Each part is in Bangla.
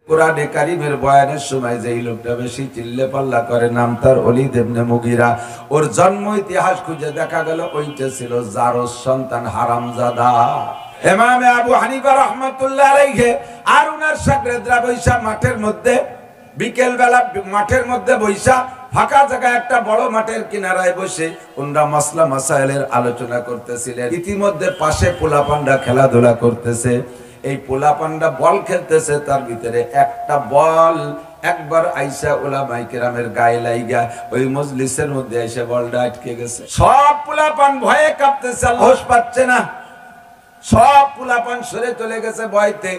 কুরআনে কারীমের বয়ানের সময় যেই লোকটা বেশি চিল্লে পাল্লা করে নাম তার ওলীদ ইবনে মুগীরা। ওর জন্ম ইতিহাস খুঁজে দেখা গেল ওইটা ছিল জারস সন্তান হারামজাদা। ইমাম আবু হানিফা রাহমাতুল্লাহ আলাইহি আর উনার শাগরেদরা বৈশা মাঠের মধ্যে, বিকেল বেলা মাঠের মধ্যে বৈশা ফাঁকা জায়গায় একটা বড় মাঠের কিনারায় বসে উনরা মাসলা মাসাইলের আলোচনা করতেছিলেন। ইতিমধ্যে পাশে পোলাপানরা খেলাধুলা করতেছে। এই পোলাপানরা বল খেলতেছে, তার ভিতরে একটা বল একবার আইসা উলামায়ে কেরামের গায়ে লাইগা ওই মজলিসের মধ্যে এসে বলটা আটকে গেছে। সব পোলাপান ভয়ে কাঁপতেছে, সাহস পাচ্ছে না। সব পোলাপান সরে চলে গেছে ভয়তে।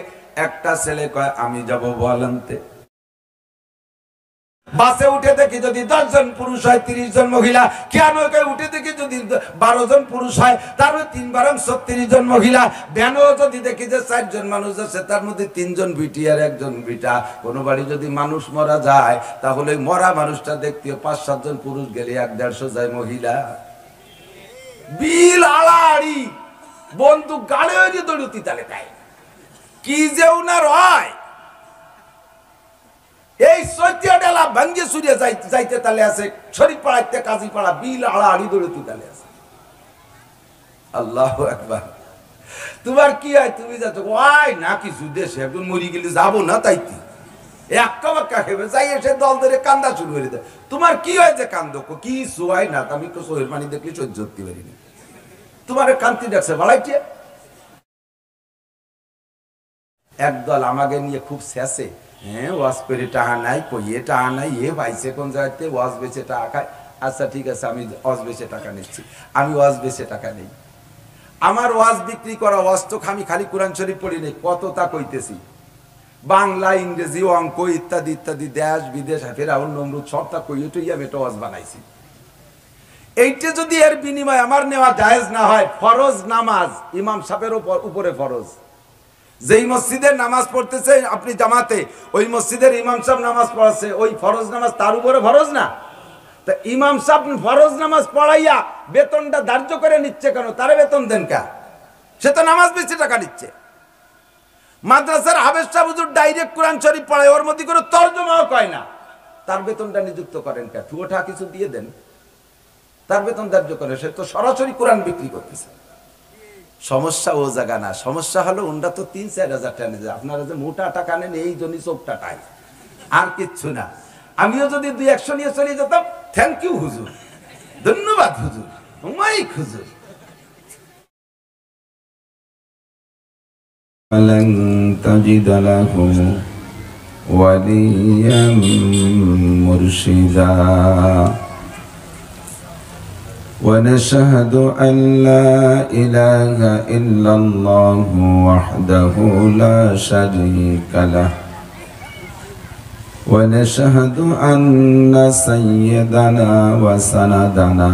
একটা ছেলে কয় আমি যাব বল আনতে। বাসে উঠে দেখি যদি 10 জন পুরুষ হয় 30 জন মহিলা, কেন উঠে দেখি যদি 12 জন পুরুষ হয় তার 3 বারং 36 জন মহিলা, ব্যানও যদি দেখি যে 4 জন মানুষ আছে তার মধ্যে 3 জন বিটি আর 1 জন বিটা। কোন বাড়ি যদি মানুষ মারা যায় তাহলে মরা মানুষটা দেখতে 5-7 জন পুরুষ গেলে 1-150 যায় মহিলা। বিল আড়াআড়ি বন্দুক গাড়ে হয়ে দৌড়তি তালে তাই কি যে উনার হয়। এই সত্যিয়াডালা ভাঙ্গে সুরিয়া যাইতে তালে আছে, শরীফপাড়াতে কাজীপাড়া বিল আড়াআড়ি দৌড়তি তালে আছে। আল্লাহু আকবার। তোমার কি হয়? তুমি যাচ্ছ ওই না কিছু দেশে একজন মরি গেলে যাবো না তাইতে এক্কা বাক্কা খেবে যাই এসে দল ধরে কান্দা শুরু করে দেয়। তোমার কি হয় যে কান্দো? কি হয় না, আমি তো চোখের পানি দেখলে সহ্য করতে পারিনি। তোমার কান্তি দেখছে বাড়াইছে। একদল আমাকে নিয়ে খুব শেষে, হ্যাঁ ওয়াজ করে টাকা নাই, কইয়ে টাকা নাই, এ পাইছে কোন জায়গাতে ওয়াজ বেচে টাকা খায়। আচ্ছা ঠিক আছে, আমি ওয়াজ বেচে টাকা নিচ্ছি। আমি ওয়াজ বেচে টাকা নেই। আমার ওয়াজ বিক্রি করা ওয়াজ তো আমি খালি কোরআন শরীফ পড়ি নেই, কত তা কইতেছি। বাংলা, ইংরেজি, অঙ্ক ইত্যাদি ইত্যাদি, দেশ বিদেশ, ফেরাউন নমরুদ সব তা কইয়ে টইয়ে আমি একটা ওয়াজ বানাইছি। এইটা যদি এর বিনিময়ে আমার নেওয়া জায়েজ না হয়, ফরজ নামাজ ইমাম সাহেবের উপরে ফরজ। যেই মসজিদে নামাজ পড়তেছে আপনি জামাতে, ওই মসজিদের ইমাম সাহেব নামাজ পড়াচ্ছে, ওই ফরজ নামাজ তার উপরে ফরজ না? তা ইমাম সাহেব ফরজ নামাজ পড়াইয়া বেতনটা ধার্য করে নিচ্ছে কেন? তারে বেতন দেন কা? সে তো নামাজ বেশি টাকা নিচ্ছে। মাদ্রাসার হাফেজ সাহেব হুজুর ডাইরেক্ট কোরআন শরীফ পড়ায়, ওর মধ্যে করে তরজমাও কয় না, তার বেতনটা নিযুক্ত করেন কা? ঠুয়োটা কিছু দিয়ে দেন, তার বেতন ধার্য করে। সে তো সরাসরি কোরআন বিক্রি করতেছে। সমস্যা ও জায়গা না, সমস্যা হলো ওনরা তো 3-4 হাজার টাকা নেয়, আপনারা যে মোটা টাকা নেন এই জন্যই চোখটা টাই, আর কিচ্ছু না। আমিও যদি 200 নিয়ে চলে যেতাম, থ্যাংক ইউ হুজুর, ধন্যবাদ হুজুর, মাইক হুজুর। لن تجد له وليا مرشدا ونشهد أن لا إله إلا الله وحده لا شريك له ونشهد أن سيدنا وسندنا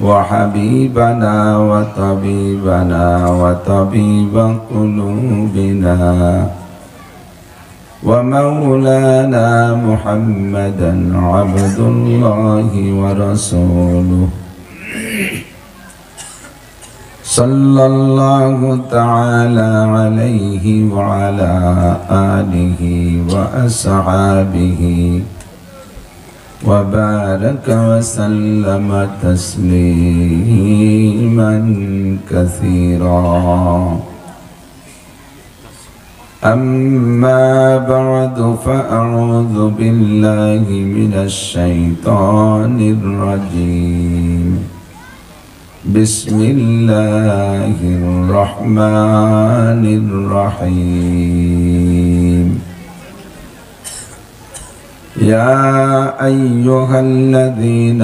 وحبيبنا وطبيبنا وطبيب قلوبنا ومولانا محمدا عبد الله ورسوله صلى الله تعالى عليه وعلى آله وأصحابه وبارك وسلم تسليما كثيرا. أما بعد فأعوذ بالله من الشيطان الرجيم. بسم الله الرحمن الرحيم. يا أيها الذين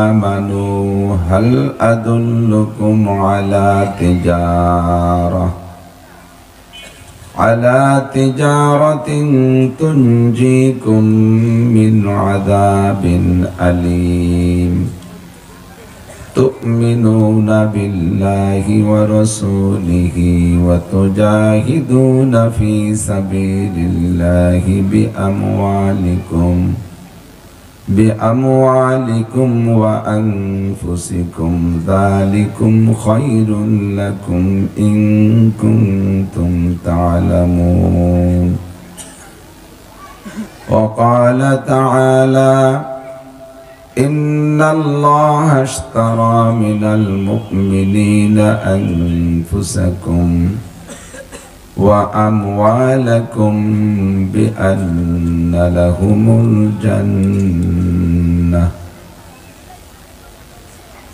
آمنوا هل أدلكم على تجارة تنجيكم من عذاب أليم تؤمنون بالله ورسوله وتجاهدون في سبيل الله بأموالكم وأنفسكم ذلكم خير لكم إن كنتم تعلمون. وقال تعالى إن الله اشترى من المؤمنين أنفسكم وأموالكم بأن لهم الجنة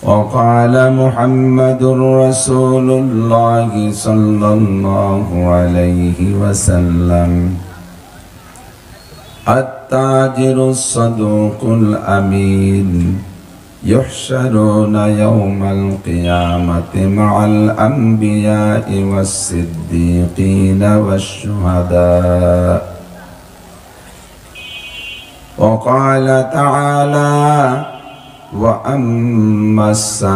وقال محمد رسول الله صلى الله عليه وسلم التاجر الصدوق الأمين يحشرون يوم القيامة مع الأنبياء والصديقين والشهداء وقال تعالى وأما السائل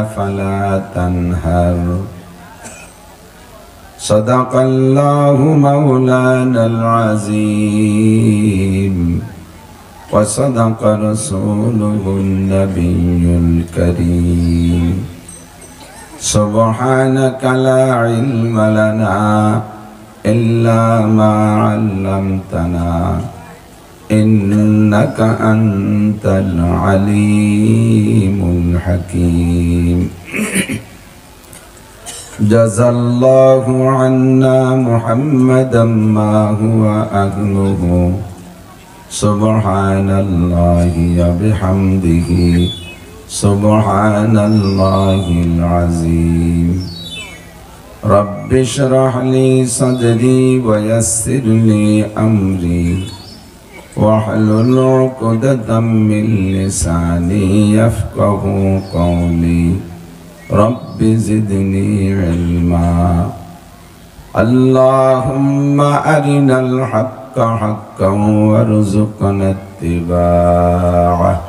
فلا تنهر صدق الله مولانا العظيم وصدق رسوله النبي الكريم سبحانك لا علم لنا إلا ما علمتنا إنك أنت العليم الحكيم جزى الله عنا محمدا ما هو أهله سبحان الله وبحمده سبحان الله العظيم رب اشرح لي صدري ويسر لي أمري واحلل عقدة من لساني يفقه قولي رب زدني علما اللهم أرنا الحق حقا وارزقنا اتباعه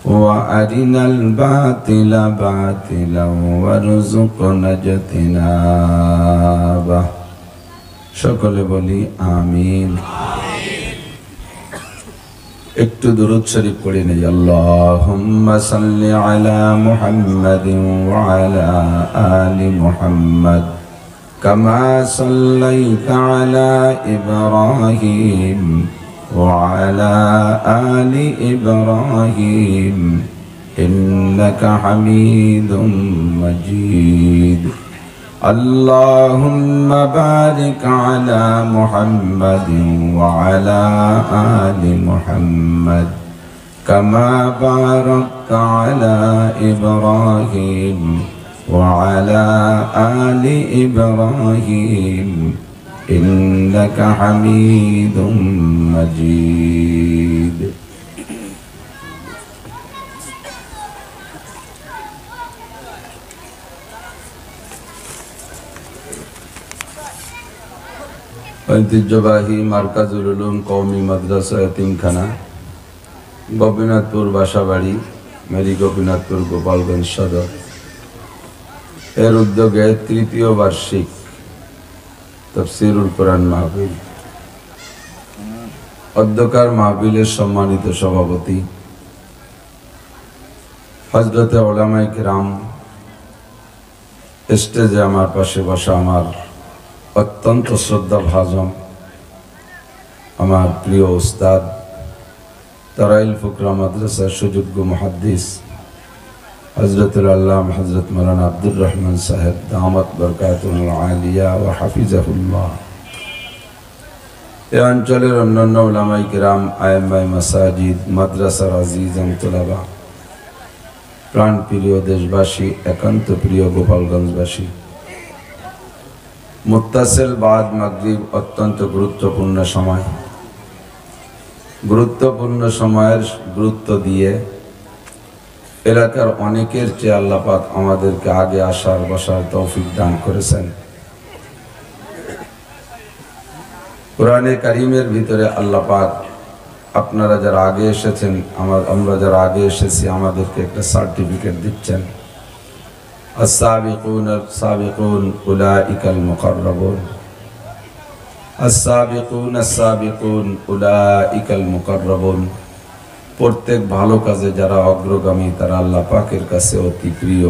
وأرنا الباطل باطلا وارزقنا اجتنابه সকলে বলি আমিন একটু দুরূদ শরীফ পড়ে নেই আল্লাহুম্মা সাল্লি আলা মুহাম্মাদিন ওয়া আলা আলি মুহাম্মাদ কামা সাল্লাইতা আলা ইব্রাহিম ওয়া আলা আলি ইব্রাহিম ইন্নাকা হামিদুম মাজিদ اللهم بارك على محمد وعلى آل محمد كما باركت على إبراهيم وعلى آل إبراهيم إنك حميد مجيد ঐতিহ্যবাহী মার্কাজুল উলুম কওমি মাদ্রাসা এতিমখানা গোপীনাথপুর বাসাবাড়ি মেরি গোপীনাথপুর গোপালগঞ্জ সদর এর উদ্যোগে তৃতীয় বার্ষিক তাফসীরুল কোরআন মাহফিল অধ্যকার মাহফিলের সম্মানিত সভাপতি হযরতে উলামায়ে কিরাম স্টেজে আমার পাশে বসা আমার অত্যন্ত শ্রদ্ধাভাজন আমার প্রিয় উস্তাদ তারাইল ফুকরা মাদ্রাসার সুযোগ্য মুহাদ্দিস হযরতুল আল্লামা হযরত মাওলানা আব্দুর রহমান সাহেব দামাত বরকাতুহুল আলিয়া ওয়া হাফিজাহুল্লাহ এই অঞ্চলের অন্যান্য উলামায়ে কিরাম আইম্মায়ে মাসাজিদ মাদ্রাসার আজিজান তুলাবা প্রাণপ্রিয় দেশবাসী একান্ত প্রিয় গোপালগঞ্জবাসী মুত্তাসিল বাদ মাগরিব অত্যন্ত গুরুত্বপূর্ণ সময় গুরুত্বপূর্ণ সময়ের গুরুত্ব দিয়ে এলাকার অনেকের চেয়ে আল্লাহ পাক আমাদেরকে আগে আসার বসার তৌফিক দান করেছেন কোরআনে কারীমের ভিতরে আল্লাহ পাক আপনারা যারা আগে এসেছেন আমরা যারা আগে এসেছি আমাদেরকে একটা সার্টিফিকেট দিচ্ছেন السابقون السابقون أولئك المقربون السابقون السابقون أولئك المقربون প্রত্যেক ভালো কাজে যারা অগ্রগামী তারা আল্লাহ পাকের কাছে অতি প্রিয়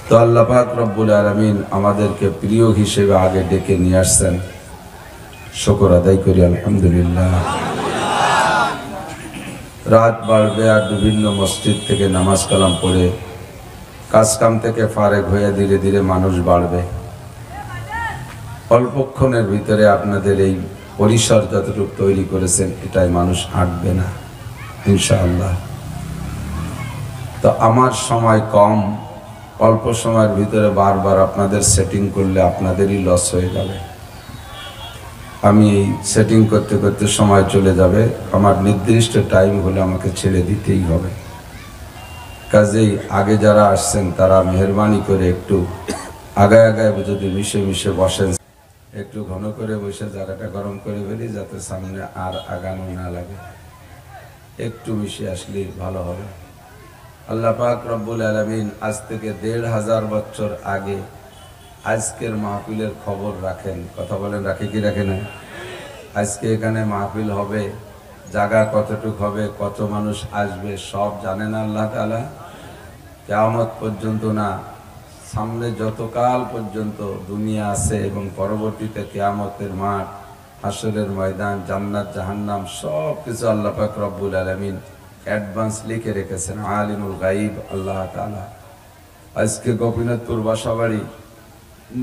তো আল্লাহ পাক রব্বুল আলামিন আমাদেরকে প্রিয় হিসেবে আগে ডেকে নিয়ে আসছেন শুকর আদায় করি আলহামদুলিল্লাহ। রাত বাড়বে আর বিভিন্ন মসজিদ থেকে নামাজ কালাম পড়ে কাজকাম থেকে ফারেক হয়ে ধীরে ধীরে মানুষ বাড়বে। অল্পক্ষণের ভিতরে আপনাদের এই পরিসর যতটুকু তৈরি করেছেন এটাই মানুষ আঁটবে না ইনশাআল্লাহ। তো আমার সময় কম, অল্প সময়ের ভিতরে বারবার আপনাদের সেটিং করলে আপনাদেরই লস হয়ে যাবে। আমি এই সেটিং করতে করতে সময় চলে যাবে, আমার নির্দিষ্ট টাইম হলে আমাকে ছেড়ে দিতেই হবে। কাজেই আগে যারা আসছেন তারা মেহরবানি করে একটু আগায় আগায় যদি মিশে মিশে বসেন, একটু ঘন করে বসে জায়গাটা গরম করে ফেলি যাতে সামনে আর আগানো না লাগে। একটু মিশে আসলেই ভালো হবে। আল্লাহ পাক রব্বুল আলামিন আজ থেকে ১৫০০ বছর আগে আজকের মাহফিলের খবর রাখেন। কথা বলেন, রাখে কি রাখে না? আজকে এখানে মাহফিল হবে, জায়গা কতটুক হবে, কত মানুষ আসবে সব জানেন আল্লাহ তাআলা। কিয়ামত পর্যন্ত না, সামনে যতকাল পর্যন্ত দুনিয়া আছে এবং পরবর্তীতে কিয়ামতের মাঠ, হাসরের ময়দান, জান্নাত জাহান্নাম সব কিছু আল্লাহ পাক রব্বুল আলামিন অ্যাডভান্স লিখে রেখেছেন আলিমুল গাইব আল্লাহ তাআলা। আজকে গোপীনাথপুর বাসাবাড়ি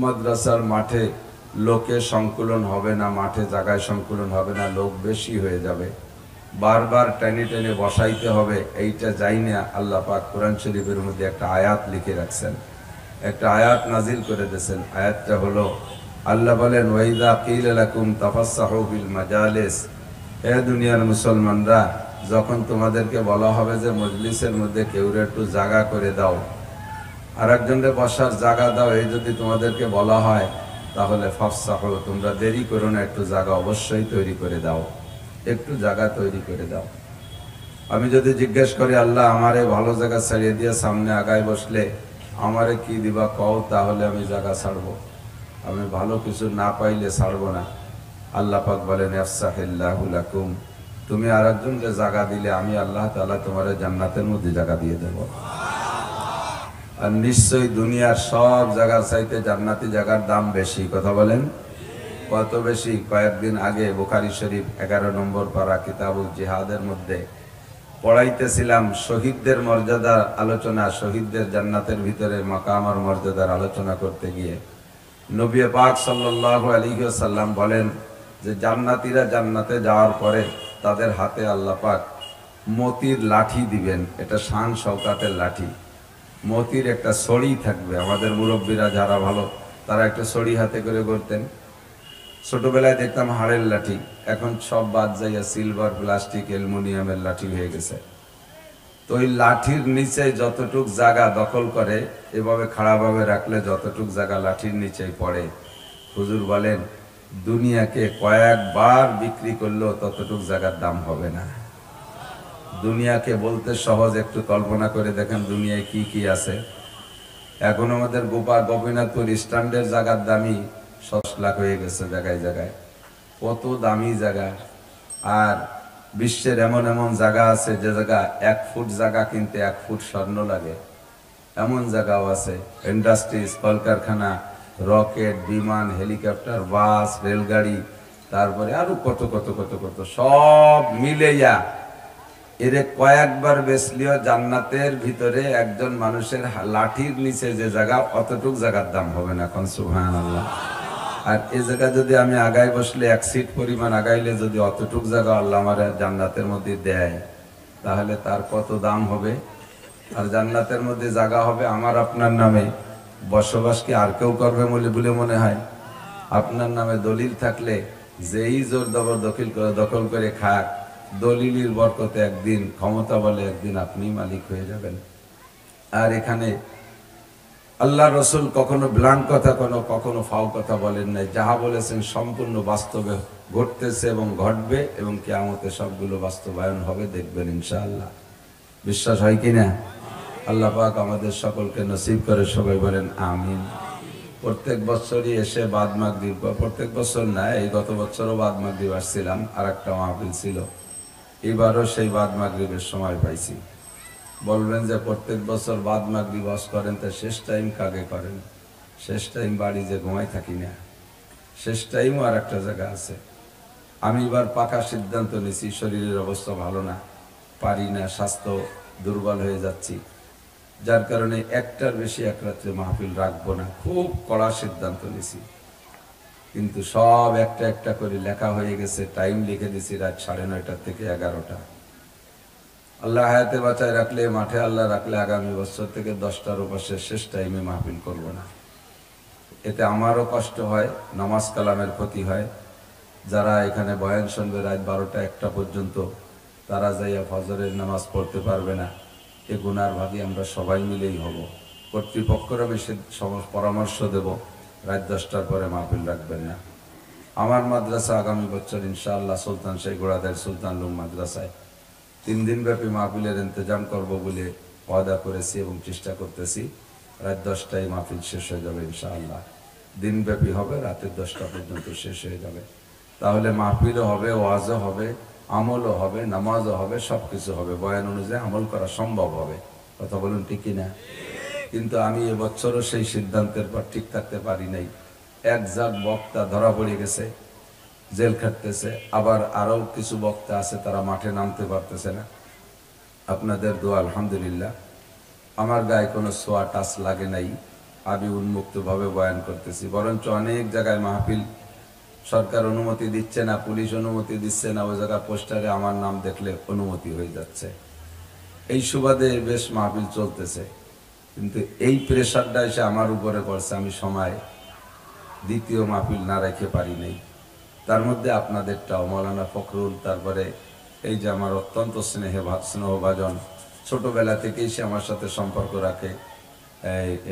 মাদ্রাসার মাঠে লোকে সংকুলন হবে না, মাঠে জায়গায় সংকুলন হবে না, লোক বেশি হয়ে যাবে, বারবার টেনে টেনে বসাইতে হবে। এইটা যাই না, আল্লাহ পাক কোরআন শরীফের মধ্যে একটা আয়াত লিখে রাখছেন, একটা আয়াত নাজিল করে দিয়েছেন। আয়াতটা হলো, আল্লাহ বলেন ওয়াইদা কিলা লাকুম তাফাসসাহু বিল মাজালিস, হে দুনিয়ার মুসলমানরা, যখন তোমাদেরকে বলা হবে যে মজলিসের মধ্যে কেউ একটু জায়গা করে দাও, আর একজনের বসার জায়গা দাও, এই যদি তোমাদেরকে বলা হয় তাহলে ফাফসাহু, তোমরা দেরি করো না, একটু জায়গা অবশ্যই তৈরি করে দাও, একটু জায়গা তৈরি করে দাও। আমি যদি জিজ্ঞেস করি আল্লাহ আমারে ভালো জায়গা ছাড়িয়ে দিয়ে সামনে আগায় বসলে আমারে কি দিবা কও, তাহলে আমি জায়গা ছাড়বো। আমি ভালো কিছু না পাইলে ছাড়বো না। আল্লাহ পাক বলেন আফসাহিল্লাহু লাকুম, তুমি আর একজনকে জায়গা দিলে আমি আল্লাহ তাআলা তোমার জান্নাতের মধ্যে জায়গা দিয়ে দেব। আর নিশ্চয়ই দুনিয়ার সব জায়গার চাইতে জান্নাতি জায়গার দাম বেশি। কথা বলেন কত বেশি? কয়েকদিন আগে বুখারী শরীফ 11 নম্বর পারা কিতাবুল জিহাদের মধ্যে পড়াইতেছিলাম শহীদদের মর্যাদার আলোচনা, শহীদদের জান্নাতের ভিতরে মাকাম আর মর্যাদার আলোচনা করতে গিয়ে নবী পাক সাল্লাল্লাহু আলাইহি ওয়াসাল্লাম বলেন যে জান্নাতীরা জান্নাতে যাওয়ার পরে তাদের হাতে আল্লাহ পাক মতির লাঠি দিবেন, এটা শান শওকাতের লাঠি। মতির একটা ছড়ি থাকবে, আমাদের মুরব্বীরা যারা ভালো তারা একটা ছড়ি হাতে করে করতেন। ছোটবেলায় দেখতাম হাড়ের লাঠি, এখন সব বাদ যাইয়া সিলভার, প্লাস্টিক, অ্যালুমিনিয়ামের লাঠি হয়ে গেছে। তো ওই লাঠির নিচে যতটুক জায়গা দখল করে, এভাবে খাড়াভাবে রাখলে যতটুক জায়গা লাঠির নিচেই পড়ে, হুজুর বলেন দুনিয়াকে কয়েকবার বিক্রি করলেও ততটুক জায়গার দাম হবে না। দুনিয়াকে বলতে সহজ, একটু কল্পনা করে দেখেন দুনিয়ায় কি কি আছে। এখন আমাদের গোপীনাথপুর স্ট্যান্ডের জায়গার দামই 6 লাখ হয়ে গেছে জায়গায় জায়গায়, কত দামি জায়গা। আর বিশ্বের এমন এমন জায়গা আছে যে জায়গা 1 ফুট জায়গা কিনতে 1 ফুট স্বর্ণ লাগে, এমন জায়গাও আছে। ইন্ডাস্ট্রিজ, কলকারখানা, রকেট, বিমান, হেলিকপ্টার, বাস, রেলগাড়ি, তারপরে আরো কত কত কত কত সব মিলেইয়া এর কয়েকবার বেচলিও জান্নাতের ভিতরে একজন মানুষের লাঠির নিচে যে জায়গা, অতটুক জায়গার দাম হবে না। কোন সুবহানাল্লাহ। আর এই জায়গা যদি আমি আগায় বসলে 1 সিট পরিমাণ আগাইলে যদি অতটুক জায়গা আল্লাহ আমার জান্নাতের মধ্যে দেয়, তাহলে তার কত দাম হবে। আর জান্নাতের মধ্যে জায়গা হবে আমার আপনার নামে, বসবাস কি আর কেউ করবে বলে মনে হয়? আপনার নামে দলিল থাকলে যেই জোর দখল করে খাক, দলিলের বরকতে একদিন, ক্ষমতা বলে একদিন আপনি মালিক হয়ে যাবেন। আর এখানে আল্লাহ রসুল কখনো ব্লাঙ্ক কথা, কখনো ফাও কথা বলেন নাই। যাহা বলেছেন সম্পূর্ণ বাস্তবে ঘটতেছে এবং ঘটবে, এবং কিয়ামতে সবগুলো বাস্তবায়ন হবে, দেখবেন ইনশাআল্লাহ। বিশ্বাস হয় কিনা? আল্লাহ পাক আমাদের সকলকে নসিব করে, সবাই বলেন আমিন। প্রত্যেক বছরই এসে বাদ মাগরিব, প্রত্যেক বছর না, এই গত বছরও বাদ মাগরিব আসছিলাম, আর একটা মাহফিল ছিল, এবারও সেই বাদ মাগরিবের সময় পাইছি। বলবেন যে প্রত্যেক বছর বাদ মাগরিব ওয়াজ করেন, তা শেষ টাইম কাকে করেন? শেষ টাইম বাড়ি যে ঘুমাই থাকি না, শেষ টাইমও আর একটা জায়গা আছে। আমি এবার পাকা সিদ্ধান্ত নিয়েছি, শরীরের অবস্থা ভালো না, পারি না, স্বাস্থ্য দুর্বল হয়ে যাচ্ছি, যার কারণে একটার বেশি এক রাত্রে মাহফিল রাখবো না। খুব কড়া সিদ্ধান্ত নিয়েছি, কিন্তু সব একটা একটা করে লেখা হয়ে গেছে। টাইম লিখে দিয়েছি রাত 9:30 থেকে 11টা। আল্লাহ হায়াতে বাঁচায় রাখলে, মাঠে আল্লাহ রাখলে আগামী বছর থেকে 10টার উপাসের শেষ টাইমে মাহফিল করব না। এতে আমারও কষ্ট হয়, নামাজ কালামের ক্ষতি হয়। যারা এখানে বয়ান শুনবে রাত 12টা 1টা পর্যন্ত, তারা যাইয়া ফজরের নামাজ পড়তে পারবে না। এ গুনার ভাগী আমরা সবাই মিলেই হব। কর্তৃপক্ষের আমি পরামর্শ দেব, রাত 10টার পরে মাহফিল রাখবেন না। আমার মাদ্রাসা আগামী বছর ইনশাআল্লাহ সুলতান শাহী ঘোড়াদের সুলতান লুম মাদ্রাসায় 3 দিন ব্যাপী মাহফিলের ইন্তজাম করব বলে ওয়াদা করেছি এবং চেষ্টা করতেছি। রাত 10টায় মাহফিল শেষ হয়ে যাবে ইনশাআল্লাহ। দিনব্যাপী হবে, রাতের 10টা পর্যন্ত শেষ হয়ে যাবে। তাহলে মাহফিলও হবে, ওয়াজও হবে, আমলও হবে, নামাজও হবে, সব কিছু হবে। বয়ান অনুযায়ী আমল করা সম্ভব হবে। কথা বলুন ঠিক কিনা? কিন্তু আমি এবছরও সেই সিদ্ধান্তের পর ঠিক থাকতে পারি নাই। একজাক বক্তা ধরা পড়ে গেছে, জেল খাটতেছে। আবার আরও কিছু বক্তা আছে, তারা মাঠে নামতে পারতেছে না। আপনাদের দোয়া আলহামদুলিল্লাহ, আমার গায়ে কোনো সোয়া টাচ লাগে নাই। আমি উন্মুক্তভাবে বয়ান করতেছি। বরঞ্চ অনেক জায়গায় মাহফিল সরকার অনুমতি দিচ্ছে না, পুলিশ অনুমতি দিচ্ছে না, ওই জায়গায় পোস্টারে আমার নাম দেখলে অনুমতি হয়ে যাচ্ছে। এই সুবাদে বেশ মাহফিল চলতেছে, কিন্তু এই প্রেশারটা এসে আমার উপরে পড়ছে। আমি সময় দ্বিতীয় মাহফিল না রেখে পারি নাই। তার মধ্যে আপনাদেরটাও, মৌলানা ফখরুল, তারপরে এই যে আমার অত্যন্ত স্নেহভাজন, ছোটবেলা থেকেই সে আমার সাথে সম্পর্ক রাখে,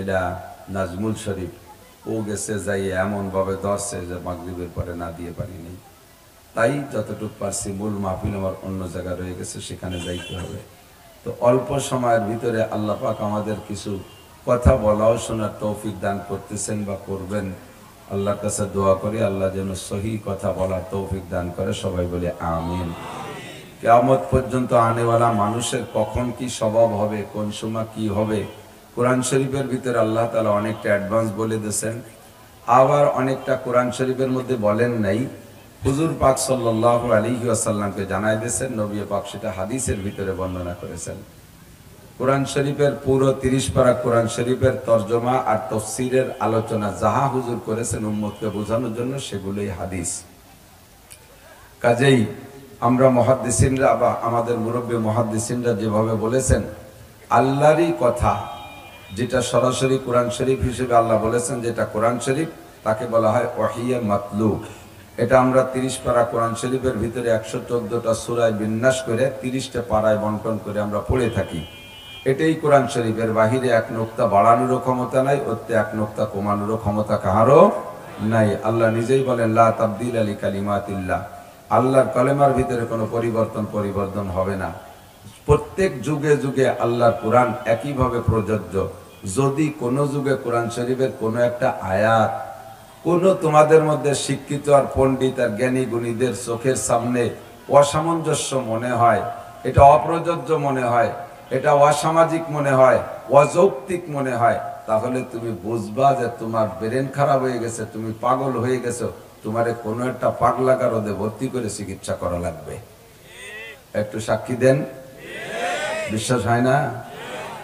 এটা নাজমুল শরীফ, ও গেছে যাই এমনভাবে ধরছে যে মাগরিবের পরে না দিয়ে পারিনি। তাই যতটুকু পারছি, মূল মাহফিল আমার অন্য জায়গায় রয়ে গেছে, সেখানে যাইতে হবে। তো অল্প সময়ের ভিতরে আল্লাহ পাক আমাদের কিছু কথা বলাও শোনার তৌফিক দান করতেছেন বা করবেন। আল্লাহর কাছে দোয়া করি, আল্লাহ যেন সহি কথা বলার তৌফিক দান করে। সবাই বলে আমিন। কিয়ামত পর্যন্ত আনেওয়ালা মানুষের কখন কি স্বভাব হবে, কোন সময় কি হবে, কোরআন শরীফের ভিতরে আল্লাহ তাআলা অনেকটা অ্যাডভান্স বলে দিয়েছেন। আবার অনেকটা কোরআন শরীফের মধ্যে বলেন নাই, হুজুর পাক সাল্লাল্লাহু আলাইহি ওয়াসাল্লামকে জানাই দিয়েছেন, নবী পাক সেটা হাদিসের ভিতরে বর্ণনা করেছেন। কোরআন শরীফের পুরো 30 পারা কোরআন শরীফের তর্জমা আর তাফসীরের আলোচনা যাহা হুজুর করেছেন উম্মতকে বোঝানোর জন্য, সেগুলোই হাদিস। কাজেই আমরা মুহাদ্দিসিনরা বা আমাদের মুরব্বী মুহাদ্দিসিনরা যেভাবে বলেছেন, আল্লাহরই কথা যেটা সরাসরি কোরআন শরীফ হিসেবে আল্লাহ বলেছেন, যেটা কোরআন শরীফ, তাকে বলা হয় ওয়াহিয়ে মাতলু। এটা আমরা 30 পারা কোরআন শরীফের ভিতরে 114টা সূরায় বিন্যাস করে 30টা পারায় বন্টন করে আমরা পড়ে থাকি। এটাই কোরআন শরীফের, বাহিরে এক নোক্তা বাড়ানোরও ক্ষমতা নাই, ওতে এক নোক্তা কমানোরও ক্ষমতা কাহারও নাই। আল্লাহ নিজেই বলেন, লা তাবদীলা লিকালিমাতিল্লাহ, আল্লাহর কলেমার ভিতরে কোনো পরিবর্তন হবে না। প্রত্যেক যুগে যুগে আল্লাহর কোরআন একইভাবে প্রযোজ্য। যদি কোনো যুগে কোরআন শরীফের কোনো একটা আয়াত কোনো তোমাদের মধ্যে শিক্ষিত আর পণ্ডিত আর জ্ঞানী গুণীদের চোখের সামনে অসামঞ্জস্য মনে হয়, এটা অপ্রযোজ্য মনে হয়, এটা অসামাজিক মনে হয়, অযৌক্তিক মনে হয়, তাহলে তুমি বুঝবা যে তোমার ব্রেন খারাপ হয়ে গেছে, তুমি পাগল হয়ে গেছো, তোমারে কোনো একটা পাগলাগারদে ভর্তি করে চিকিৎসা করা লাগবে। একটু সাক্ষী দেন। বিশ্বাস হয় না?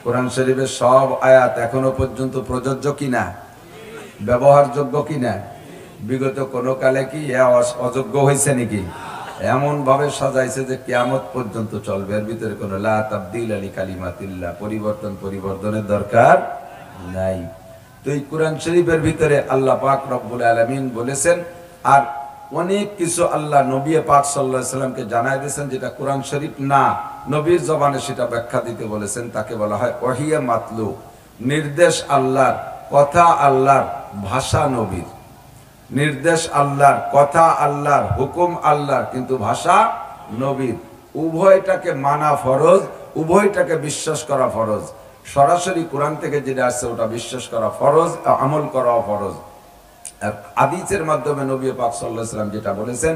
কোরআন শরীফের সব আয়াত এখনো পর্যন্ত প্রযোজ্য কিনা, ব্যবহারযোগ্য কিনা, বিগত কোনো কালে কি অযোগ্য হয়েছে নাকি? এমন ভাবে সাজাইছে যে কিয়ামত পর্যন্ত চলবে। এর ভিতরে কোনো লা তাবদীলা লিকালিমাতিল্লাহ, পরিবর্তনের দরকার নাই। তো এই কোরআন শরীফের ভিতরে আল্লাহ পাক রব্বুল আলামিন বলেছেন, আর অনেক কিছু আল্লাহ নবী পাক সাল্লাল্লাহু আলাইহি সাল্লামকে জানাই দিয়েছেন, যেটা কোরআন শরীফ না, নবীর জবানে সেটা ব্যাখ্যা দিতে বলেছেন। তাকে বলা হয় ওয়াহিয়ে মাতলু। নির্দেশ আল্লাহর, কথা আল্লাহর, ভাষা নবীর। নির্দেশ আল্লাহর, কথা আল্লাহর, হুকুম আল্লাহর, কিন্তু ভাষা নবীর। উভয়টাকে মানা ফরজ, উভয়টাকে বিশ্বাস করা ফরজ। সরাসরি কোরআন থেকে যেটা আসছে ওটা বিশ্বাস করা ফরজ, আমল করাও ফরজ। আর হাদিসের মাধ্যমে নবী পাক সাল্লাল্লাহু আলাইহি সাল্লাম যেটা বলেছেন,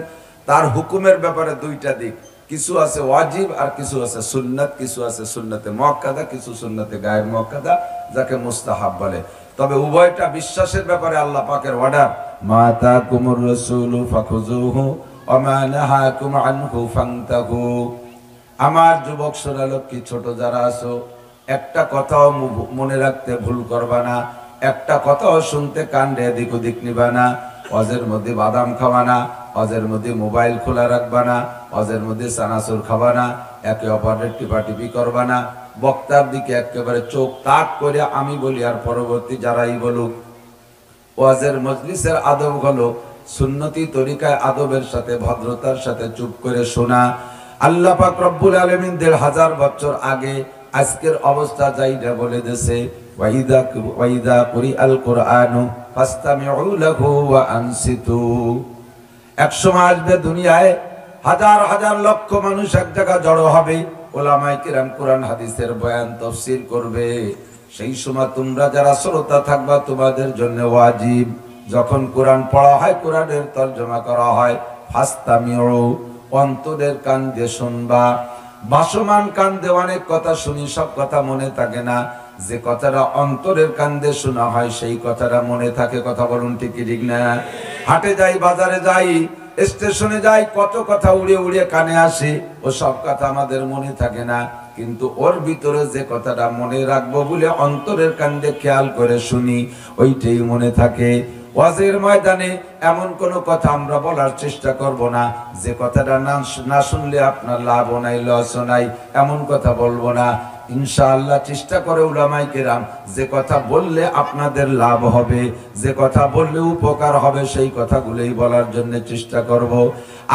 তার হুকুমের ব্যাপারে দুইটা দিক, কিছু আছে ওয়াজিব আর কিছু আছে সুন্নাত, কিছু আছে সুন্নতে মুআক্কাদা, কিছু সুন্নতে গায়র মুআক্কাদা, যাকে মুস্তাহাব বলে। তবে উভয়টা বিশ্বাসের ব্যাপারে আল্লাহ পাকের অর্ডার, মা তাকুমুর রাসূলু ফাখুযুহু ওয়া মা নাহাকুম আনহু ফান্তাহু। আমার যুবক সোনালক্ষ্মী ছোট যারা আছো, একটা কথাও মনে রাখতে ভুল করবা না, একটা কথাও শুনতে কান এদিক ওদিক নিবা না। ওয়াজের মধ্যে বাদাম খাবা না, ওয়াজের মধ্যে মোবাইল খোলা রাখবা না, ওয়াজের মধ্যে চানাচুর খাবা না, একে অপরের টিপাটিপি করবা না। বক্তার দিকে একেবারে চোখ তাক করে আমি বলি আর পরবর্তী যারাই বলুক। ওয়াজের মজলিসের আদব হলো সুন্নতি তরিকায় আদবের সাথে ভদ্রতার সাথে চুপ করে শোনা। আল্লাহ পাক রব্বুল আলামিন ১৫০০ বছর আগে আজকের অবস্থা যাইটা বলে দিয়েছে, ওয়াইদা কুরিআল কুরআনু ফাসতামিউ লাহু ওয়া আনসিতু। একসময় আসবে দুনিয়ায় হাজার হাজার লক্ষ মানুষ এক জায়গা জড়ো হবে, ওলামায়ে কিরাম কোরআন হাদিসের বয়ান তাফসীর করবে। সেই সময় তোমরা যারা শ্রোতা থাকবা তোমাদের জন্য ওয়াজিব, যখন কোরআন পড়া হয়, কোরআনের তরজমা করা হয়, ফাসতামিউ, অন্তরের কান দিয়ে শুনবা। ভাসমান কান দিয়ে অনেক কথা শুনি, সব কথা মনে থাকে না। যে কথাটা অন্তরের কান দিয়ে শোনা হয় সেই কথাটা মনে থাকে। কথা বলুন ঠিক কি ঠিক না? হাটে যাই, বাজারে যাই, স্টেশনে যাই, কত কথা উড়ে উড়ে কানে আসে, ও সব কথা আমাদের মনে থাকে না। কিন্তু ওর ভিতরে যে কথাটা মনে রাখবো বলে অন্তরের কান দিয়ে খেয়াল করে শুনি, ওইটাই মনে থাকে। ওয়াজের ময়দানে এমন কোনো কথা আমরা বলার চেষ্টা করব না যে কথাটা না শুনলে আপনার লাভ নাই, লস নাই, এমন কথা বলবো না। ইনশাআল্লাহ চেষ্টা করে উলামায়ে কেরাম যে কথা বললে আপনাদের লাভ হবে, যে কথা বললে উপকার হবে, সেই কথাগুলোই বলার জন্য চেষ্টা করব।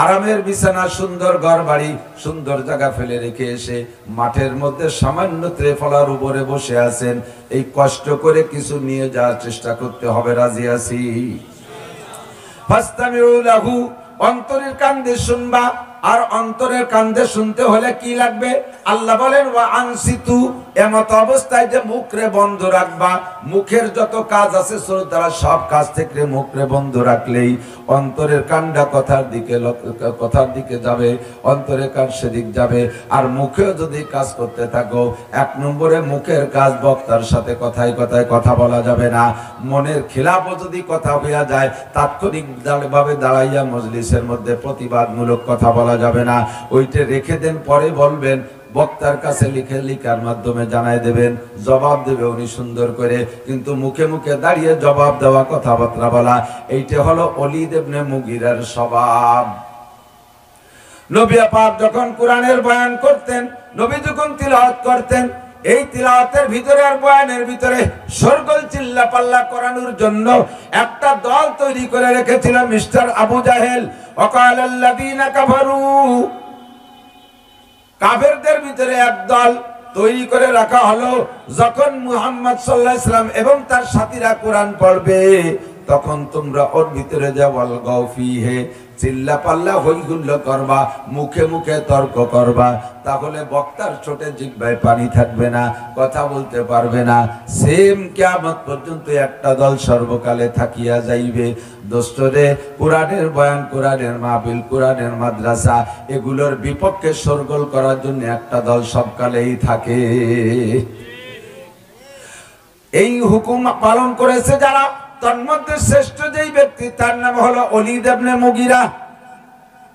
আরামের বিছানা, সুন্দর ঘর বাড়ি, সুন্দর জায়গা ফেলে রেখে এসে মাঠের মধ্যে সামান্য ত্রেফলার উপরে বসে আছেন, এই কষ্ট করে কিছু নিয়ে যাওয়ার চেষ্টা করতে হবে। রাজি আছি? ফাসতামিউ লাহু, অন্তরের কান দিয়ে শুনবা। আর অন্তরের কান দিয়ে শুনতে হলে কি লাগবে? আল্লাহ বলেন ওয়া আনসিতু, এমত অবস্থায় যে মুখরে বন্ধ রাখবা। মুখের যত কাজ আছে শ্রোতারা, সব কাজ থেকে মুখরে বন্ধ রাখলেই অন্তরের কানটা কথার দিকে যাবে, অন্তরের কান সেদিক যাবে। আর মুখেও যদি কাজ করতে থাকো, ১ নম্বরে মুখের কাজ, বক্তার সাথে কথায় কথায় কথা বলা যাবে না। মনের খিলাফও যদি কথা হইয়া যায়, তাৎক্ষণিক ভাবে দাঁড়াইয়া মজলিসের মধ্যে প্রতিবাদমূলক কথা বলা যাবে না। ওইটা রেখে দেন, পরে বলবেন। বক্তার কাছে লিখার মাধ্যমে জানাই দেবেন, জবাব দেবে উনি সুন্দর করে। কিন্তু মুখে মুখে দাঁড়িয়ে জবাব দেওয়া, কথাবার্তা বলা, এইটা হলো ওলীদ ইবনে মুগীরার স্বভাব। নবী পাক যখন কোরআনের বয়ান করতেন, নবী যখন তিলাওয়াত করতেন, এই তিলাওয়াতের ভিতরে আর বয়ানের ভিতরে শোরগোল চিল্লা পাল্লা করানোর জন্য একটা দল তৈরি করে রেখেছিল মিস্টার আবু জাহেল। ওয়াকালাল্লাযীনা কাফারু, কাফেরদের ভিতরে এক দল তৈরি করে রাখা হলো। যখন মুহাম্মদ সাল্লাল্লাহু আলাইহি ওয়াসাল্লাম এবং তার সাথীরা কোরআন পড়বে, তখন তোমরা ওর ভিতরে যাওয়াল গাউফিহে, চিল্লা পাল্লা হইহুল্লো করবা, মুখে মুখে তর্ক করবা। তাহলে বক্তার ছোটে জিহ্বায় পানি থাকবে না, কথা বলতে পারবে না। সেম কিয়ামত পর্যন্ত একটা দল সর্বকালে থাকিয়া যাইবে। দোস্তরে, কোরআনের বয়ান, কোরআনের মাহফিল, কোরআনের মাদ্রাসা, এগুলোর বিপক্ষে শোরগোল করার জন্য একটা দল সবকালেই থাকে। এই হুকুম পালন করেছে যারা, তন্মধ্যে শ্রেষ্ঠ যেই ব্যক্তি, তার নাম হলো ওলীদ ইবনে মুগীরা।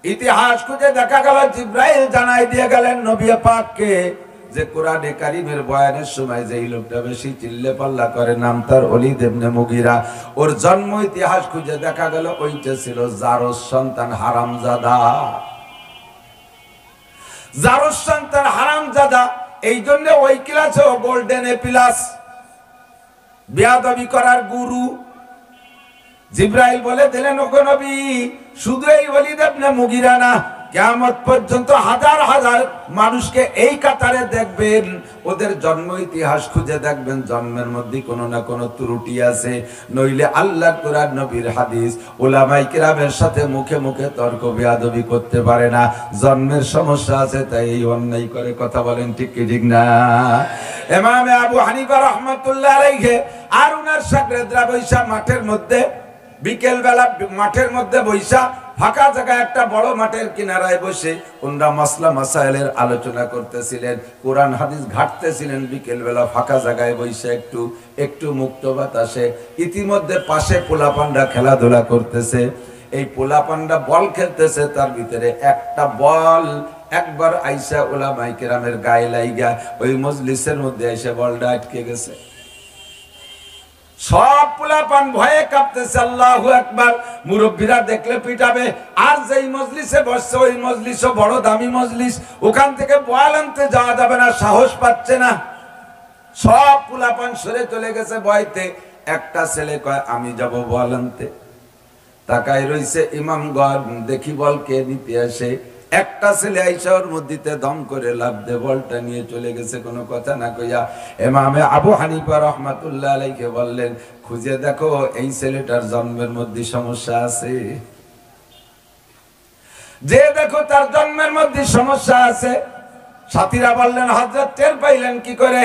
ইতিহাস খুঁজে দেখা গেল, জিবরাইল জানাই দিয়ে গেলেন নবী পাককে যে কোরআনে কারীমের বয়ানের সময় যেই লোকটা বেশি চিল্লে পাল্লা করে, নাম তার ওলীদ ইবনে মুগীরা। ওর জন্ম ইতিহাস খুঁজে দেখা গেল ওইটা ছিল জারস সন্তান হারামজাদা। জারস সন্তান হারামজাদা, এই জন্য ওই ক্লাসে গোল্ডেন এ প্লাস, বেয়াদবি করার গুরু। জিবরাইল বলে দিলেন, ওগো নবী, শুধু এই ওলীদ ইবনে মুগীরা না, কিয়ামত পর্যন্ত হাজার হাজার মানুষকে এই কাতারে দেখবেন। ওদের জন্ম ইতিহাস খুঁজে দেখবেন, জন্মের মধ্যে কোনো না কোনো ত্রুটি আছে, নইলে আল্লাহর কোরআন, নবীর হাদিস, উলামায়ে কিরামের সাথে মুখে মুখে তর্ক বেয়াদবি করতে পারে না। জন্মের সমস্যা আছে, তাই এই অন্যায় করে। কথা বলেন ঠিক কি ঠিক না? ইমামে আবু হানিফা রাহমাতুল্লাহ আলাইহি আর উনার শাগরেদরা বৈশা মাঠের মধ্যে, বিকেল বেলা মাঠের মধ্যে বৈশা, ফাঁকা জায়গায় একটা বড় মাঠের কিনারায় বসে ওনারা মাসলা মাসাইলের আলোচনা করতেছিলেন, কোরআন হাদিস ঘাটতেছিলেন। বিকেল বেলা ফাঁকা জায়গায় বসে একটু মুক্ত বাতাসে, ইতিমধ্যে পাশে পোলাপানরা খেলাধুলা করতেছে। এই পোলাপানটা বল খেলতেছে, তার ভিতরে একটা বল একবার আইসা উলামায়ে কেরামের গায়ে লাইগা ওই মজলিসের মধ্যে আইসা বলটা আটকে গেছে। সব পোলাপান ভয়ে কাঁপতেছে, আল্লাহু আকবার। মুরব্বীরা দেখলে পিটাবে। আর যেই মজলিসে বসছে ওই মজলিসও বড় দামি মজলিস, ওখান থেকে বয়াল আনতে যাওয়া যাবে না, সাহস পাচ্ছে না। সব পোলাপান সরে চলে গেছে ভয়তে। একটা ছেলে কয় আমি যাব বল আনতে। তাকায় রইছে ইমামগণ, দেখি বল কে নিতে আসে। একটা ছেলে আইসা ওর মধ্যে দম করে লাফ দিয়ে বলটা নিয়ে চলে গেছে, কোনো কথা না কইয়া। ইমামে আবু হানিফা রাহমাতুল্লাহ আলাইহি বললেন, খুঁজে দেখো এই ছেলেটার জন্মের মধ্যে সমস্যা আছে, যে দেখো তার জন্মের মধ্যে সমস্যা আছে। সাথীরা বললেন, হযরত টের পাইলেন কি করে?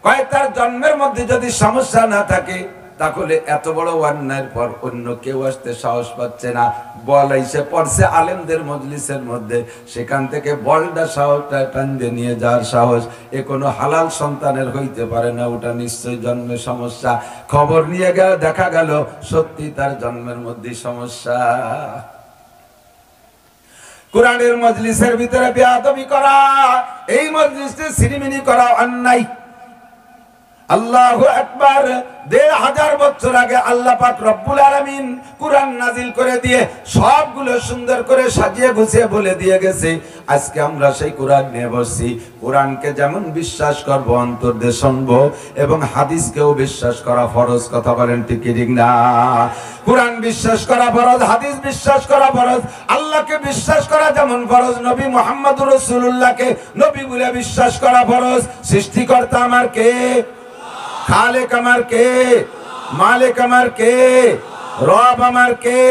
কয় তার জন্মের মধ্যে যদি সমস্যা না থাকে তাহলে এত বড় অন্যায়ের পর অন্য কেউ আসতে সাহস পাচ্ছে না। বল এসে পড়ছে আলেমদের মজলিসের মধ্যে, সেখান থেকে বলটা সাহসটা টান দিয়ে নিয়ে যাওয়ার সাহস এ কোনো হালাল সন্তানের হইতে পারে না, ওটা নিশ্চয়ই জন্মের সমস্যা। খবর নিয়ে গেল, দেখা গেল সত্যি তার জন্মের মধ্যে সমস্যা। কোরআনের মজলিসের ভিতরে বেয়াদবি করা, এই মজলিসে সিরিমিনি করা অন্যায়। আল্লাহু আকবার। ১৫০০ বছর আগে আল্লাহ পাক রব্বুল আলামিন কুরআন নাজিল করে দিয়ে সবগুলো সুন্দর করে সাজিয়ে গুছিয়ে বলে দিয়ে গেছে। আজকে আমরা সেই কোরআন নিয়ে বসছি। কোরআনকে যেমন বিশ্বাস করব, অন্তর দিয়ে শুনবো, এবং হাদিসকেও বিশ্বাস করা ফরজ। কথা বলেন ঠিক কি ঠিক না? কোরআন বিশ্বাস করা ফরজ, হাদিস বিশ্বাস করা ফরজ। আল্লাহকে বিশ্বাস করা যেমন ফরজ, নবী মুহাম্মদুর রাসূলুল্লাহকে নবী বলে বিশ্বাস করা ফরজ। সৃষ্টিকর্তা আমার কে? খালেক আমার কে? মালিক আমার কে? রব আমার কে?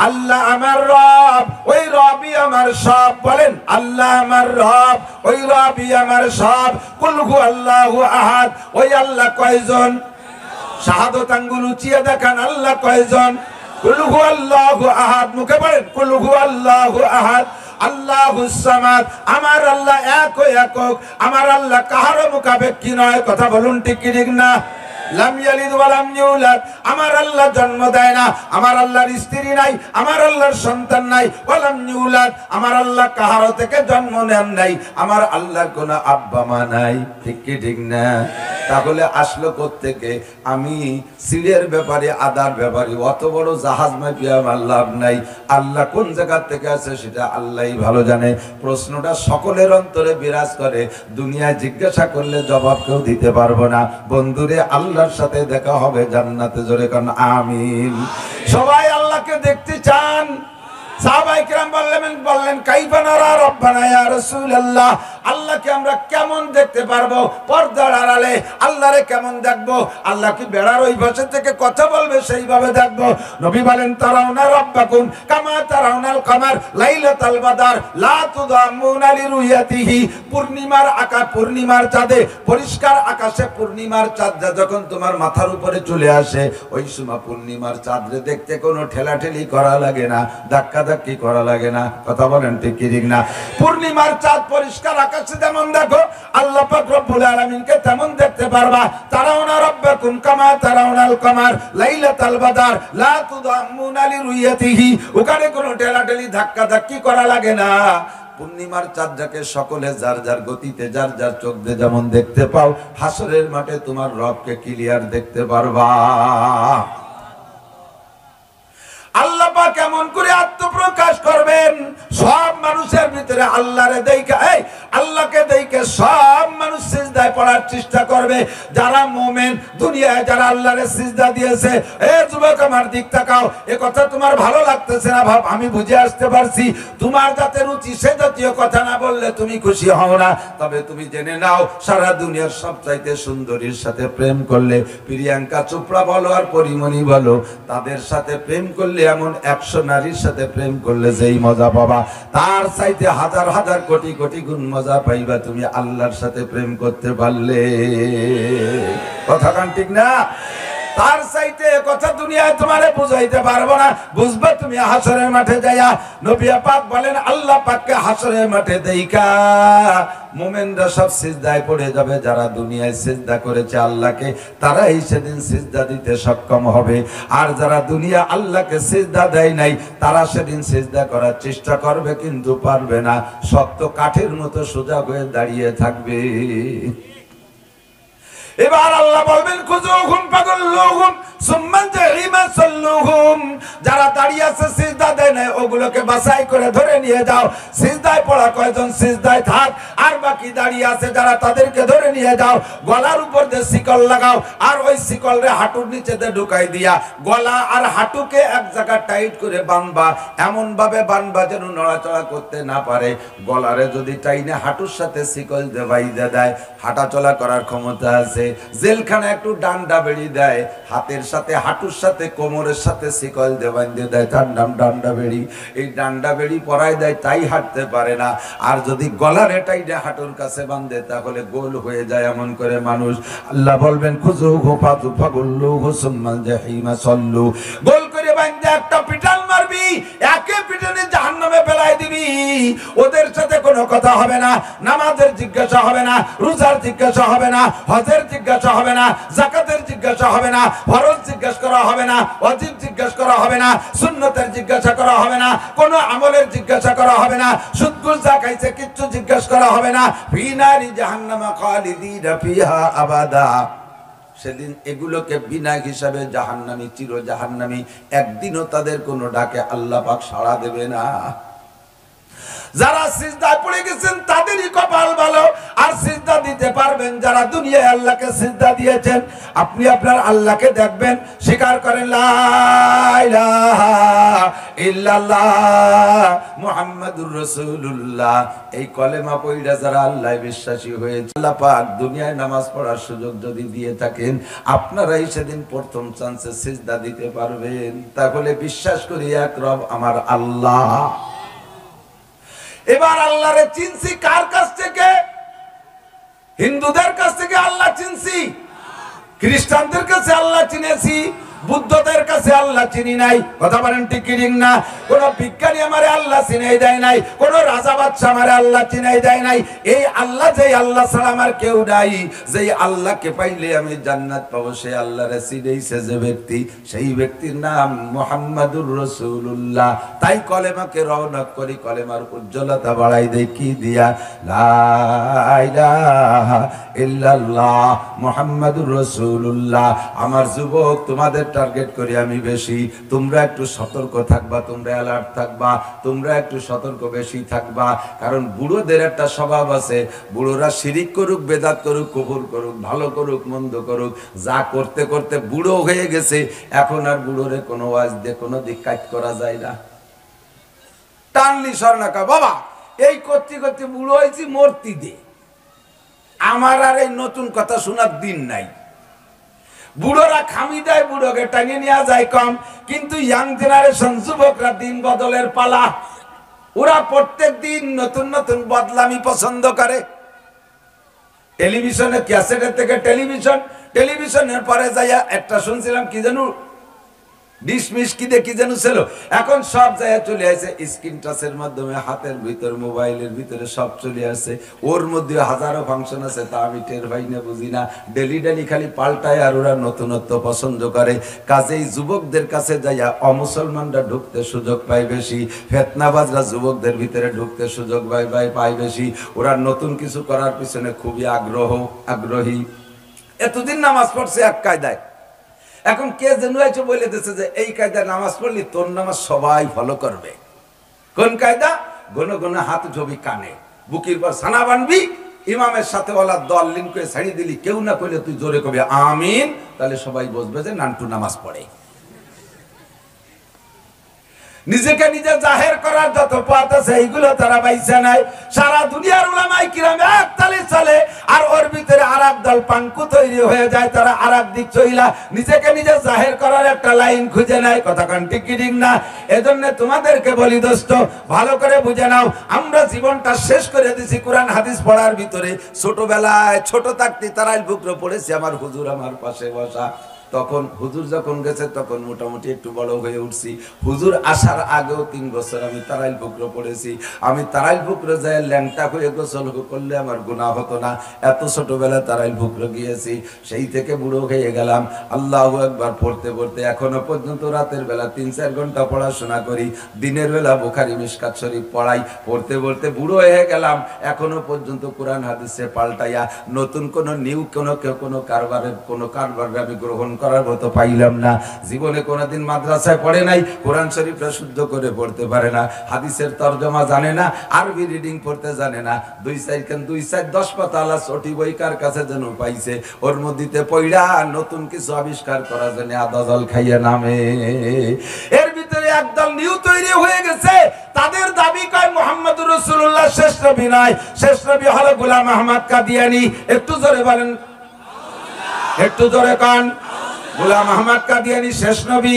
আল্লাহ আমার রব, ওই রবই আমার সব। বলেন আল্লাহ আমার রব, ওই রবই আমার সব। কুল হু আল্লাহু আহাদ, ওই আল্লাহ কয়জন? শাহাদাত আঙ্গুল উঁচিয়ে দেখান, আল্লাহ কয়জন? কুল হু আল্লাহু আহাদ। মুখে বলেন কুল হু আল্লাহু আহাদ। আল্লাহুস সামাদ, আমার আল্লাহ এক ও একক। আমার আল্লাহ কাহারও মুখাপেক্ষী নয়। কথা বলুন ঠিক কি ঠিক না? লাম ইয়ালিদ ওয়া লাম ইউলাদ, আমার আল্লাহ জন্ম দেয় না, আমার আল্লাহর স্ত্রী নাই, আমার আল্লাহর সন্তান নাই। ওয়া লাম ইউলাদ, আমার আল্লাহ কাহারও থেকে জন্ম নেন নাই, আমার আল্লাহর কোনো আব্বা মা নাই। ঠিক কি ঠিক না? তাহলে আসলো কোত্থেকে? আমি সিলের ব্যাপারে, আদার ব্যাপারে অত বড় জাহাজ মাইপিয়া আমার লাভ নাই। আল্লাহ কোন জায়গা থেকে আছে সেটা আল্লাহই ভালো জানে। প্রশ্নটা সকলের অন্তরে বিরাজ করে, দুনিয়ায় জিজ্ঞাসা করলে জবাব কেউ দিতে পারবো না। বন্ধুরে, আল্লাহর সাথে দেখা হবে জান্নাতে। জোরে কান আমিন। সবাই আল্লাহকে দেখতে চান। সাহাবায়ে কেরাম বললেন কাইফা নারা রাব্বানা ইয়া রাসূলুল্লাহ, আল্লাহকে আমরা কেমন দেখতে পারবো? পর্দার আড়ালে আল্লাহরে কেমন দেখবো? আল্লাহ কি বেড়ার ওই পাশে থেকে কথা বলবে সেইভাবে দেখবো? নবী বলেন তারাউনা রাব্বাকুম কামা তারাউনাল কামার লাইলাতাল বাদর লা তুদাম্মুনা লিরুয়াতিহি। পূর্ণিমার আকাশ, পূর্ণিমার চাঁদে, পরিষ্কার আকাশে পূর্ণিমার চাঁদ যখন তোমার মাথার উপরে চলে আসে, ওই সময় পূর্ণিমার চাঁদরে দেখতে কোনো ঠেলাঠেলি করা লাগে না, ধাক্কা ধাক্কি করা লাগে না। কথা বলেন ঠিক কি ঠিক না? পূর্ণিমার চাঁদ পরিষ্কার আকাশে যেমন দেখো, আল্লাহ পাক রব্বুল আলামিনকে তেমন দেখতে পারবা। তারাউনা রাব্বাকুম কামা তারাউনাল কামার লাইলাতাল বাদর লা তুদাম্মুনা লিরুয়াতিহি। ওখানে কোনো ঠেলাঠেলি ধাক্কা ধাক্কি করা লাগে না। পূর্ণিমার চাঁদটাকে সকলে যার যার গতিতে, যার যার চোখ দিয়ে যেমন দেখতে পাও, হাসরের মাঠে তোমার রবকে ক্লিয়ার দেখতে পারবা। আল্লাহ পাক কেমন করে আত্মপ্রকাশ করবেন? সব মানুষের ভিতরে আল্লাহরে দেইখা, এই আল্লাহকে দেইখা সব মানুষ সিজদায় পড়ার চেষ্টা করবে। যারা মুমিন, দুনিয়ায় যারা আল্লাহরে সিজদা দিয়েছে, এ যুবক আমার দিক তাকাও। এ কথা তোমার ভালো লাগতেছে না ভাব, আমি বুঝে আসতে পারছি। তোমার যাতে রুচি সে জাতীয় কথা না বললে তুমি খুশি হও না। তবে তুমি জেনে নাও, সারা দুনিয়ার সবচাইতে সুন্দরীর সাথে প্রেম করলে, প্রিয়াঙ্কা চোপড়া বলো আর পরিমণি বলো, তাদের সাথে প্রেম করলে, এমন 100 নারীর সাথে প্রেম করলে যেই মজা পাবা, তার চাইতে হাজার হাজার কোটি কোটি গুণ মজা পাইবা তুমি আল্লাহর সাথে প্রেম করতে পারলে। কথা কান ঠিক না? তার চাইতে কথা দুনিয়ায় তোমারে বুঝাইতে পারবো না, বুঝবে তুমি হাসরের মাঠে যাইয়া। নবী পাক বলেন আল্লাহ পাককে হাসরের মাঠে দেইখা মুমিনরা সব সিজদায় পড়ে যাবে। যারা দুনিয়ায় সিজদা করেছে আল্লাহকে, তারাই সেদিন সিজদা দিতে সক্ষম হবে। আর যারা দুনিয়া আল্লাহকে সিজদা দেয় নাই, তারা সেদিন সিজদা করার চেষ্টা করবে কিন্তু পারবে না, শক্ত কাঠের মতো সোজা হয়ে দাঁড়িয়ে থাকবে। এবার আল্লাহ বলবেন খুযুহুম ফাগুল্লুহুম সুম্মা জাহিমা সাল্লুহুম। যারা দাঁড়িয়ে আছে সিজদা দেয় না, ওগুলোকে বাছাই করে ধরে নিয়ে যাও। সিজদায় পড়া কয়জন সিজদায় থাক, আর বাকি দাঁড়িয়ে আছে যারা, তাদেরকে ধরে নিয়ে যাও। গলার উপর দিয়ে শিকল লাগাও, আর ওই শিকলরে হাঁটুর নিচেতে ঢুকাই দিয়া গলা আর হাঁটুকে এক জায়গায় টাইট করে বাঁধবা। এমন ভাবে বাঁধবা যেন নড়াচড়া করতে না পারে। গলারে যদি টাইনে হাঁটুর সাথে শিকল দিয়ে বাইধে দেয়, হাঁটা চলা করার ক্ষমতা আছে। জেলখানে একটু ডান্ডা বেড়ি দেয়, হাতের সাথে হাঁটুর সাথে কোমরের সাথে শিকল দিয়ে বাঁধে দেয়, তার নাম ডান্ডা বেড়ি। এই ডান্ডা বেড়ি পরাই দেয়, তাই হাঁটতে পারে না। আর যদি গলার এটাইটা হাঁটুর কাছে বাঁধে, তাহলে গোল হয়ে যায় এমন করে মানুষ। আল্লাহ বলবেন খুযুহু ফাগুল্লুহু সুম্মা জাহিমা সাল্লু। গোল করে বাঁধে একটা পিটান মারবি, একে পিটানে জাহান্নামে ফেলাই দিবি। ওদের সাথে কোনো কথা হবে না, নামাজের জিজ্ঞাসা হবে না, রোজার জিজ্ঞাসা হবে না, হজের জিজ্ঞাসা হবে না, যাকাতের জিজ্ঞাসা হবে না, ফরজ জিজ্ঞাসা করা হবে না, ওয়াজিব জিজ্ঞাসা করা হবে না, সুন্নতের জিজ্ঞাসা করা হবে না, কোনো আমলের জিজ্ঞাসা করা হবে না, সুদ ঘুষ যা খাইছে কিচ্ছু জিজ্ঞাসা করা হবে না। ফি নারি জাহান্নামা খালিদিনা ফিহা আবাদা। সেদিন এগুলোকে বিনা হিসাবে জাহান্নামী, চির জাহান্নামী, একদিনও তাদের কোনো ডাকে আল্লাহ পাক সাড়া দেবে না। যারা সিজদায় পড়ে গেছেন তাদেরই কপাল ভালো, আর সিজদা দিতে পারবেন যারা দুনিয়ায় আল্লাহকে সিজদা দিয়েছেন। আপনি আপনার আল্লাহকে দেখবেন, স্বীকার করেন লা ইলাহা ইল্লাল্লাহ মুহাম্মাদুর রাসূলুল্লাহ। এই কলেমা পড়া যারা আল্লাহ বিশ্বাসী হয়েছে, আল্লাহ পাক দুনিয়ায় নামাজ পড়ার সুযোগ যদি দিয়ে থাকেন, আপনারাই সেদিন প্রথম চান্সে সিজদা দিতে পারবেন। তাহলে বিশ্বাস করি এক রব আমার আল্লাহ। এবার আল্লাহরে চিনছি কার কাছ থেকে? হিন্দুদের কাছ থেকে আল্লাহ চিনছি, খ্রিস্টানদের কাছে আল্লাহ চিনেছি, বুদ্ধদের কাছে আল্লাহ চিনি নাই। কথা বলেন ঠিক কি না? কোন বিজ্ঞানী আমারে আল্লাহ চিনাই দেয় নাই, কোন রাজা বাদশা আমারে আল্লাহ চিনাই দেয় নাই। এই আল্লাহ, যেই আল্লাহ ছাড়া আমার কেউ নাই, যেই আল্লাহকে পাইলে আমি জান্নাত পাবো, সেই আল্লাহরে চিনেইছে যে ব্যক্তি, সেই ব্যক্তির নাম মুহাম্মাদুর রাসূলুল্লাহ। তাই কলেমাকে রওনক করি, কলেমার উজ্জ্বলতা বাড়াই দেই কি দিয়া? লা ইলাহা ইল্লাল্লাহ মুহাম্মাদুর রাসূলুল্লাহ। আমার যুবক, তোমাদের টার্গেট করি আমি বেশি। তোমরা একটু সতর্ক থাকবা, তোমরা অ্যালার্ট থাকবা, তোমরা একটু সতর্ক বেশি থাকবা। কারণ বুড়োদের একটা স্বভাব আছে, বুড়োরা শিরিক করুক, বেদাত করুক, কুফর করুক, ভালো করুক, মন্দ করুক, যা করতে করতে বুড়ো হয়ে গেছে। এখন আর বুড়োরে কোনো ওয়াজ দিয়ে কোনো দিক কাজ করা যায় না। টানলি স্বর্ণাকা বাবা, এই করতে করতে বুড়ো হয়েছি, মূর্তি দে। আমার আর এই নতুন কথা শোনার দিন নাই। বুড়োরা খামি দেয়, বুড়োকে টাঙিয়ে নেওয়া যায় কম, কিন্তু ইয়াং জেনারেশন যুবকরা দিন বদলের পালা। ওরা প্রত্যেক দিন নতুন নতুন বদলামি পছন্দ করে। টেলিভিশনে, ক্যাসেটের থেকে টেলিভিশন, টেলিভিশনের পরে যাইয়া একটা শুনছিলাম কি জানো, ডিসমিস কি দেখি যেন ছিল। এখন সব জায়গায় চলে আসে স্ক্রিন টাচের মাধ্যমে, হাতের ভিতর, মোবাইলের ভিতরে সব চলে আসে। ওর মধ্যে হাজারো ফাংশন আছে, তা আমি টের পাই না, বুঝি না। ডেলি ডেলি খালি পাল্টায়, আর ওরা নতুনত্ব পছন্দ করে। কাজেই যুবকদের কাছে যাইয়া অমুসলমানরা ঢুকতে সুযোগ পায় বেশি, ফেতনাবাজরা যুবকদের ভিতরে ঢুকতে সুযোগ পায় বেশি। ওরা নতুন কিছু করার পিছনে খুবই আগ্রহী। এতদিন নামাজ পড়ছে এক কায়দায়, এখন কে যেন আছে বলে দিচ্ছে যে এই কায়দা নামাজ পড়লি তোর নামাজ সবাই ফলো করবে। কোন কায়দা? ঘন ঘন হাত ঝবি কানে, বুকির পর সানা বানবি, ইমামের সাথে ওলা দল লিন করে ছাড়িয়ে দিলি, কেউ না কইলে তুই জোরে কবি আমিন, তাহলে সবাই বুঝবে যে নান্টু নামাজ পড়ে। নিজেকে নিজে জাহের করার যত পথ আছে এইগুলো তারা পাইছে নাই। সারা দুনিয়ার উলামায়ে কিরাম এক তালে চলে, আর ওর ভিতরে আরেক দল পাঙ্কু তৈরি হয়ে যায়, তারা আরেক দিক চইলা নিজেকে নিজে জাহের করার একটা লাইন খুঁজে নেয়। কথা কোন ঠিক কি ঠিক না? এজন্য তোমাদেরকে বলি দোস্ত, ভালো করে বুঝে নাও, আমরা জীবনটা শেষ করে দিছি কোরআন হাদিস পড়ার ভিতরে। ছোটবেলায় ছোট থাকতে তারাইল বুকরো পড়েছি, আমার হুজুর আমার পাশে বসা। তখন হুজুর যখন গেছে তখন মোটামুটি একটু বড় হয়ে উঠছি। হুজুর আসার আগেও 3 বছর আমি তারাইল পুকুরে পড়েছি। আমি তারাইল পুকুরে যাই ল্যাংটা হয়ে গোসল করলে আমার গুনাহ হতো না, এত ছোটবেলায় তারাইল পুকুরে গিয়েছি। সেই থেকে বুড়ো হয়ে গেলাম। আল্লাহু আকবার পড়তে পড়তে এখনো পর্যন্ত রাতের বেলা 3-4 ঘন্টা পড়াশোনা করি, দিনের বেলা বুখারী মিশকাত শরীফ পড়াই। পড়তে পড়তে বুড়ো হয়ে গেলাম, এখনো পর্যন্ত কোরআন হাদিসে পাল্টাইয়া নতুন কোন নিউ কোনো কারবার আমি গ্রহণ করার মতো পাইলাম না। জীবনে কোনোদিন মাদ্রাসায় পড়ে নাই, কোরআন শরীফটা শুদ্ধ করে পড়তে পারে না, হাদিসের তরজমা জানে না, আরবি রিডিং পড়তে জানে না। 2-4 10 পাতা ছোটি বই কার কাছে যেন পাইছে, ওর মধ্যে পড়া নতুন কিছু আবিষ্কার করার জন্য আদা জল খাইয়া নামে। এর ভিতরে একদল নিউ তৈরি হয়ে গেছে। তাদের দাবি কয় মুহাম্মদুর রাসূলুল্লাহ শেষ নবী নয়, শেষ নবী হলো গোলাম আহমদ কাদিয়ানী। একটু জোরে বলেন, একটু জোরে কান। গোলাম আহমদ কাদিয়ানী শেষ নবী।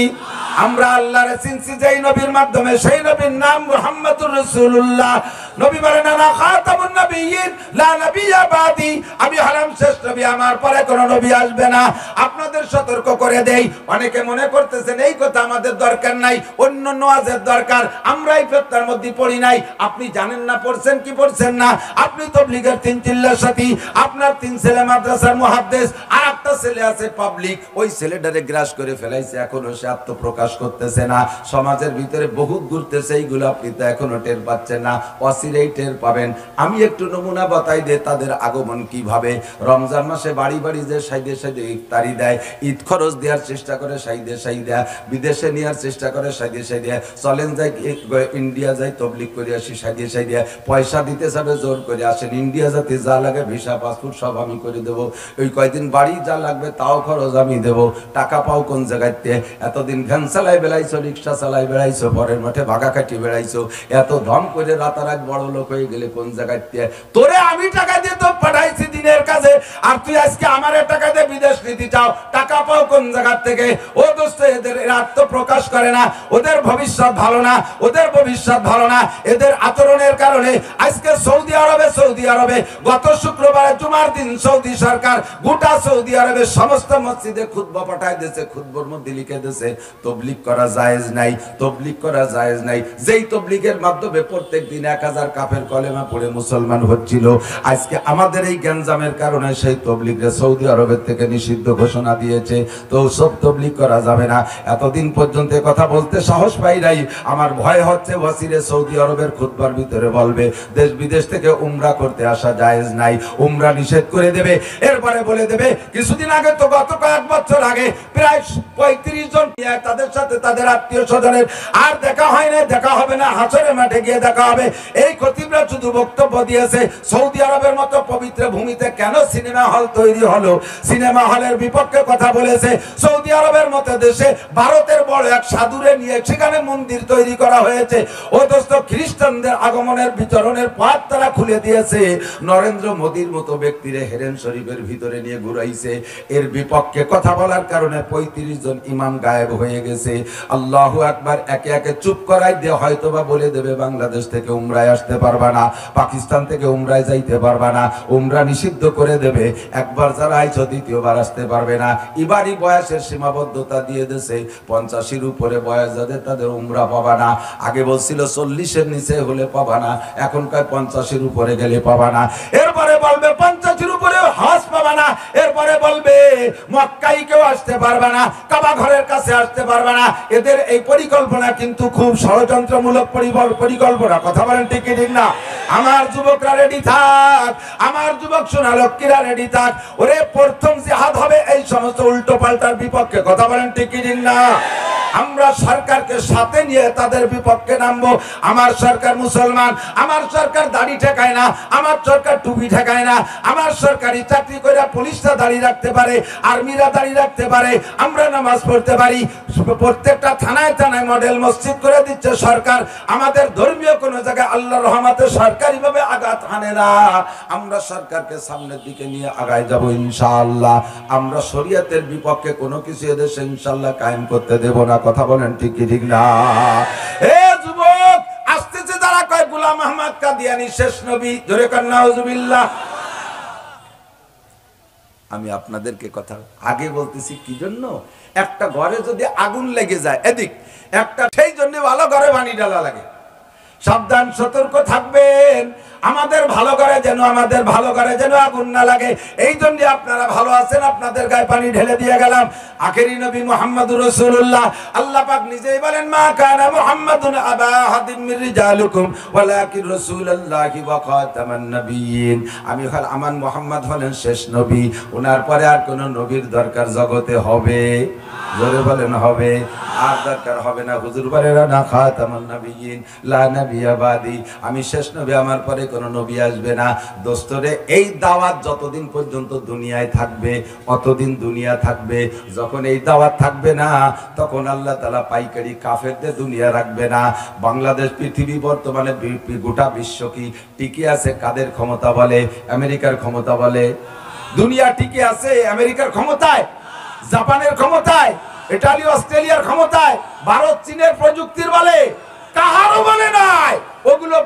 আমরা আল্লাহর চিনছি যেই নবীর মাধ্যমে, সেই নবীর নাম মুহাম্মদুর রাসূলুল্লাহ। নবী বলেন আনা খাতামুন নবিয়্যিন লা নবিয়্যা বাদি, আমি হলাম শেষ নবী, আমার পরে কোনো নবী আসবে না। আপনাদের সতর্ক করে দেই, অনেকে মনে করতেছেন এই কথা আমাদের দরকার নাই, অন্য ওয়াজের দরকার, আমরাই ফেতনার মধ্যে পড়ি নাই। আপনি জানেন না পড়ছেন কি পড়ছেন না। আপনি তাবলীগের 3 চিল্লার সাথী, আপনার 3 ছেলে মাদ্রাসার মুহাদ্দিস, আর একটা ছেলে আছে পাবলিক, ওই ছেলেটারে গ্রাস করে ফেলাইছে, এখনো সে আত্মপ্রকাশ করতেছে না, সমাজের ভিতরে বহুত ঘুরতেছে। এইগুলো আপনি তো এখনো টের পাচ্ছেন না, অচিরেই টের পাবেন। আমি একটু নমুনা বাতাই দে তাদের আগমন কিভাবে। রমজান মাসে বাড়ি বাড়ি যে সাইদে সাইদে ইফতারি দেয়, ঈদ খরচ দেওয়ার চেষ্টা করে সাইদে সাইদা, বিদেশে নেওয়ার চেষ্টা করে সাইদে সাইদা, চলেন যাই ইন্ডিয়া যাই তবলিগ করে আসি সাইদে সাইদা, পয়সা দিতে যাবে জোর করে আসেন, ইন্ডিয়া যাতে যা লাগে ভিসা পাসপোর্ট সব আমি করে দেবো, ওই কয়দিন বাড়ি যা লাগবে তাও খরচ আমি দেবো। টাকা পাও কোন জায়গাতে? এতদিন ভ্যান চালাই বেড়াইছো, রিক্সা চালাই বেড়াইছো, পরের মাঠে ভাগা কাটি বেড়াইছো, এত ধম করে রাতারাত বড় লোক হয়ে গেলে কোন জায়গাতে? তোরে আমি টাকা দিয়ে তো পাঠাইছি দিনের কাজে, আর তুই আজকে আমারে টাকা দিয়ে বিদেশ নিতে চাও, টাকা পাও কোন জায়গা থেকে? ও দোস্ত, এদের আত্মপ্রকাশ করে না, ওদের ভবিষ্যৎ ভালো না, ওদের ভবিষ্যৎ ভালো না। এদের আচরণের কারণে আজকে সৌদি আরবে গত শুক্রবারে জুমার দিন সৌদি সরকার গোটা সৌদি আরবের সমস্ত মসজিদে খুতবা পাঠায় দিয়েছে, খুতবার মধ্যে লিখে দিয়েছে তবলিগ করা জায়েজ নাই, তবলিগ করা জায়েজ নাই। যেই তবলিগের মাধ্যমে প্রত্যেক দিন 1000 কাফের কলেমা পড়ে মুসলমান হচ্ছিল, আজকে আমাদের এই গ্যাঞ্জামের কারণে সেই তবলিগকে সৌদি আরবের থেকে নিষিদ্ধ ঘোষণা দিয়েছে। তো সব তবলিগ করা যাবে না। এতদিন পর্যন্ত কথা বলতে সাহস পাই নাই, আমার ভয় হচ্ছে ওয়াসিরে সৌদি আরবের খুতবার ভিতরে বলবে দেশ বিদেশ থেকে উমরা করতে আসা জায়েজ নাই, উমরা নিষেধ করে দেবে। এরপরে বলে দেবে কিছুদিন আগে তো গত কয়েক বছর আগে প্রায় 35 জন তাদের সাথে তাদের আত্মীয় স্বজনের আর দেখা হয় না, দেখা হবে না, হাসরের মাঠে গিয়ে দেখা হবে। এই খতিবরা শুধু বক্তব্য দিয়েছে। সৌদি আরবের মতো পবিত্র ভূমিতে কেন সিনেমা হল তৈরি হলো? সিনেমা হলের বিপক্ষে কথা বলেছে। সৌদি আরবের মতো দেশে ভারতের বড় এক সাধুরে নিয়ে সেখানে মন্দির তৈরি করা হয়েছে। ও দোস্ত, খ্রিস্টানদের আগমনের বিচরণের পথ তারা খুলে দিয়েছে। নরেন্দ্র মোদীর মতো ব্যক্তিরে হেরেন শরীফের ভিতরে নিয়ে ঘুরাইছে। এর বিপক্ষে কথা বলার কারণে 35 জন ইমাম গায়েব হয়ে গেছে। আল্লাহু আকবার। একে একে চুপ করাই দিয়ে হয়তোবা বলে দেবে বাংলাদেশ থেকে উমরায় আসতে পারবা না, পাকিস্তান থেকে উমরায় যাইতে পারবা না, উমরা নিষিদ্ধ করে দেবে। একবার যারা আইছো দ্বিতীয়বার আসতে পারবে না। এবারই বয়সের সীমাবদ্ধতা দিয়ে দিয়েছে, 50-এর উপরে বয়স যাদের তাদের উমরা পাবা না। আগে বলছিল 40-এর নিচে হলে পাবা না, এখন কয় 50-এর উপরে গেলে পাবা না। এরপরে বলবে 50-এর উপরে হজ পাবা না। এরপরে বলবে মক্কায় কেউ আসতে পারবে না, কাবা ঘরের কাছে আসতে পারবে না। এদের এই পরিকল্পনা কিন্তু খুব ষড়যন্ত্রমূলক পরিকল্পনা। কথা বলেন ঠিক কি ঠিক না? আমার যুবকরা রেডি থাক, আমার যুবক সোনা লক্ষ্মীরা রেডি থাক। ওরে প্রথম জিহাদ হবে এই সমস্ত উল্টো পাল্টার বিপক্ষে। কথা বলেন ঠিক কি ঠিক না? আমরা সরকারকে সাথে নিয়ে তাদের বিপক্ষে নামবো। আমার সরকার মুসলমান, আমার সরকার দাড়ি ঠেকায় না, আমার সরকার টুপি ঠেকায় না, আমার সরকারি চাকরি করে পুলিশরা দাঁড়িয়ে রাখতে পারে, আর্মিরা দাঁড়িয়ে রাখতে পারে, আমরা নামাজ পড়তে পারি। প্রত্যেকটা থানায় থানায় মডেল মসজিদ করে দিচ্ছে সরকার। আমাদের ধর্মীয় কোনো জায়গায় আল্লাহর রহমতে সরকারি ভাবে আঘাত হানে না। আমরা সরকারকে সামনের দিকে নিয়ে আগায় যাব ইনশাআল্লাহ। আমরা শরীয়তের বিপক্ষে কোনো কিছু এদেশে ইনশাআল্লাহ কায়েম করতে দেব না। কথা বলেন ঠিক কি ঠিক না? এ যুবক, আসতেছে যারা কয় গোলাম আহমদ কাদিয়ানী শেষ নবী, জোরে কান নাউজুবিল্লাহ। আমি আপনাদেরকে কথা আগে বলতেছি কি জন্য, একটা ঘরে যদি আগুন লেগে যায় এদিক একটা, সেই জন্য ভালো ঘরে পানি ঢালা লাগে। সাবধান সতর্ক থাকবেন, আমাদের ভালো করে যেন আগুন না লাগে। এই জন্য আপনারা ভালো আছেন, আপনাদের গায়ে পানি ঢেলে দিয়ে গেলাম। আখেরি নবী মুহাম্মদুর রাসূলুল্লাহ, আল্লাহ পাক নিজেই বলেন মা কানা মুহাম্মাদুন আবা আহাদিম মির রিজালিকুম ওয়ালাকিন রাসূলুল্লাহি ওয়া খাতামান নবিয়্যিন। আমার মুহাম্মদ হলেন শেষ নবী, ওনার পরে আর কোন নবীর দরকার জগতে হবে? জোরে বলেন হবে? আর দরকার হবে না। হুজুর বলেন না খাতামান নবিয়্যিন লা নবিয়্যা বাদি, আমি শেষ নবী, আমার পরে কোনো নবী আসবে না। দোস্তরে, এই দাওয়াত যতদিন পর্যন্ত দুনিয়ায় থাকবে অতদিন দুনিয়া থাকবে। যখন এই দাওয়াত থাকবে না তখন আল্লাহ তাআলা পাইকারি কাফেরদের দুনিয়া রাখবে না। বাংলাদেশ, পৃথিবী বর্তমানে গোটা বিশ্ব কি টিকে আছে কাদের ক্ষমতা বলে? আমেরিকার ক্ষমতা বলে। দুনিয়া টিকে আছে আমেরিকার ক্ষমতায়, জাপানের ক্ষমতায়, ইতালি অস্ট্রেলিয়ার ক্ষমতায়, ভারত চীনের প্রযুক্তির বলে, কাহারও বলে নাই। ওগুলো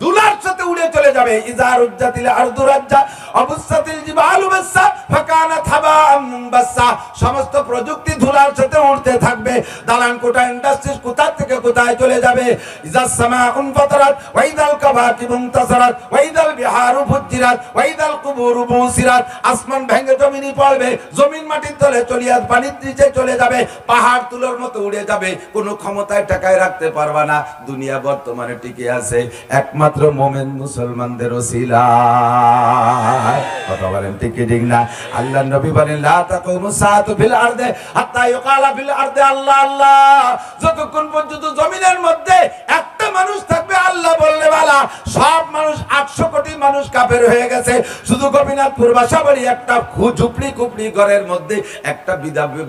দুলার সাথে উড়ে চলে যাবে। ইজার উজ্জাতিল আরদু রাজ্জা অবুসাতিল জিবালু বাসা ফাকানাত হাবাআম মুনবাসা, সমস্ত প্রযুক্তি ধুলার সাথে উড়তে থাকবে। দালান কোটা ইন্ডাস্ট্রিজ কোথা থেকে কোথায় চলে যাবে। ইজাস সামাউন ফাতারাত ওয়া ইদাল কাবাকিবু ইনতাসারাত ওয়া ইদাল বিহারু ফুজ্জিরাত ওয়া ইদাল কুবুরু বুসিরাত, আসমান ভেঙে জমিনে পড়বে, জমিন মাটির তলে চলিয়া পানির নিচে চলে যাবে, পাহাড় তুলোর মতো উড়ে যাবে, কোনো ক্ষমতায় টাকায় রাখতে পারবা না। দুনিয়া বর্তমানে টিকে আছে একমাত্র মুমিন মুসলমানদের ওসিলায়। কথা বলেন ঠিক কি ঠিক না? আল্লাহর নবী বলেন লা তাকুমু সাআতু ফিল আরদি হাত্তা ইউকালা ফিল আরদি আল্লাহ আল্লাহ, যতক্ষণ পর্যন্ত জমিনের মধ্যে একটা মানুষ থাকবে আল্লাহ বললে বালা, সব মানুষ 800 কোটি মানুষ কাফের হয়ে গেছে। শুধু গোপীনাথপুর বাসাবাড়ি একটা ঝুপড়ি কুপড়ি ঘরের মধ্যে একটা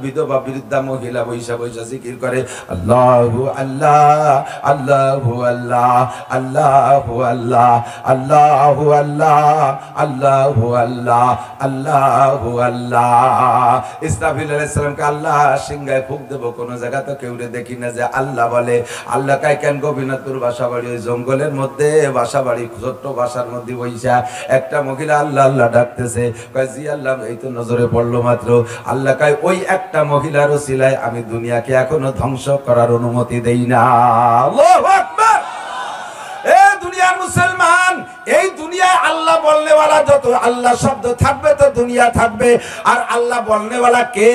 বিধবা বৃদ্ধা মহিলা বৈশা বৈশা জিকির করে আল্লাহু আল্লাহ আল্লাহু আল্লাহ আল্লাহু আল্লাহ আল্লাহু আল্লাহ আল্লাহু আল্লাহ আল্লাহু আল্লাহ। ইসরাফিল আলাইহিস সালামকে আল্লাহ সিংহায় ফুঁক দেব, কোন জায়গা তো কেউ দেখি না যে আল্লাহ বলে। আল্লাহ কাই কেন গোপীনাথপুর বাসাবাড়ি ওই জঙ্গলের মধ্যে বাসাবাড়ি, ছোট্ট বাসার মধ্যে বৈশা একটা মহিলা আল্লাহ আল্লাহ ডাকতেছে। কয় জি আল্লাহ, এই তো নজরে পড়লো মাত্র। আল্লাহ কয় ওই একটা মহিলার ওসিলায় আমি দুনিয়াকে এখনো ধ্বংস করার অনুমতি দেই না। আল্লাহু আকবার। এ দুনিয়ার মুসলমান, এই দুনিয়ায় আল্লাহ বলনেওয়ালা যত আল্লাহ শব্দ থাকবে তো দুনিয়া থাকবে। আর আল্লাহ বলনেওয়ালা কে?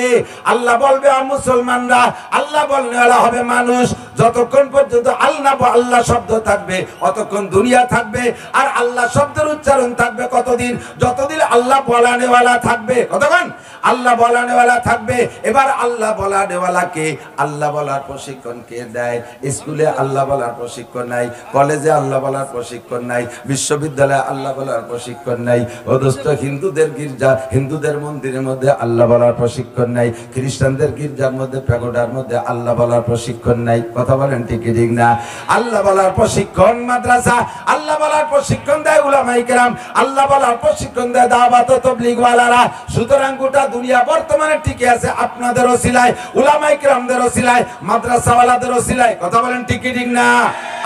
আল্লাহ বলবে আর মুসলমানরা। আল্লাহ বলনেওয়ালা হবে মানুষ। যতক্ষণ পর্যন্ত আল্লাহ শব্দ থাকবে অতক্ষণ দুনিয়া থাকবে। আর আল্লাহ শব্দের উচ্চারণ থাকবে কতদিন? যতদিন আল্লাহ বলানেওয়ালা থাকবে। কতক্ষণ আল্লাহ বলানেওয়ালা থাকবে। এবার আল্লাহ বলানেওয়ালা কে? আল্লাহ বলার প্রশিক্ষণ কে দেয়? স্কুলে আল্লাহ বলার প্রশিক্ষণ নাই, কলেজে আল্লাহ বলার প্রশিক্ষণ নাই, বিশ্ববিদ্যালয়ে আল্লাহ বলার প্রশিক্ষণ নাই। ও দোস্ত, হিন্দুদের গির্জা, হিন্দুদের মন্দিরের মধ্যে আল্লাহ বলার প্রশিক্ষণ নাই, খ্রিস্টানদের গির্জার মধ্যে প্যাগোডার মধ্যে আল্লাহ বলার প্রশিক্ষণ নাই। কথা বলেন ঠিক কি ঠিক না? আল্লাহ বলার প্রশিক্ষণ মাদ্রাসা, আল্লাহ বলার প্রশিক্ষণ দেয় উলামায়ে কেরাম, আল্লাহ বলার প্রশিক্ষণ দেয় দাওয়াত ও তাবলীগ ওয়ালারা। সুতরাং গোটা দুনিয়া বর্তমানে টিকে আছে আপনাদের ওসিলায়, উলামায়ে কেরামদের ওসিলায়, মাদ্রাসাওয়ালাদের ওসিলায়। কথা বলেন ঠিক কি ঠিক না?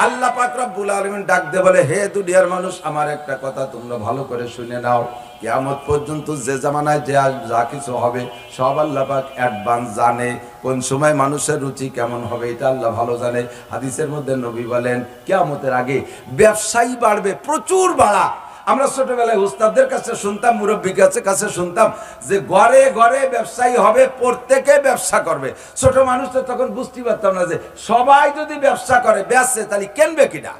আল্লাহ পাক রব্বুল আলামিন ডাক দিয়ে বলে, হে দুনিয়ার মানুষ, আমার একটা কথা তোমরা ভালো করে শুনে নাও। কিয়ামত পর্যন্ত যে জামানায় যা কিছু হবে সব আল্লাহ পাক অ্যাডভান্স জানে। কোন সময় মানুষের রুচি কেমন হবে এটা আল্লাহ ভালো জানে। হাদিসের মধ্যে নবী বলেন কিয়ামতের আগে ব্যবসায়ী বাড়বে, প্রচুর বাড়া। আমরা ছোটবেলায় উস্তাদদের কাছে শুনতাম, মুরব্বীর কাছে শুনতাম যে ঘরে ঘরে ব্যবসায়ী হবে, প্রত্যেকে ব্যবসা করবে। ছোট মানুষ তো তখন বুঝতে পারতাম না যে সবাই যদি ব্যবসা করে বেচে তাহলে কেনবে কিনা।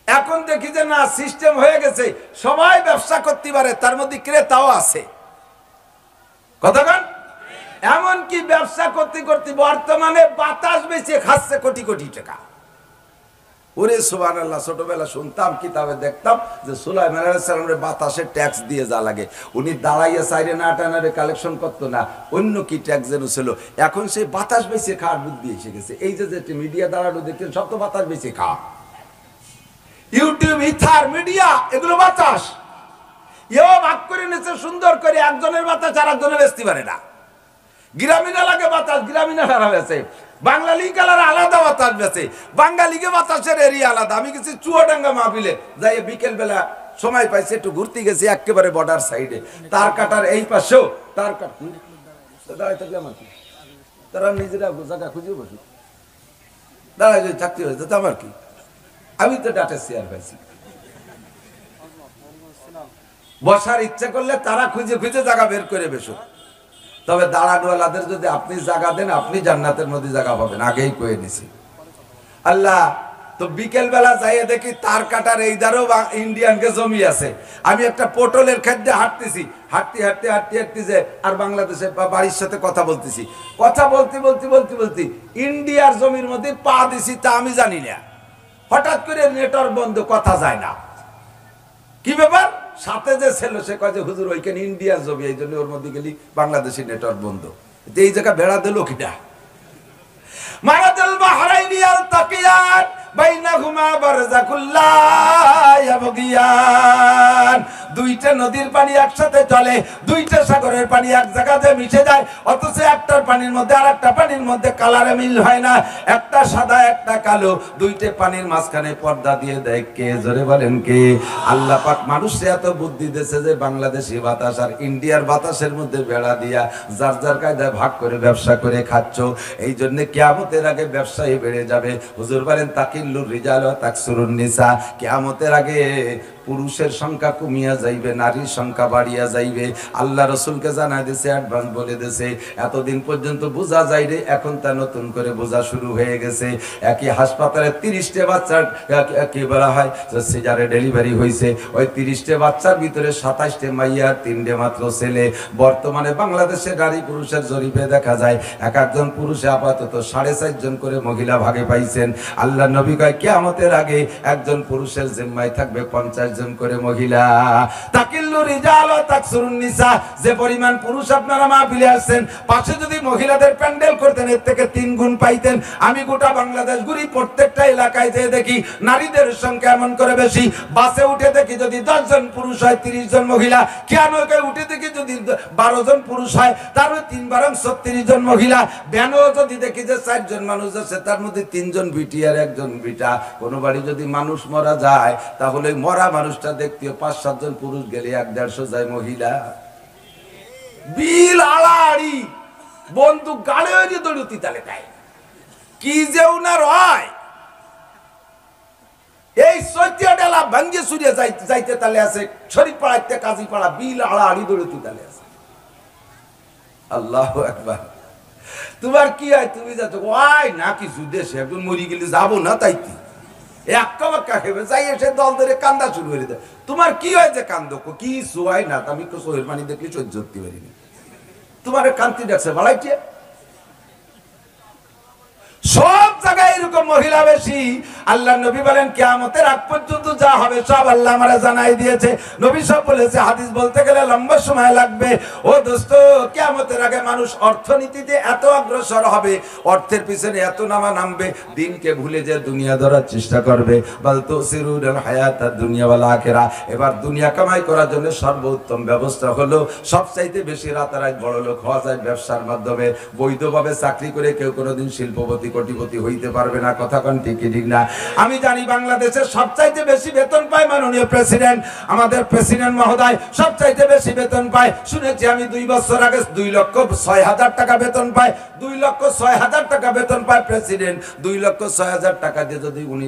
এখন দেখি যে না, সিস্টেম হয়ে গেছে, সবাই ব্যবসা করতে পারে, তার মধ্যে ক্রেতাও আছে। কতক্ষণ এমনকি ব্যবসা করতে করতে বর্তমানে বাতাস বেচে খাচ্ছে কোটি কোটি টাকা। ওরে সুবহানাল্লাহ, ছোটবেলা শুনতাম, কিতাবে দেখতাম যে সুলাইমান আলাইহিস সালামের বাতাসে ট্যাক্স দিয়ে যা লাগে, উনি দাঁড়াইয়া সাইরে না টানারে কালেকশন করতো না, অন্য কি ট্যাক্স যেন ছিল। এখন সেই বাতাস বেচে খাওয়ার বুদ্ধি এসে গেছে। এই যে মিডিয়া দাঁড়ানো দেখছেন সব তো বাতাস বেচে খাওয়া। ইউটিউব, ইথার, মিডিয়া, এগুলো বাতাস। এও ভাগ করে নিচ্ছে সুন্দর করে, একজনের বাতাস আর একজনের বেচতে পারে না। গ্রামীণ এলাকায় বাতাস গ্রামীণ এলাকা বেচে, বাংলা লিগ এলাকার আলাদা বাতাস বেচে, বাংলা লিগে বাতাসের এরিয়া আলাদা। আমি গেছি চুয়াডাঙ্গা মাহফিলে, যাই বিকেল বেলা সময় পাইছে একটু ঘুরতে গেছি একেবারে বর্ডার সাইডে, তার কাটার এই পাশেও তার কাট দাঁড়াই থাকলে আমার কি, তারা নিজেরা জায়গা খুঁজে বসুক, দাঁড়াই যদি থাকতে হয়েছে তো আমার কি, আমি তো ডাটা শেয়ার পাইছি। বসার ইচ্ছা করলে তারা খুঁজে খুঁজে জায়গা বের করে বসুক। তবে দাঁড়ানোয়ালাদের যদি আপনি জায়গা দেন, আপনি জান্নাতের মধ্যে জায়গা পাবেন, আগেই কয়ে নিছি। আল্লাহ তো বিকেল বেলা যাইয়ে দেখি তার কাটার এই ধারও ইন্ডিয়ানকে জমি আছে। আমি একটা পটলের খাদ্যে হাঁটতেছি, হাঁটতে হাঁটতে হাঁটতে হাঁটতে যে আর বাংলাদেশের বাড়ির সাথে কথা বলতেছি, কথা বলতে বলতে বলতে বলতে ইন্ডিয়ার জমির মধ্যে পা দিছি তা আমি জানি না, হঠাৎ করে নেটওয়ার্ক বন্ধ, কথা যায় না। কি ব্যাপার? সাথে যে ছিল সে কয় যে হুজুর ওইখানে ইন্ডিয়ার জমি, এই জন্য ওর মধ্যে গেলি বাংলাদেশের নেটওয়ার্ক বন্ধ। এই জায়গা বেড়া দিল কিটা? মারাদাল বাহরাইনি আলতাকিয়ান বাইনাহুমা বারযাকুল লা ইয়াবগিয়ান। দুইটা নদীর পানি একসাথে চলে, দুইটা সাগরের পানি এক জায়গাতে মিশে যায়, অথচ একটার পানির মধ্যে আর একটা পানির মধ্যে কালারে মিল হয় না, একটা সাদা একটা কালো, দুইটা পানির মাঝখানে পর্দা দিয়ে দেয় কে? জোরে বলেন কে? আল্লাহ পাক মানুষে এত বুদ্ধি দিয়েছে যে বাংলাদেশি বাতাস আর ইন্ডিয়ার বাতাসের মধ্যে বেড়া দিয়া যার যার কায়দায় ভাগ করে ব্যবসা করে খাচ্ছ। এই জন্য কিয়ামতের আগে ব্যবসায়ী বেড়ে যাবে। হুজুর বলেন তাকিল্লুর রিজাল ওয়া তাকসুরুন নিসা, কিয়ামতের আগে পুরুষের সংখ্যা কমিয়া যাইবে, নারীর সংখ্যা বাড়িয়া যাইবে। আল্লাহ রসুলকে জানাই দিয়েছে, অ্যাডভান্স বলে দিয়েছে। এতদিন পর্যন্ত বোঝা যায় রে, এখন তা নতুন করে বোঝা শুরু হয়ে গেছে। একই হাসপাতালে 30টা বাচ্চার কি বলা হয় সিজারে ডেলিভারি হয়েছে, ওই 30টা বাচ্চার ভিতরে 27টে মাইয়া, 3টে মাত্র ছেলে। বর্তমানে বাংলাদেশে নারী পুরুষের জরিপে দেখা যায় এক একজন পুরুষে আপাতত 4.5 জন করে মহিলা ভাগে পাইছেন। আল্লাহ নবী কয় কিয়ামতের আগে একজন পুরুষের জিম্মায় থাকবে 50 জন করে মহিলা। তাকিল্লু রিজাল ওয়া তাকসুরুন নিসা, যে পরিমাণ পুরুষ আপনারা মাহফিলে আসছেন, পাশে যদি মহিলাদের প্যান্ডেল করতেন এর থেকে 3 গুণ পাইতেন। আমি গোটা বাংলাদেশ ঘুরি, প্রত্যেকটা এলাকায় যেয়ে দেখি নারীদের সংখ্যা এমন করে বেশি। বাসে উঠে দেখি যদি 10 জন পুরুষ হয় 30 জন মহিলা, কেনকে উঠে দেখি যদি 12 জন পুরুষ হয় তার 3 বারং 36 জন মহিলা। ব্যানও যদি দেখি যে 4 জন মানুষ আছে তার মধ্যে 3 জন বিটি আর 1 জন বিটা। কোনো বাড়ি যদি মানুষ মারা যায় তাহলে মরা মানুষটা দেখতে 5-7 জন পুরুষ গেলে 1-150 যায় মহিলা। বিল আড়াআড়ি বন্দুক গাড়ে হয়ে দৌড়তি তালে তাই কি যে উনার হয়। এই 14 ডেলা ভাঙ্গে সুরিয়ে যাইতে তালে আছে, শরীফ পাড়াইতে কাজী পাড়া বিল আড়াআড়ি দৌড়তি তালে আছে। আল্লাহু আকবার। তোমার কি হয়? তুমি যাচ্ছ ওই না কিছু দেশে একজন মরি গেলে যাবো না তাইতে এক্কা বাক্কা খেবে যাই এসে দল ধরে কান্দা শুরু করে দেয়। তোমার কি হয় যে কান্দো? কি হয় না, আমি তো চোখের পানি দেখলে সহ্য করতে পারিনি। তোমার কান্তি দেখছে বাড়াইটিয়া সব জায়গায় এরকম মহিলা বেশি। আল্লাহ নবী বলেন কিয়ামতের আগ পর্যন্ত যা হবে সব আল্লাহ আমারে জানাই দিয়েছে। নবী সব বলেছে, হাদিস বলতে গেলে লম্বা সময় লাগবে। ও দোস্ত, কিয়ামতের আগে মানুষ অর্থনীতিতে এত অগ্রসর হবে, অর্থের পিছনে এত নামবে, দিনকে ভুলে যে দুনিয়া ধরার চেষ্টা করবে। বাল তুসিরুল হায়াতাদ দুনিয়া ওয়াল আখিরা। এবার দুনিয়া কামাই করার জন্য সর্বোত্তম ব্যবস্থা হলো সবচাইতে বেশি রাতারাত বড় লোক হওয়া যায় ব্যবসার মাধ্যমে। বৈধভাবে চাকরি করে কেউ কোনোদিন শিল্পপতি কোটিপতি হইতে পারবে না। কথা কোন ঠিক ঠিক না? আমি জানি বাংলাদেশের সবচাইতে বেশি বেতন পায় মাননীয় প্রেসিডেন্ট, আমাদের প্রেসিডেন্ট মহোদয় সবচাইতে বেশি বেতন পায়। শুনেছি আমি 2 বছর আগে 2,06,000 টাকা বেতন পায়। 2,06,000 টাকা বেতন পায় প্রেসিডেন্ট। 2,06,000 টাকা দিয়ে যদি উনি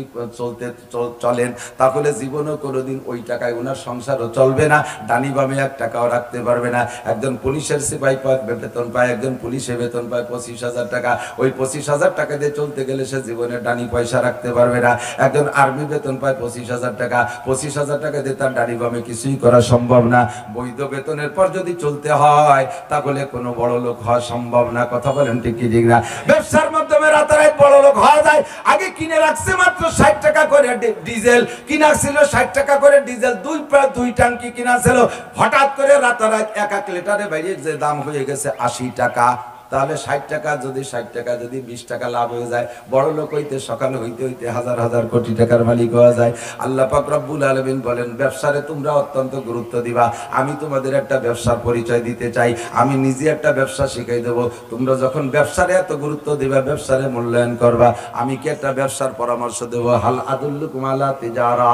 চলেন তাহলে জীবনও কোনোদিন ওই টাকায় ওনার সংসারও চলবে না, ডানি বামে 1 টাকাও রাখতে পারবে না। একজন পুলিশের সিপাহী বেতন পায়, একজন পুলিশে বেতন পায় 25,000 টাকা। ওই 25,000 টাকা দিয়ে চলতে গেলে সে জীবনে ডানি পয়সা রাখতে পারবে না। একজন আর্মি বেতন পায় 25,000 টাকা, 25,000 টাকা দিয়ে তার ডানি বামে কিছুই করা সম্ভব না। বৈধ বেতনের পর যদি চলতে হয় তাহলে কোনো বড় লোক হওয়া সম্ভব না। কথা বলেন ঠিক কি ঠিক না? ব্যবসার মাধ্যমে রাতারাত বড় লোক হওয়া যায়। আগে কিনে রাখছে মাত্র 60 টাকা করে ডিজেল, কিনা ছিল 60 টাকা করে ডিজেল, 2 ট্যাঙ্কি কিনা ছিল। হঠাৎ করে রাতারাত 1 লিটারে বাইরে যে দাম হয়ে গেছে 80 টাকা। তাহলে 60 টাকা যদি 60 টাকা যদি 20 টাকা লাভ হয়ে যায়, বড় লোক হইতে সকালে হইতে হইতে হাজার হাজার কোটি টাকার মালিক হওয়া যায়। আল্লাহ পাক রব্বুল আলামিন বলেন ব্যবসারে তোমরা অত্যন্ত গুরুত্ব দিবা। আমি তোমাদের একটা ব্যবসার পরিচয় দিতে চাই, আমি নিজে একটা ব্যবসা শিখাই দেবো। তোমরা যখন ব্যবসারে এত গুরুত্ব দিবা, ব্যবসারে মূল্যায়ন করবা, আমি কি একটা ব্যবসার পরামর্শ দেবো। হাল আদুল্লুকুম আলা তিজারা,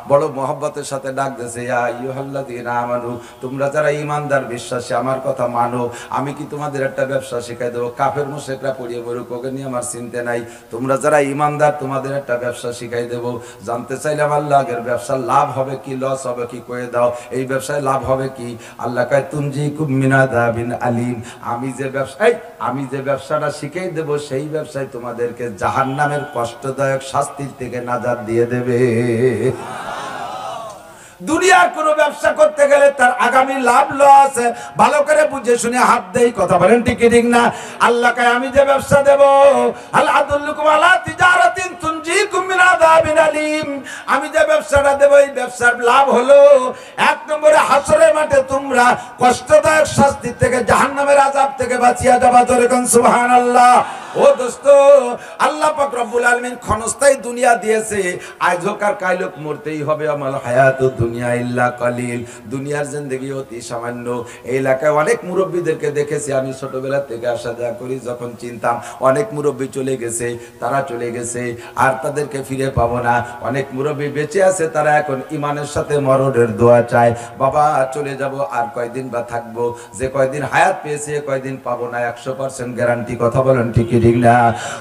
বড় মহব্বতের সাথে ডাক দিয়েছে, ইয়া আইয়ুহাল্লাযীনা আমানু, তোমরা যারা ঈমানদার বিশ্বাসী আমার কথা মানো, আমি কি তোমাদের একটা ব্যবসা শিখাই দেবো। কাফের মুশরিকরা পড়িয়ে মরুক, ওকে নিয়ে আমার চিন্তা নাই। তোমরা যারা ঈমানদার তোমাদের একটা ব্যবসা শিখাই দেবো। জানতে চাইলাম আল্লাহ আগের ব্যবসার লাভ হবে কি লস হবে কি কয়ে দাও, এই ব্যবসায় লাভ হবে কি। আল্লাহ কয় তুনজিকুম মিন আযাবিন আলিম, আমি যে ব্যবসাটা শিখাই দেব সেই ব্যবসায় তোমাদেরকে জাহান্নামের কষ্টদায়ক শাস্তির থেকে নাজাত দিয়ে দেবে। দুনিয়ার কোন ব্যবসা করতে গেলে তার আগামী লাভ লস ভালো করে বুঝে শুনে হাত দেই, কথা বলেন ঠিক ঠিক না। আল্লাহ কয় আমি যে ব্যবসা দেব, আল আদুল্লুকুম আলা তিজারাতিন তুনজিকুম মিন আযাবিন আলিম, আমি যে ব্যবসাটা দেব এই ব্যবসার লাভ হলো 1 নম্বরে হাসরের মাঠে তোমরা কষ্টদায়ক শাস্তি থেকে জাহান্নামের আযাব থেকে বাঁচিয়া যাবা। জোরে কোন সুবহানাল্লাহ। ও দোস্ত, আল্লাহ পাক রব্বুল আলামিন ক্ষণস্থায়ী দুনিয়া দিয়েছে, আজ হোক আর কাল হোক মরতেই হবে। আমাল হায়াতুদ দুনিয়া ইল্লা কালিল, দুনিয়ার জিন্দেগি অতি সামান্য। এই এলাকায় অনেক মুরব্বীদেরকে দেখেছি আমি ছোটবেলা থেকে আসা যাওয়া করি, যখন চিনতাম অনেক মুরব্বী চলে গেছে, তারা চলে গেছে আর তাদেরকে ফিরে পাবো না। অনেক মুরব্বী বেঁচে আছে, তারা এখন ইমানের সাথে মরণের দোয়া চায়, বাবা চলে যাব আর কয়দিন বা থাকবো, যে কয়দিন হায়াত পেয়েছে কয়দিন পাবো না 100% গ্যারান্টি, কথা বলেন ঠিক ঠিক না।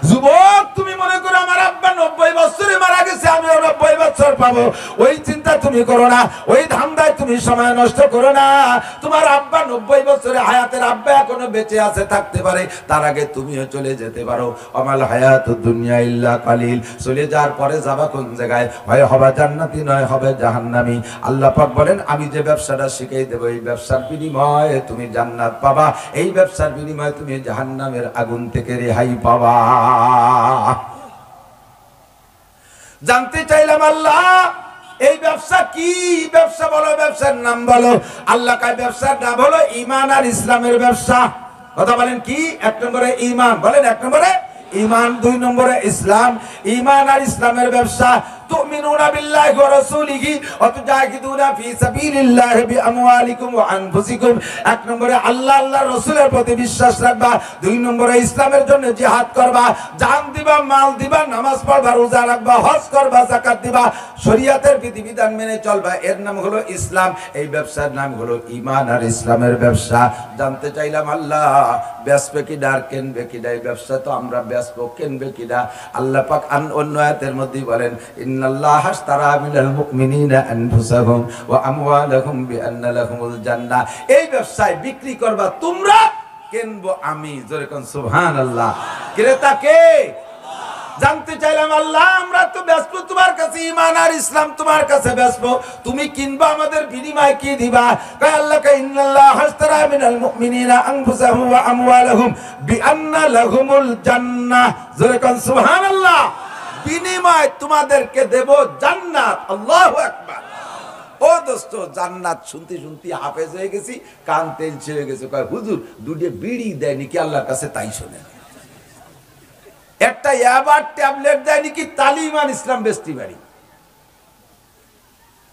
যুবক তুমি মনে করো আমার আব্বা 90 বছরে মারা গেছে, আমিও 90 বছর পাবো, ওই চিন্তা তুমি করো না, ওই ধান্দায় তুমি সময় নষ্ট করো না। তোমার আব্বা 90 বছরে হায়াতের, আব্বা এখনো বেঁচে আছে, থাকতে পারে, তার আগে তুমিও চলে যেতে পারো। আমাল হায়াতুদ দুনিয়া ইল্লা কালিল, চলে যাওয়ার পরে যাবা কোন জায়গায়, হয় হবে জান্নাতি নয় হবে জাহান্নামী। আল্লাহ পাক বলেন আমি যে ব্যবসাটা শিখিয়ে দেব এই ব্যবসার বিনিময়ে তুমি জান্নাত পাবা, এই ব্যবসার বিনিময়ে তুমি জাহান্নামের আগুন থেকে রেহাই পাবা। জানতে চাইলাম আল্লাহ এই ব্যবসা কি, ব্যবসা বলো, ব্যবসার নাম বলো। আল্লাহ কয় ব্যবসার নাম হলো ঈমান আর ইসলামের ব্যবসা। কথা বলেন কি? 1 নম্বরে ঈমান, বলেন 1 নম্বরে ঈমান, 2 নম্বরে ইসলাম। ঈমান আর ইসলামের ব্যবসা। তুমিনুনা বিল্লাহি ওয়া রাসূলিহি ওয়া তুজাহিদুনা ফি সাবিলিল্লাহি বিআমওয়ালিকুম ওয়া আনফুসিকুম। 1 নম্বরে আল্লাহ আল্লাহর রাসূলের প্রতি বিশ্বাস রাখবা, 2 নম্বরে ইসলামের জন্য জিহাদ করবা, জান দিবা, মাল দিবা, নামাজ পড়বা, রোজা রাখবা, হজ করবা, যাকাত দিবা, শরীয়তের বিধিবিধান মেনে চলবা, এর নাম হলো ইসলাম। এই ব্যবসার নাম হলো ঈমান আর ইসলামের ব্যবসা। জানতে চাইলাম আল্লাহ বেচবে কি আর কিনবে কি? এই ব্যবসা তো আমরা বেচবো, কিনবে কি না? আল্লাহ পাক অন্য আয়াতের মধ্যে বলেন ইন্নাল্লাহা আশতারা মিনাল মুমিনিনা আনফুসাহুম ওয়া আমওয়ালাহুম বিআন্না লাহুমুল জান্নাহ। এই ব্যবসায় বিক্রি করবা তোমরা, কিনবো আমি। জোরে কোন সুবহানাল্লাহ। ক্রেতা কে? জানতে চাইলাম আল্লাহ আমরা তো বেচবো তোমার কাছে, ঈমান আর ইসলাম তোমার কাছে বেচবো, তুমি কিনবা, আমাদের বিনিময় কি দিবা? কয় আল্লাহ কয় ইন্নাল্লাহা আশতারা মিনাল মুমিনিনা আনফুসাহুম ওয়া আমওয়ালাহুম বিআন্না লাহুমুল জান্নাহ। জোরে কোন সুবহানাল্লাহ। বিনিময় তোমাদেরকে দেব জান্নাত। আল্লাহু আকবার। ও দোস্ত, জান্নাত শুনতে শুনতে হাফেজ হয়ে গেছি, কান তেলছে হয়ে গেছে। কয় হুজুর দুটো বিড়ি দেয় নাকি আল্লাহর কাছে? তাই শোনেন। একটা ইয়াবার ট্যাবলেট দেয় নাকি? তালিমান ইসলাম বেস্তি বাড়ি।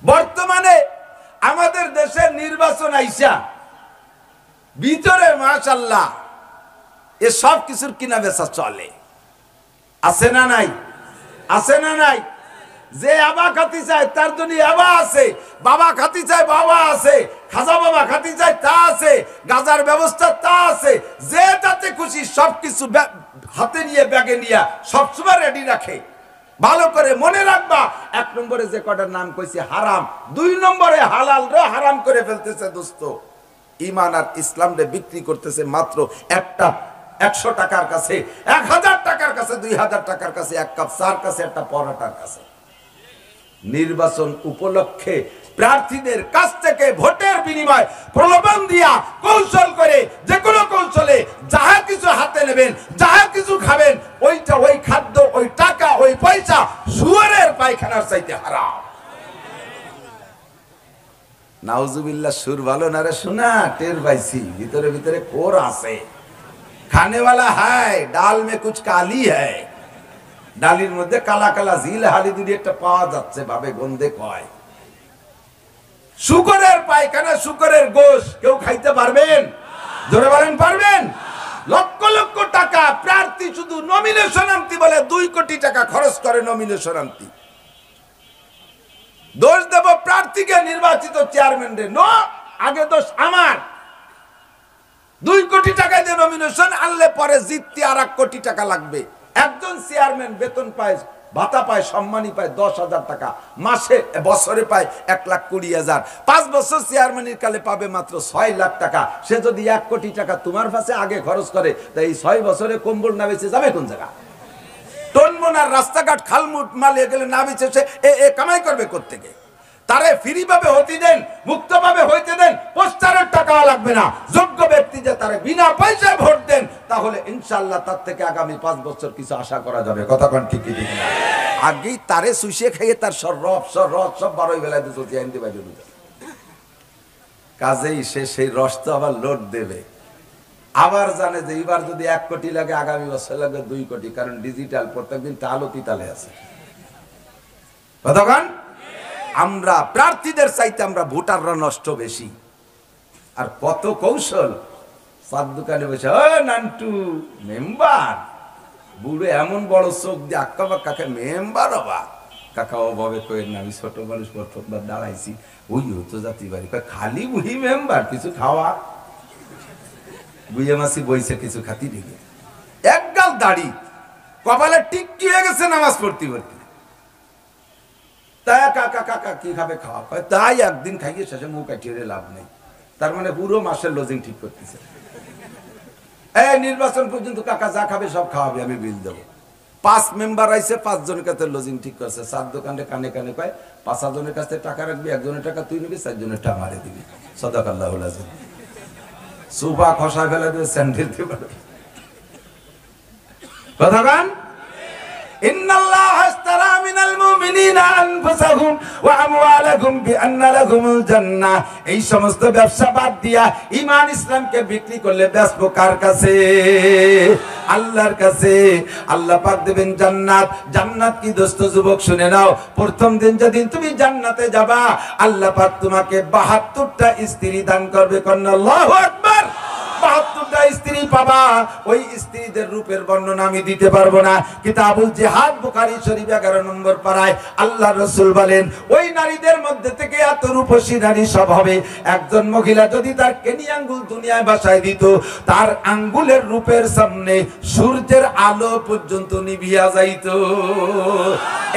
বর্তমানে আমাদের দেশের নির্বাচন আইসা ভিতরে মাশাআল্লাহ এ সব কিছুর কিনা বেচা চলে, আছে না নাই? আছে না নাই? যে আবা খাতি চায় তার জন্য আবা আছে, বাবা খাতি চায় বাবা আছে, খাজা বাবা খাতি চায় তা আছে, গাজার ব্যবস্থা তা আছে, যে তাতে খুশি সবকিছু হাতে নিয়ে ব্যাগে নিয়ে সবসময় রেডি রাখে। ভালো করে মনে রাখবা, 1 নম্বরে যে কটার নাম কইছে হারাম, 2 নম্বরে হালাল রে হারাম করে ফেলতেছে দোস্ত। ঈমান আর ইসলাম রে বিক্রি করতেছে মাত্র একটা 100 টাকার কাছে, 1000 টাকার কাছে, 2000 টাকার কাছে, 1 কাপ চার কাছে, একটা পরোটার কাছে। নির্বাচন উপলক্ষে প্রার্থীদের কাছ থেকে ভোটের বিনিময় প্রলোভন দিয়া কৌশল করে যে কোনো কৌশলে যাহা কিছু হাতে নেবেন, যাহা কিছু খাবেন, ওইটা ওই খাদ্য, ওই টাকা, ওই পয়সা শুয়োরের পায়খানার চাইতে হারাম। নাউজুবিল্লাহ। সুর ভালো না রে শোনা, টের পাইছি ভিতরে ভিতরে কোর আছে। खाने वाला है, डाल में कुछ काली है, ডালির মধ্যে কালা কালা ঝিল হালি দুটি একটা পাওয়া যাচ্ছে ভাবে গন্ধে কয়। শুকরের পায়খানা, শুকরের গোশ কেউ খাইতে পারবেন? জোরে বলেন পারবেন? লক্ষ লক্ষ টাকা প্রার্থী শুধু নমিনেশন আনতে বলে 2 কোটি টাকা খরচ করে নমিনেশন আনতে। দোষ দেব প্রার্থীকে, নির্বাচিত চেয়ারম্যান রে? নো, আগে দোষ আমার। 2 কোটি টাকা দিয়ে নমিনেশন আনলে পরে জিততে আর 1 কোটি টাকা লাগবে। একজন চেয়ারম্যান বেতন পায়, ভাতা পায়, সম্মানী পায় 10,000 টাকা মাসে, বছরে পায় 1,20,000। 5 বছর চেয়ারম্যানের কালে পাবে মাত্র 6 লাখ টাকা। সে যদি 1 কোটি টাকা তোমার কাছে আগে খরচ করে, তাই এই 6 বছরে কম্বল না বেঁচে যাবে কোন জায়গা? টনমনার রাস্তাঘাট খালমুট মালিয়ে গেলে না বেঁচে সে এ কামাই করবে কোত্থেকে? তারে ফ্রি ভাবে হতে দেন, মুক্ত ভাবে হইতে দেন, পোস্টারের টাকাও লাগবে না। যোগ্য ব্যক্তি যে তারে বিনা পয়সায় ভোট দেন, তাহলে ইনশাআল্লাহ তার থেকে আগামী 5 বছর কিছু আশা করা যাবে। কথা কোন ঠিক ঠিক না? আগেই তারে সুইসে খাইয়ে তার সব 12 বেলায় দুটো আনতে পারে। কাজেই সে সেই রস তো আবার লোড দেবে, আবার জানে যে এবার যদি 1 কোটি লাগে, আগামী বছর লাগবে 2 কোটি, কারণ ডিজিটাল প্রত্যেকদিন তালতি তালে আছে। কতক্ষণ আমরা প্রার্থীদের চাইতে আমরা ভোটাররা নষ্ট বেশি। আর কত কৌশল, সাত দোকানে বসে ও নান্টু মেম্বার, বুড়ো এমন বড় চোখ দিয়ে আক্কা বা কাকে মেম্বার হবা? কাকা অভাবে কয়েন না, আমি ছোট মানুষ প্রথমবার দাঁড়াইছি, ওই হতো জাতি বাড়ি, খালি বুড়ি মেম্বার, কিছু খাওয়া? বুঝে মাসি বইছে কিছু খাতি দিকে, একগাল দাড়ি, কপালে টিক্কি হয়ে গেছে নামাজ পড়তে পড়তে। তাই কাকা কাকা কি খাবে? খাওয়া। তাই একদিন খাইয়ে শেষে মুখ কাটিয়ে লাভ নেই। তার মানে পুরো মাসের লজিং ঠিক করতেছে। এই নির্বাচন পর্যন্ত কাকা যা খাবে সব খাওয়াবে, আমি বিল দেবো। 5 মেম্বার আইছে, 5 জনের কাছে লজিং ঠিক করছে। 7 দোকানে কানে কানে কয় 5 জনের কাছে টাকা রাখবি, 1 জনের টাকা তুই নিবি, 4 জনের টাকা মারে দিবি। সাদাকাল্লাহুল আযীম। সুপা খসা ফেলে দেবে, স্যান্ডেল দিয়ে পারবে। কথা গান ইন্নাল্লাহা ইশতারা মিনাল মুমিনিনা আনফুসাহুম ওয়া আমওয়ালাহুম বিআন্না লাহুমুল জান্নাহ। এই সমস্ত ব্যবসা বাদ দিয়া ঈমান ইসলামকে বিক্রি করলে বেচবো কার কাছে? আল্লাহর কাছে। আল্লাহ পাক দেবেন জান্নাত। জান্নাত কি দোস্ত যুবক শুনে নাও, প্রথম দিন যেদিন তুমি জান্নাতে যাবা, আল্লাহ পাক তোমাকে 72টা স্ত্রী দান করবে। কন্না আল্লাহু আকবার। 72টা স্ত্রী পাবা। ওই স্ত্রীদের রূপের বর্ণনা আমি দিতে পারবো না। কিতাবুল জিহাদ বুখারী শরীফ 11 নম্বর পারায় আল্লাহ রাসূল বলেন, ওই নারীদের মধ্যে থেকে এত রূপসী নারী সব হবে। একজন মহিলা যদি তার কেনি আঙ্গুল দুনিয়ায় বাসায় দিত, তার আঙ্গুলের রূপের সামনে সূর্যের আলো পর্যন্ত নিভিয়া যাইত।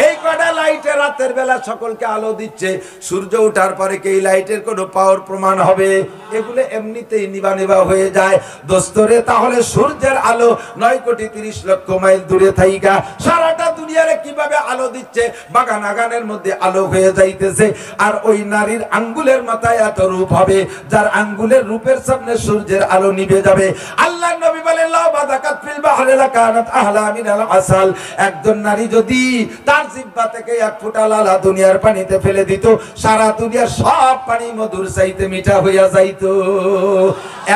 এই কটা লাইটে রাতের বেলা সকলকে আলো দিচ্ছে, সূর্য ওঠার পরে কি এই লাইটের কোনো পাওয়ার প্রমাণ হবে? এগুলো এমনিতেই নিভা নিভা হয়ে যায় দোস্তরে। তাহলে সূর্যের আলো 9 কোটি 30 লক্ষ মাইল দূরে থাইকা সারাটা দুনিয়ারে কিভাবে আলো দিচ্ছে? বাগান আগানের মধ্যে আলো হয়ে যাইতেছে। আর ওই নারীর আঙ্গুলের মাথায় এত রূপ হবে, যার আঙ্গুলের রূপের সামনে সূর্যের আলো নিভে যাবে। আল্লাহর নবী বলেন, লা বাদাকাত ফিল বাহরি লাকানাত আহলা মিনাল আসাল। একজন নারী যদি তার জিহ্বা থেকে 1 ফোঁটা লালা দুনিয়ার পানিতে ফেলে দিত, সারা দুনিয়ার সব পানি মধুর চাইতে মিঠা হইয়া যাইত।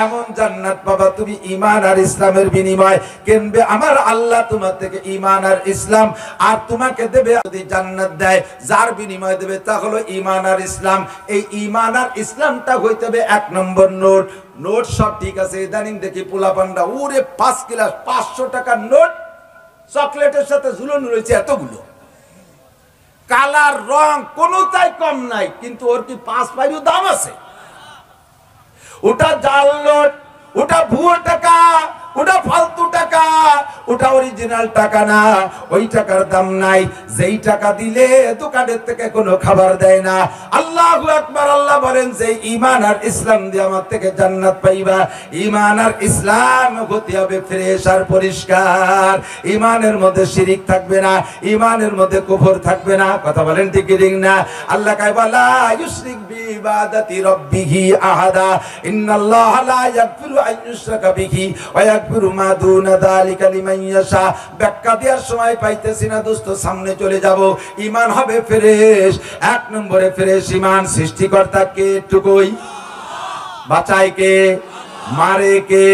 এমন জান্নাত পাবা তুমি ঈমান আর ইসলামের বিনিময় কিনবে। আমার আল্লাহ তোমার থেকে ঈমান আর ইসলাম আর তোমাকে দেবে। যদি জান্নাত দেয়, যার বিনিময় দেবে তা হলো ঈমান আর ইসলাম। এই ঈমান আর ইসলামটা হইতে হবে 1 নম্বর নোট। নোট সব ঠিক আছে, ইদানিং দেখি পোলাপান্ডা ওরে 5 কিলাস 500 টাকার নোট চকলেটের সাথে ঝুলানো রয়েছে এতগুলো। কালার রং কোনোটাই কম নাই, কিন্তু ওর কি 5 পাইরও দাম আছে? ওটা জাল নোট, ওটা ভুয়ো টাকা, ওটা ফালতু টাকা, ওটা অরিজিনাল টাকা না। ওই টাকার দাম নাই। যেই টাকা দিলে দোকানের থেকে কোনো খাবার দেয় না। আল্লাহু আকবার। আল্লাহ বলেন যে ঈমান আর ইসলাম দিয়ে আমার থেকে জান্নাত পাইবা। ঈমান আর ইসলাম হতে হবে ফ্রেশ আর পরিষ্কার। ঈমানের মধ্যে শিরিক থাকবে না, ঈমানের মধ্যে কুফর থাকবে না। কথা বলেন ঠিক কি ঠিক না? আল্লাহ কয় বালা ইউশরিক বিইবাদাতি রাব্বিহি আহাদা ইন্নাল্লাহা লা ইয়াগফিরু আন ইউশরাকা বিহি ওয়া ইয়াগফিরু মা দুনা যালিকা লিমান ইয়াশা। ব্যাখ্যা দেওয়ার সময় পাইতেছি না দোস্ত, সামনে চলে যাব। ঈমান হবে ফ্রেশ। 1 নম্বরে ফ্রেশ ঈমান। সৃষ্টিকর্তা কে? টুকুই বাঁচায় কে? মারে কে?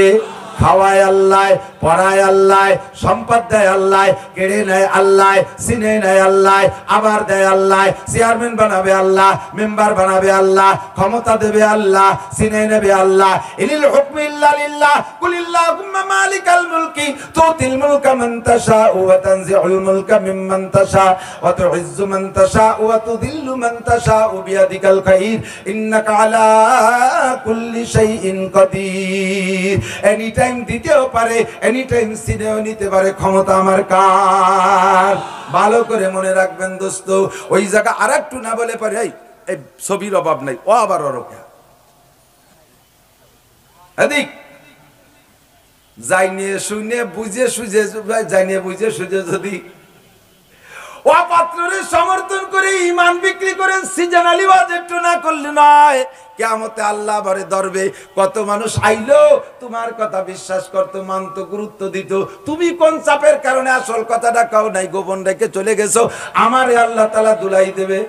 খাওয়ায় আল্লাহ, পড়ায় আল্লাহ, সম্পদ দেয় আল্লাহ, কেড়ে নেয় আল্লাহ, সিনে নেয় আল্লাহ, আবার দেয় আল্লাহ, চেয়ারম্যান বানাবে আল্লাহ, মেম্বার বানাবে আল্লাহ, ক্ষমতা দেবে আল্লাহ, সিনে নেবে আল্লাহ। ইনিল হুকমু ইল্লা লিল্লাহ কুলিল্লাহুম্মা মালিকাল মুলকি তুতিল মুলকা মান তাশাউ ওয়া তানজিউল মুলকা মিম্মান তাশাউ ওয়া তুইজ্জু মান তাশাউ ওয়া তুযিল্লু মান তাশাউ বিয়াদিকাল খাইর ইন্নাকা আলা কুল্লি শাইইন কাদির। এনি টাইম দিতেও পারে, এনি টাইম সিনেও নিতে পারে, ক্ষমতা আমার কার? ভালো করে মনে রাখবেন দোস্ত। ওই জায়গা আরেকটু না বলে পারে এই ছবির অভাব নাই, ও আবার ওরকে এদিক যাই নিয়ে শুনে বুঝে সুঝে, যাই নিয়ে বুঝে সুঝে যদি অপাত্রের সমর্থন করে ইমান বিক্রি করেন, সিজন আলী ওয়াজ একটু না করলে নয়, কিয়ামতে আল্লাহ ভরে ধরবে। কত মানুষ আইলো তোমার কথা বিশ্বাস করতো, মানতো, গুরুত্ব দিত, তুমি কোন চাপের কারণে আসল কথাটা কাও নাই, গোপন রেখে চলে গেছো, আমারে আল্লাহ তাআলা দুলাই দেবে।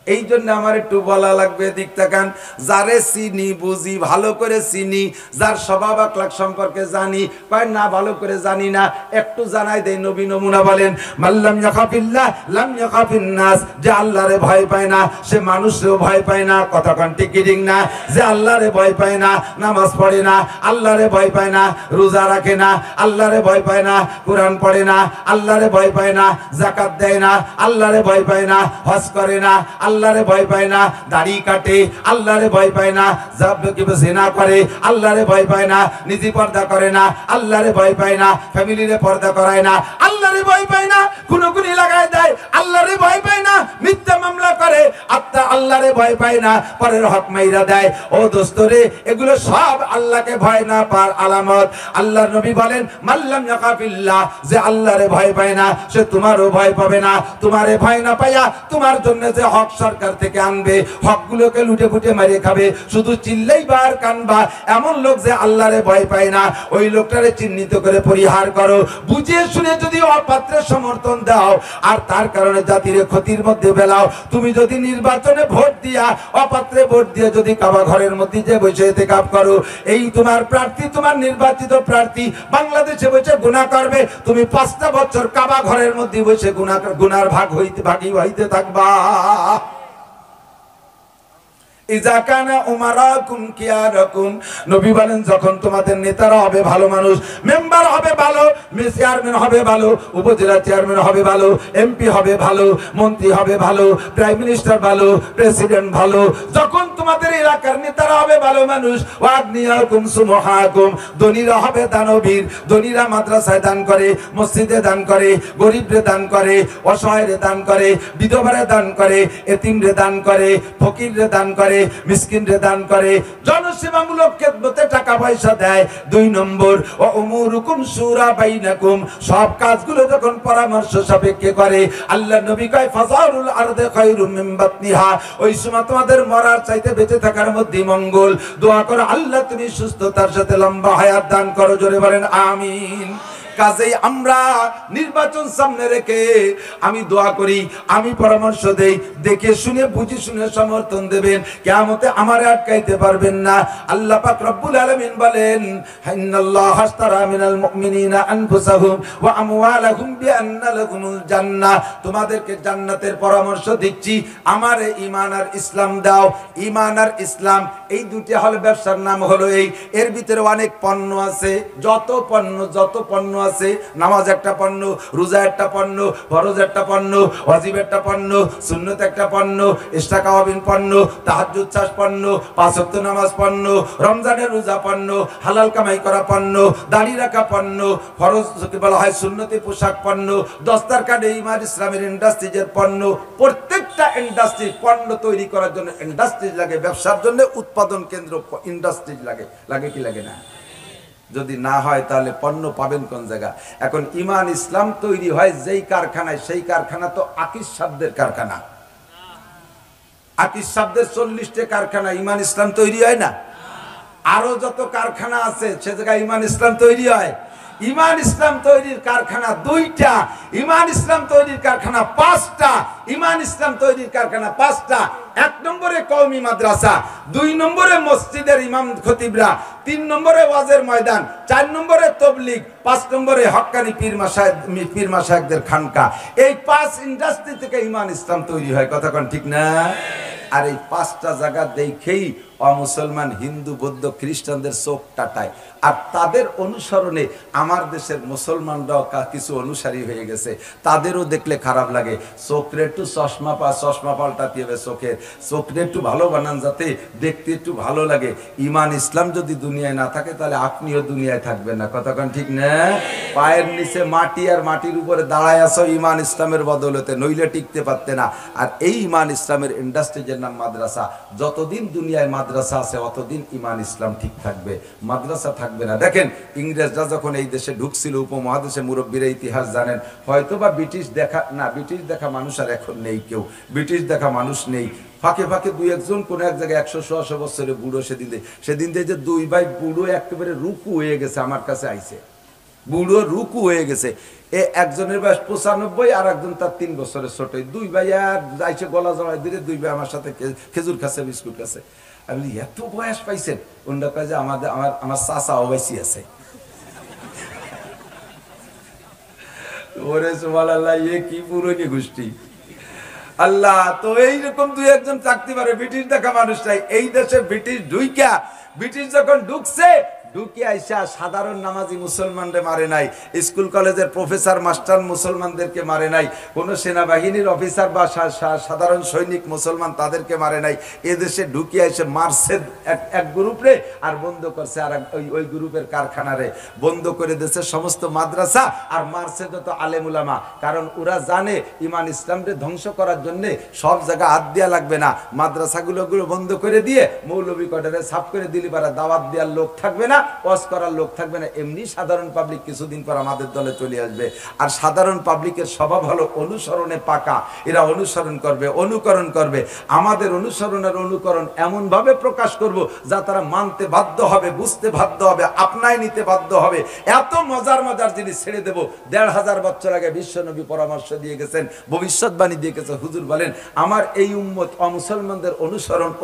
এই জন্য আমার একটু বলা লাগবে, দিক তাকান। যারে চিনি বুঝি, ভালো করে চিনি, যার স্বভাব আখলাক সম্পর্কে জানি, কয় না ভালো করে জানি না, একটু জানাই দেই। নবী নমুনা বলেন, মাল্লাম ইয়াখাফিল্লাহ লাম ইয়াখাফিন নাস, যে আল্লাহরে ভয় পায় না সে মানুষেও ভয় পায় না। কথা কোন ঠিক কি ঠিক না? যে আল্লাহরে ভয় পায় না, নামাজ পড়ে না, আল্লাহরে ভয় পায় না, রোজা রাখে না, আল্লাহরে ভয় পায় না, কোরআন পড়ে না, আল্লাহরে ভয় পায় না, যাকাত দেয় না, আল্লাহরে ভয় পায় না, হজ করে না, আল্লাহরে ভয় পায় না, দাড়ি কাটে, আল্লাহরে ভয় পায় না, জিনা করে, আল্লাহরে ভয় পায় না, নিজে পর্দা করে না, আল্লাহরে ভয় পায় না, ফ্যামিলিরে পর্দা করায় না, আল্লাহরে ভয় পায় না, খুনোখুনি লাগায় দেয়, আল্লাহরে ভয় পায় না, মিথ্যা মামলা করে, আল্লাহরে ভয় পায় না, পরের হক মাইরা দেয়। ও দোস্তরে, এগুলো সব আল্লাহকে ভয় না পার আলামত। আল্লাহর নবী বলেন, মাল্লাম ইয়াখাফিল্লাহ, যে আল্লাহরে ভয় পায় না সে তোমারও ভয় পাবে না। তোমারে ভয় না পাইয়া তোমার জন্য যে হক সরকার থেকে আনবে, হকগুলোকে লুটে ফুটে মারিয়ে খাবে, শুধু চিল্লাইবা আর কানবা, এমন লোক যে আল্লাহরে ভয় পায় না, ওই লোকটারে চিহ্নিত করে পরিহার করো। বুঝে শুনে যদি অপাত্রের সমর্থন দাও আর তার কারণে জাতির ক্ষতির মধ্যে ফেলাও, তুমি যদি নির্বাচনে ভোট দিয়া, অপাত্রে ভোট দিয়ে যদি কাবা ঘরের মধ্যে যে বসে ইতিকাফ করো, এই তোমার প্রার্থী, তোমার নির্বাচিত প্রার্থী বাংলাদেশে বসে গুনাহ করবে, তুমি 5টা বছর কাবা ঘরের মধ্যে বসে গুনার ভাগী হইতে থাকবা। ইজা কানা উমারাকুম কিয়ারাকুম, নবী বলেন যখন তোমাদের নেতারা হবে ভালো মানুষ, মেম্বার হবে ভালো, চেয়ারম্যান হবে ভালো, উপজেলা চেয়ারম্যান হবে ভালো, এমপি হবে ভালো, মন্ত্রী হবে ভালো, প্রাইম মিনিস্টার ভালো, প্রেসিডেন্ট ভালো, যখন তোমাদের এলাকার নেতারা হবে ভালো মানুষ, ওয়াগনিয়াকুম সুমহাকুম, ধনীরা হবে দানবীর, ধনীরা মাদ্রাসায় দান করে, মসজিদে দান করে, গরিবরে দান করে, অসহায়রে দান করে, বিধবারে দান করে, এতিমরে দান করে, ফকিররে দান করে, মিসকিনরে দান করে, জনসেবামূলক খেদমতে টাকা পয়সা দেয়। 2 নম্বর, ও উমুরুকুম শুরা বাইনাকুম, সব কাজগুলো যখন পরামর্শ সাপেক্ষে করে, আল্লাহ নবী কয় ফাজারুল আরদে খায়রুম মিন বাতনিহা, ওই সময় তোমাদের মরার চাইতে বেঁচে থাকার মধ্যে মঙ্গল। দোয়া করো আল্লাহ তুমি সুস্থতার সাথে লম্বা হায়াত দান করো, জোরে বলেন আমিন। কাজেই আমরা নির্বাচন সামনে রেখে আমি দোয়া করি, আমি পরামর্শ দেই, দেখে শুনে বুঝে শুনে সমর্থন দেবেন, কিয়ামতে আমারে আটকাইতে পারবেন না। আল্লাহ পাক রব্বুল আলামিন বলেন, ইন্নাল্লাহা আশতারা মিনাল মুমিনিনা আনফুসাহুম ওয়া আমওয়ালাহুম বিআন্না লাহুমুল জান্নাহ, তোমাদেরকে জান্নাতের পরামর্শ দিচ্ছি, আমারে ঈমান আর ইসলাম দাও। ঈমান আর ইসলাম এই দুটি হলো ব্যবসার নাম হলো এই, এর ভিতরে অনেক পণ্য আছে, যত পণ্য আছে, নামাজ একটা পণ্য, রোজা একটা পণ্য, ফরজ একটা পণ্য, ওয়াজিব একটা পণ্য, সুন্নত একটা পণ্য, ইস্তেকাওয়াবিন পণ্য, তাহাজ্জুদ চাষ পণ্য, 5 ওয়াক্ত নামাজ পণ্য, রমজানের রোজা পণ্য, হালাল কামাই করা পণ্য, দাড়ি রাখা পণ্য, ফরজ কি বলা হয় সুন্নতি পোশাক পণ্য, দস্তারখানে ঈমান ইসলামের ইন্ডাস্ট্রিজের পণ্য। প্রত্যেকটা ইন্ডাস্ট্রি পণ্য তৈরি করার জন্য ইন্ডাস্ট্রিজ লাগে, ব্যবসার জন্য উৎপাদন কেন্দ্র ইন্ডাস্ট্রিজ লাগে, লাগে কি লাগে না? যদি না হয় তাহলে পণ্য পাবেন কোন জায়গা? এখন ঈমান ইসলাম তৈরি হয় যেই কারখানায়, সেই কারখানা তো আকিস শব্দের কারখানা। আকিস শব্দের 40টা কারখানা, ঈমান ইসলাম তৈরি হয় না? আরো যত কারখানা আছে সে জায়গায় ঈমান ইসলাম তৈরি হয়। ঈমান ইসলাম তৈরির কারখানা 2টা, ঈমান ইসলাম তৈরির কারখানা 5টা, ঈমান ইমান ইসলাম তৈরির কারখানা 5টা। 1 নম্বরে কওমি মাদ্রাসা, 2 নম্বরে মসজিদের ইমাম খতিবরা, 3 নম্বরে ওয়াজের ময়দান, 4 নম্বরে তাবলীগ, 5 নম্বরে হক্কানি পীর মাশায়েখদের খানকা। এই 5 ইন্ডাস্ট্রি থেকে ইমান ইসলাম তৈরি হয়। কথা কোন ঠিক না? আর এই 5টা জায়গা দেখেই অমুসলমান, হিন্দু, বৌদ্ধ, খ্রিস্টানদের চোখ টাটায়। আর তাদের অনুসরণে আমার দেশের মুসলমানরাও কিছু অনুসারী হয়ে গেছে। তাদেরও দেখলে খারাপ লাগে। চোখরে একটু চশমা পাল্টাতে হবে, চোখরে একটু ভালো বানান যাতে দেখতে একটু ভালো লাগে। ইমান ইসলাম যদি দুনিয়ায় না থাকে তাহলে আপনিও দুনিয়ায় থাকবেন না। কথা কোন ঠিক না? পায়ের নিচে মাটি, আর মাটির উপরে দাঁড়ায় আছো ইমান ইসলামের বদলতে, নইলে টিকতে পারতে না। আর এই ইমান ইসলামের ইন্ডাস্ট্রিজের নাম মাদ্রাসা। যতদিন দুনিয়ায় মাদ্রাসা আছে অতদিন ইমান ইসলাম ঠিক থাকবে, মাদ্রাসা থাকবে না। দেখেন, ইংরেজরা যখন এই দেশে ঢুকছিল, উপমহাদেশে মুরব্বীরা ইতিহাস জানেন, হয়তোবা ব্রিটিশ দেখা মানুষ আর এখন নেই, কেউ ব্রিটিশ দেখা মানুষ নেই। ফাঁকে ফাঁকে 2-1 কোন এক জায়গায় 100-100 বছরের বুড়ো সেদিন যে 2 ভাই বুড়ো একেবারে রুকু হয়ে গেছে, আমার কাছে আইছে, বুড়ো রুকু হয়ে গেছে। একজনের বয়স 95 আর একজন তার 3 বছরের ছোট। 2 ভাই আর যাইছে গলা জড়াই দিলে, 2 ভাই আমার সাথে খেজুর খাচ্ছে, বিস্কুট খাচ্ছে। আমি বলি, এত বয়স পাইছেন? ওনারা কয় যে আমার চাচা ওবাইসি আছে। ওরে সুবহানাল্লাহ, কি পুরনো গোষ্ঠী! আল্লাহ, তো এইরকম 2-1 জন থাকতে পারে। ব্রিটিশ দেখা মানুষটাই এই দেশে ব্রিটিশ যখন ঢুকছে, ঢুকে আইসা সাধারণ নামাজি মুসলমানদের মারে নাই, স্কুল কলেজের প্রফেসর মাস্টার মুসলমানদেরকে মারে নাই, কোন সেনাবাহিনীর অফিসার বা সাধারণ সৈনিক মুসলমান তাদেরকে মারে নাই। এদেশে ঢুকে আইসে মারছে এক গ্রুপরে, আর বন্ধ করছে আর ওই গ্রুপের কারখানারে, বন্ধ করে দিয়েছে সমস্ত মাদ্রাসা, আর মারছে যত আলেম উলামা। কারণ ওরা জানে ইমান ইসলামকে ধ্বংস করার জন্য সব জায়গা হাত দেওয়া লাগবে না, মাদ্রাসাগুলো বন্ধ করে দিয়ে মৌলবী কটারে সাফ করে দিলি পারা, দাওয়াত দেওয়ার লোক থাকবে না, ওয়াজ করার লোক থাকবে না। এমনি সাধারণ পাবলিক কিছুদিন পর আমাদের দলে চলে আসবে। আর সাধারণ পাবলিকের স্বভাব হলো অনুসরণে পাকা, এরা অনুকরণ করবে। আমাদের অনুসরণের অনুকরণ এমন ভাবে প্রকাশ করব যা তারা মানতে বাধ্য হবে, বুঝতে বাধ্য হবে, আপনায় নিতে বাধ্য হবে। এত মজার জিনিস ছেড়ে দেব। 1500 বছর আগে বিশ্বনবী পরামর্শ দিয়ে গেছেন, ভবিষ্যৎবাণী দিয়ে গেছেন। হুজুর বলেন, আমার এই উম্মত মুসলমানদের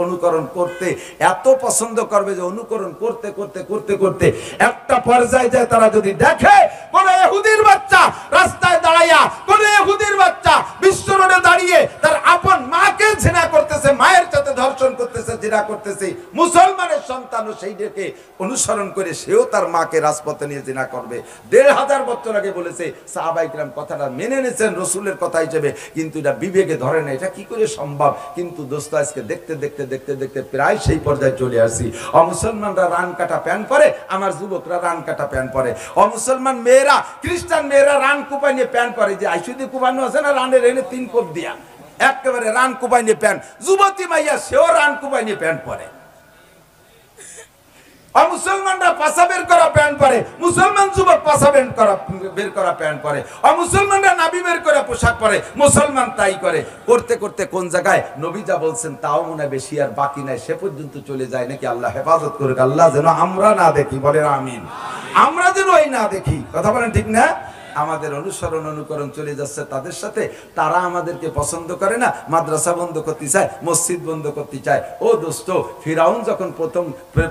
অনুকরণ করতে এত পছন্দ করবে যে অনুকরণ করতে করতে করতে করতে একটা পর্যায়ে যায় তারা যদি দেখে কোন ইহুদির বাচ্চা রাস্তায় দাঁড়াইয়া, কোন ইহুদির বাচ্চা বিশ্ব রোডে দাঁড়িয়ে তার আপন মাকে জিনা করতেছে, মায়ের সাথে ধর্ষণ করতেছে, জিনা করতেছে, মুসলমানের সন্তানও সেই দেখে অনুসরণ করে সেও তার মাকে রাজপথে নিয়ে জিনা করবে। 1500 বছর আগে বলেছে, সাহাবায়ে কেরাম কথাটা মেনে নিয়েছেন রাসূলের কথা হিসেবে, কিন্তু এটা বিবেকে ধরে না, এটা কি করে সম্ভব। কিন্তু দোস্ত, আজকে দেখতে দেখতে দেখতে দেখতে প্রায় সেই পর্যায়ে চলে আসি। মুসলমানরা রান কাটা প্যান্ট পরে, আমার যুবকরা রান কাটা প্যান্ট পরে। মুসলমান মেয়েরা, খ্রিস্টান মেয়েরা রান কুপাই নিয়ে প্যান্ট পরে, যে আইসুদি কুপানো আছে না রানের এনে 3 কোপ দিয়া, একেবারে রান কুপাই নিয়ে প্যান্ট। যুবতী মাইয়া সেও রান কুপাই নিয়ে প্যান্ট পরে। মুসলমানরা পাশা বের করা প্যান্ট পরে, মুসলমান যুবক পাশা বের করা প্যান্ট পরে। মুসলমানরা নাভি বের করে পোশাক পরে, মুসলমান তাই করে। করতে করতে কোন জায়গায় নবী যা বলছেন তাও মনে হয় বেশি আর বাকি নাই, সে পর্যন্ত চলে যায় নাকি। আল্লাহ হেফাজত করুক। আল্লাহ যেন আমরা না দেখি, বলেন আমিন। আমরা যেন এই না দেখি, কথা বলেন ঠিক না? আমাদের অনুকরণ চলে যাচ্ছে তাদের সাথে। তারা আমাদেরকে পছন্দ করে না, মাদ্রাসা বন্ধ করতে চায়, মসজিদ বন্ধ করতে চায়। ও দোস্ত, ফিরাউন যখন প্রথম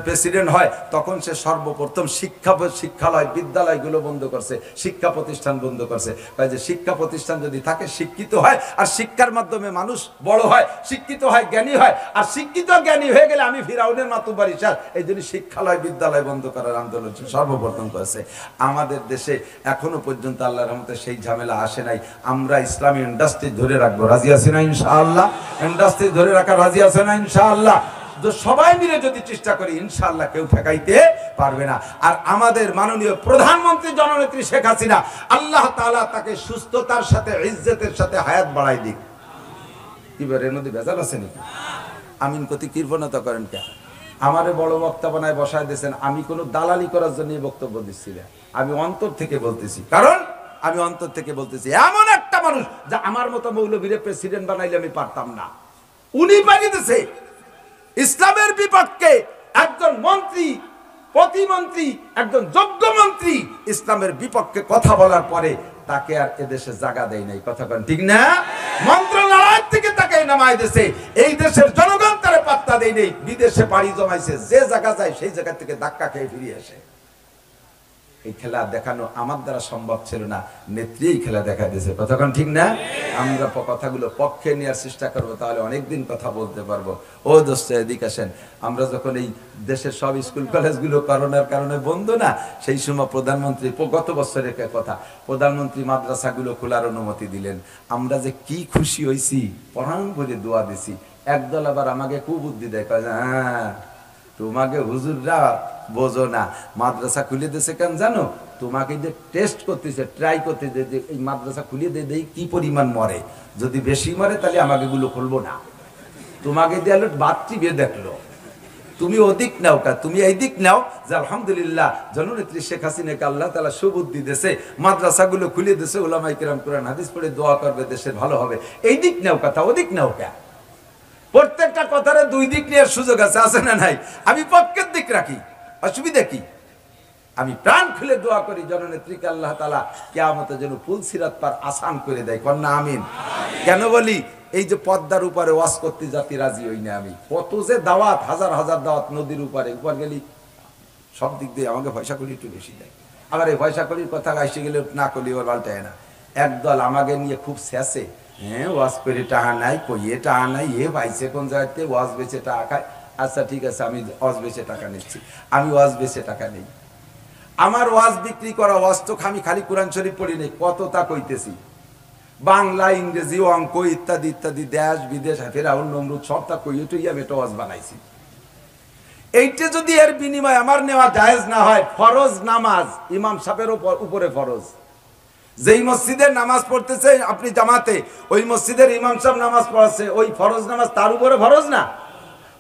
প্রেসিডেন্ট হয় তখন সে সর্বপ্রথম শিক্ষালয় বিদ্যালয়গুলো বন্ধ করছে, শিক্ষা প্রতিষ্ঠান বন্ধ করছে। যে শিক্ষা প্রতিষ্ঠান যদি থাকে, শিক্ষিত হয়, আর শিক্ষার মাধ্যমে মানুষ বড় হয়, শিক্ষিত হয়, জ্ঞানী হয়। আর শিক্ষিত জ্ঞানী হয়ে গেলে আমি ফিরাউনের মাতুব্বর স্যার, এই জন্য শিক্ষালয় বিদ্যালয় বন্ধ করার আন্দোলন সর্বপ্রথম করেছে। আমাদের দেশে এখনো পর্যন্ত আল্লাহর রহমতে সেই ঝামেলা আসে নাই। আমরা ইসলামী ইন্ডাস্ট্রি ধরে রাখবো, রাজি আছি না ইনশাআল্লাহ? ইন্ডাস্ট্রি ধরে রাখা রাজি আছে না ইনশাআল্লাহ? সবাই মিলে যদি চেষ্টা করি ইনশাআল্লাহ কেউ ঠেকাইতে পারবে না। আর আমাদের মাননীয় প্রধানমন্ত্রী জননেত্রী শেখ হাসিনা, আল্লাহ তাআলা তাকে সুস্থতার সাথে, ইজ্জতের সাথে হায়াত বাড়াই দিক। এবার এর মধ্যে ভেজাল আছে নাকি? আমিন কতি কৃপণতা করেন কেন? আমারে বড় বক্তা বানায় বসায় দিয়েছেন। আমি কোনো দালালি করার জন্য বক্তব্য দিচ্ছি না, আমি অন্তর থেকে বলতেছি। কারণ আমি অন্তর থেকে বলতেছি, এমন একটা মানুষ যা আমার মতো মৌলবীরে প্রেসিডেন্ট বানাইলে আমি পারতাম না, উনি বানিয়েছে। ইসলামের বিপক্ষে একজন মন্ত্রী, প্রতিমন্ত্রী, একজন যোগ্য মন্ত্রী ইসলামের বিপক্ষে কথা বলার পরে তাকে আর এদেশে জায়গা দেয় নাই। কথা বলেন ঠিক না? মন্ত্রণালয় নামায় দিয়েছে, এই দেশের জনগণ তারে পাত্তা দেয় নেই, বিদেশে পাড়ি জমাইছে, যে জায়গা যায় সেই জায়গা থেকে ধাক্কা খেয়ে ফিরে আসে। এই খেলা দেখানো আমার দ্বারা সম্ভব ছিল না, নেত্রী এই খেলা দেখা দিয়েছে। কতক্ষণ ঠিক না? আমরা কথাগুলো পক্ষে নেওয়ার চেষ্টা করবো, তাহলে অনেকদিন কথা বলতে পারবো। ও দোস্ত এদিকে আসেন, আমরা যখন এই দেশের সব স্কুল কলেজগুলো করোনার কারণে বন্ধ না, সেই সময় প্রধানমন্ত্রী, গত বছরের কথা, প্রধানমন্ত্রী মাদ্রাসাগুলো খোলার অনুমতি দিলেন। আমরা যে কি খুশি হয়েছি, পরাণ করে দোয়া দিছি। একদল আবার আমাকে কুবুদ্ধি দেয়, কয় হ্যাঁ তোমাকে হুজুররা বোঝো না, মাদ্রাসা খুলে দিয়েছে কেন জানো, তোমাকে যে টেস্ট করতেছে, ট্রাই করতেছে যে এই মাদ্রাসা খুলে দিয়ে দেই কি পরিমাণ মরে, যদি বেশি মরে তাহলে আমাকে গুলো খুলবো না, তোমাকে দিয়ে বাচ্চি বিয়ে দেখলো, তুমি ওদিক নাও কা, তুমি এই দিক নাও যে আলহামদুলিল্লাহ জননেত্রী শেখ হাসিনাকে আল্লাহ তাআলা সুবুদ্ধি দিয়েছে, মাদ্রাসাগুলো খুলে দিয়েছে, উলামায়ে কিরাম কোরআন হাদিস পড়ে দোয়া করবে দেশের ভালো হবে, এই দিক নাও কথা, ওদিক নাও কা। প্রত্যেকটা কথার দুই দিক নেওয়ার সুযোগ আছে, আছে না নাই? আমি পক্ষের দিক রাখি, অসুবিধা কি? আমি প্রাণ খুলে দোয়া করি জননেত্রীকে আল্লাহ তাআলা কিয়ামতে যেন ফুল সিরাত পার আসান করে দেয়, কন্যা আমিন। কেন বলি, এই যে পদ্মার উপরে ওয়াজ করতে জাতি রাজি হই না আমি, কত যে দাওয়াত, হাজার হাজার দাওয়াত, নদীর উপরে উপর গেলি সব দিক দিয়ে আমাকে পয়সা করি একটু বেশি দেয়, আবার এই পয়সা করির কথা আসে গেলে না করলে ওর পাল্টায় না। একদল আমাকে নিয়ে খুব শেষে, হ্যাঁ ওয়াজ করে টাকা নাই, কইয়ে টাকা নাই, এ পাইছে কোন জায়গাতে, ওয়াজ বেচে টাকা খায়। আচ্ছা ঠিক আছে, আমি ওয়াজ বেচে টাকা নিচ্ছি, আমি ওয়াজ বেচে টাকা নেই, আমার ওয়াজ বিক্রি করা ওয়াজ তো আমি খালি কোরআন শরীফ পড়ি নেই, কত তা কইতেছি, বাংলা, ইংরেজি, অঙ্ক ইত্যাদি ইত্যাদি, দেশ বিদেশ, ফেরাউন নমরুদ সব তা কইয়ে টইয়ে আমি একটা ওয়াজ বানাইছি। এইটা যদি এর বিনিময়ে আমার নেওয়া জায়েজ না হয়, ফরজ নামাজ ইমাম সাহেবের উপরে ফরজ, যেই মসজিদে নামাজ পড়তেছে আপনি জামাতে, ওই মসজিদের ইমাম সাহেব নামাজ পড়াচ্ছে, ওই ফরজ নামাজ তার উপরে ফরজ না?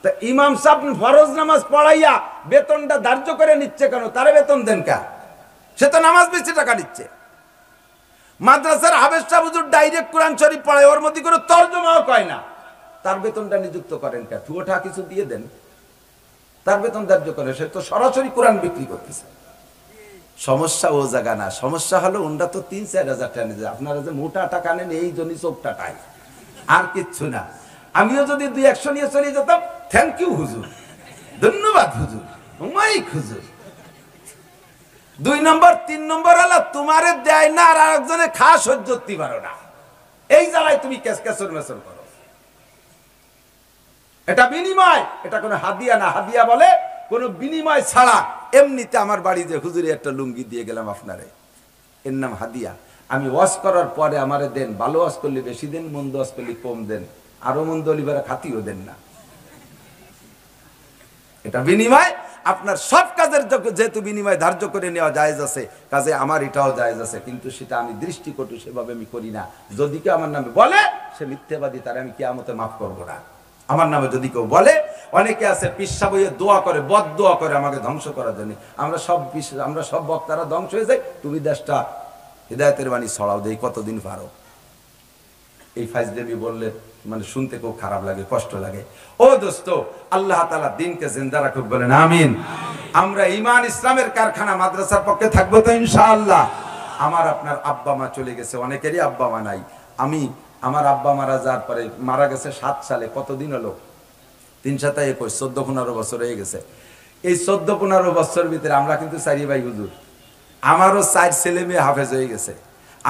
তা ইমাম সাহেব ফরজ নামাজ পড়াইয়া বেতনটা ধার্য করে নিচ্ছে কেন? তারে বেতন দেন কা? সে তো নামাজ বেশি টাকা নিচ্ছে। মাদ্রাসার হাফেজ সাহেব হুজুর ডাইরেক্ট কোরআন শরীফ পড়ায়, ওর মধ্যে করে তরজমাও কয় না, তার বেতনটা নিযুক্ত করেন কা? ঠুয়োটা কিছু দিয়ে দেন, তার বেতন ধার্য করে, সে তো সরাসরি কোরআন বিক্রি করতেছে। সমস্যা ও জায়গা না, সমস্যা হলো ওনরা তো ৩-৪ হাজার টাকা নিয়ে যায়, আপনারা যে মোটা টাকা নেন এই জন্যই চোখটা টাই, আর কিচ্ছু না। আমিও যদি ২-১০০ নিয়ে চলে যেতাম, থ্যাংক ইউ হুজুর, ধন্যবাদ হুজুর, মাইক হুজুর। ২ নম্বর ৩ নম্বর হলো তোমারে দেয় না আর আরেকজনে খা সহ্য করতে পারো না, এই জ্বালায় তুমি ক্যাসর মেসর করো। এটা বিনিময়, এটা কোনো হাদিয়া না। হাদিয়া বলে কোনো বিনিময় ছাড়া এমনিতে আমার বাড়ি যে হুজুরে একটা লুঙ্গি দিয়ে গেলাম আপনারে, এর নাম হাদিয়া। আমি ওয়াজ করার পরে আমারে দেন, ভালো ওয়াজ করলে বেশি দেন, মন্দ ওয়াজ করলে কম দেন, আরো মন্দ লিবারা খাতিও দেন না। এটা বিনিময়। আপনার সব কাজের যেহেতু বিনিময় ধার্য করে নেওয়া জায়েজ আছে, কাজে আমার এটাও জায়েজ আছে, কিন্তু সেটা আমি দৃষ্টিকটু সেভাবে আমি করি না। যদি কেউ আমার নামে বলে সে মিথ্যাবাদী, তারে আমি কিয়ামতে মাফ করবো না। আমার নামে যদি কেউ বলে, অনেকে আছে পিসা বইয়ে দোয়া করে, বদ দোয়া করে আমাকে ধ্বংস করার জন্য। আমরা সব বক্তারা ধ্বংস হয়ে যাই, তুমি দেশটা হিদায়তের বাণী ছড়াও দেই কতদিন পারো। এই ফাইজদেবি বললে মানে শুনতে খুব খারাপ লাগে, কষ্ট লাগে। ও দোস্ত, আল্লাহ তাআলা দিনকে জিন্দা রাখুক, বলেন আমিন। আমরা ঈমান ইসলামের কারখানা মাদ্রাসার পক্ষে থাকবো তো ইনশাআল্লাহ। আমার আপনার আব্বা মা চলে গেছে, অনেকেরই আব্বা মা নাই। আমার আব্বা মারা যাওয়ার পরে, মারা গেছে ৭ সালে, কতদিন হলো? ৩-৭-২১, ১৪-১৫ বছর হয়ে গেছে। এই ১৪-১৫ বছর ভিতরে আমরা কিন্তু ৪ ভাই হুজুর, আমারও ৪ ছেলে মেয়ে হাফেজ হয়ে গেছে,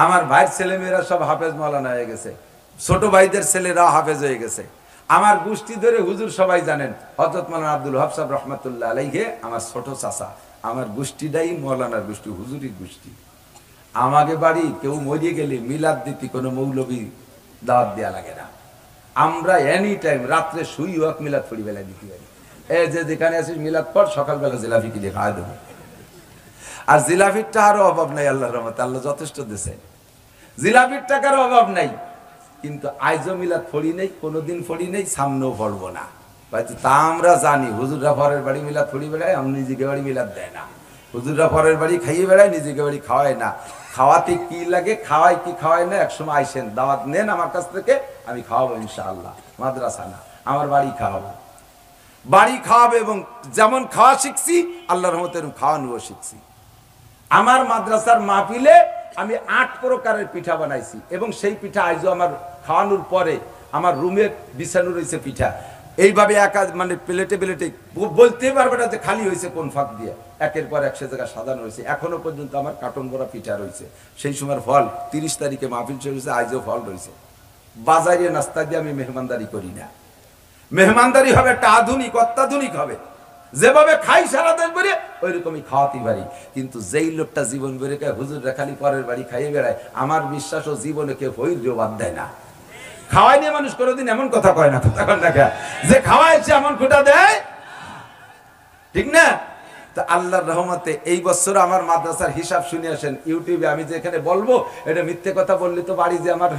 আমার ভাইয়ের ছেলে মেয়েরা সব হাফেজ মাওলানা হয়ে গেছে, ছোট ভাইদের ছেলেরাও হাফেজ হয়ে গেছে। আমার গোষ্ঠী ধরে হুজুর সবাই জানেন, হযরত মাওলানা আব্দুল ওয়াহাব সাহেব রহমাতুল্লাহ আলাইহি আমার ছোট চাচা। আমার গোষ্ঠীটাই মাওলানার গোষ্ঠী, হুজুরি গোষ্ঠী। আমাকে বাড়ি কেউ মরিয়ে গেলে মিলাদ দিতে কোনো মৌলবী দাওয়াত দেওয়া লাগে না। আমরা এনি টাইম রাত্রে শুই হোক মিলাদ পড়ি, বেলায় দিতে পারি। এই যে যেখানে আছিস মিলাদ পড়, সকালবেলা জিলাপি কিনে খাওয়া দেবো। আর জিলাপির টাকারও অভাব নাই, আল্লাহর রহমতে, আল্লাহ যথেষ্ট দিয়েছে, জিলাপির টাকার অভাব নাই। কিন্তু আইজও মিলাদ পড়ি নেই, কোনোদিন পড়ি নেই, সামনেও পড়বো না। তা আমরা জানি হুজুররা পরের বাড়ি মিলাদ পড়ি বেড়ায়, আমি নিজেকে বাড়ি মিলাদ দেয় না। হুজুররা পরের বাড়ি খাইয়ে বেড়ায়, নিজেকে বাড়ি খাওয়ায় না। খাওয়াতে কি লাগে, খাওয়াই কি খাওয়াই না, একসময় আইসেন, দাওয়াত নেন আমার কাছ থেকে, আমি খাওয়াবো ইনশাআল্লাহ। মাদ্রাসা না, আমার বাড়ি খাওয়াবো, বাড়ি খাওয়াবে। এবং যেমন খাওয়া শিখছি, আল্লাহর রহমতে খাওয়ানোও শিখছি। আমার মাদ্রাসার মাহফিলে আমি ৮ প্রকারের পিঠা বানাইছি, এবং সেই পিঠা আইজও আমার খাওয়ানোর পরে আমার রুমের বিছানো রয়েছে পিঠা, এইভাবে একা মানে প্লেটে প্লেটে বলতে পারবে না যে খালি হয়েছে কোন ফাঁক দিয়ে, একের পর এক সে জায়গা সাজানো হয়েছে। এখনো পর্যন্ত আমার কার্টন ভরা পিঠা রয়েছে, সেই সময়ের ফল। 30 তারিখে মাহফিল চলেছে, আজও ফল রয়েছে। বাজারে নাস্তা দিয়ে আমি মেহমানদারি করি না। মেহমানদারি হবে একটা আধুনিক, অত্যাধুনিক হবে। যেভাবে খাই সারা দেশ বেরিয়ে ওই রকমই খাওয়াতে পারি। কিন্তু যেই লোকটা জীবন বেড়ে হুজুররা খালি পরের বাড়ি খাইয়ে বেড়ায়, আমার বিশ্বাস ও জীবনে কেউ হইলেও বাদ দেয় না। খাওয়াই নিয়ে মানুষ কোনোদিন এমন কথা কয় না, তখন দেখা যে খাওয়াইছে এমন খোটা দেয়, ঠিক না? তো আল্লাহর রহমতে এই বছর আমার মাদ্রাসার হিসাব শুনে আসেন ইউটিউবে। আমি যে এখানে বলবো এটা মিথ্যে কথা বললে তো বাড়ি যে আমার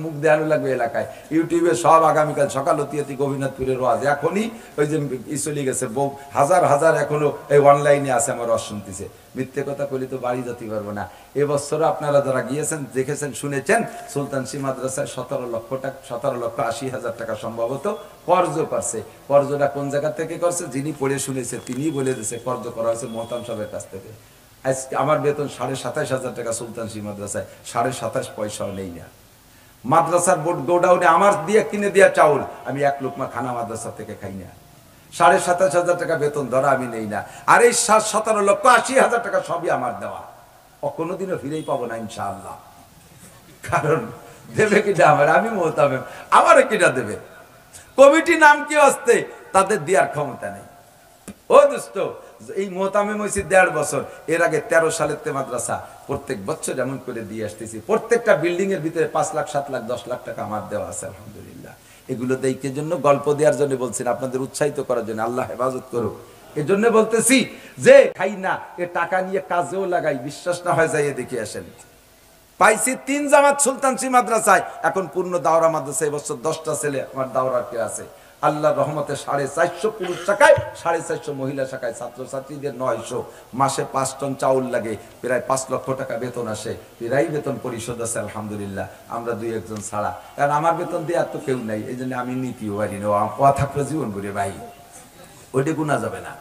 মুখ দেখানো লাগবে এলাকায়। ইউটিউবে সব আগামীকাল সকাল অতি গোবিনাথপুরের ওয়াজ, এখনই ওই যে চলে গেছে বহু হাজার হাজার এখনো এই অনলাইনে আছে, আমার ওয়াজ শুনতেছে। মিথ্যে কথা বলি তো বাড়ি যেতে পারবো না। এবছর আপনারা যারা গিয়েছেন, দেখেছেন, শুনেছেন, সুলতানসি মাদ্রাসায় 17,80,000 টাকা সম্ভবত কর্জ করছে। কর্জটা কোন জায়গা থেকে করছে, যিনি পড়ে শুনেছে তিনি বলে দিয়েছে কর্জ করা হয়েছে মোহতাম সাহেবের কাছ থেকে। আজকে আমার বেতন 27,500 টাকা সুলতানসি মাদ্রাসায়, 27.5 পয়সাও নেই না। মাদ্রাসার বোর্ড গোডাউনে আমার দিয়ে কিনে দেওয়া চাউল আমি 1 লোকমা খানা মাদ্রাসা থেকে খাই না। 27,500 টাকা বেতন ধরা আমি নেই না। আর এই 17,80,000 টাকা সবই আমার দেওয়া, কোনোদিনও ফিরেই পাবো না ইনশাআল্লাহ। কারণ দেবে কিনা আমার, আমি মোহতামেম, আমারও কিনা দেবে। কমিটি নাম কি আসতে, তাদের দেওয়ার ক্ষমতা নেই। ও দোস্ত, এই মোহতামেম হয়েছে 1.5 বছর। এর আগে 13 সালের মাদ্রাসা প্রত্যেক বছর এমন করে দিয়ে আসতেছি। প্রত্যেকটা বিল্ডিং এর ভিতরে 5 লাখ, 7 লাখ, 10 লাখ টাকা আমার দেওয়া আছে আলহামদুলিল্লাহ। এগুলো দেখে জন্য, গল্প দেওয়ার জন্য বলছেন, আপনাদের উৎসাহিত করার জন্য। আল্লাহ হেফাজত করুক। এই জন্য বলতেছি যে খাই না, এ টাকা নিয়ে কাজেও লাগাই, বিশ্বাস না হয় যাইয়ে দেখে আসেন। পাইছি 3 জামাত সুলতানসি মাদ্রাসায়, এখন পূর্ণ দাওরা মাদ্রাসায় এবছর 10টা ছেলে আমার দাওরাকে আছে। আল্লাহর রহমতে 450 পুরুষ শাখায়, 450 মহিলা শাখায়, ছাত্রছাত্রীদের 900। মাসে 5 টন চাউল লাগে, প্রায় 5 লক্ষ টাকা বেতন আসে। প্রায় বেতন পরিশোধ আছে আলহামদুলিল্লাহ, আমরা 2-1 ছাড়া। কারণ আমার বেতন দিয়ে এত কেউ নাই, এই জন্য আমি নীতিও পারি না। থাকলে জীবন করে ভাই, ওইটা গুণা যাবে না।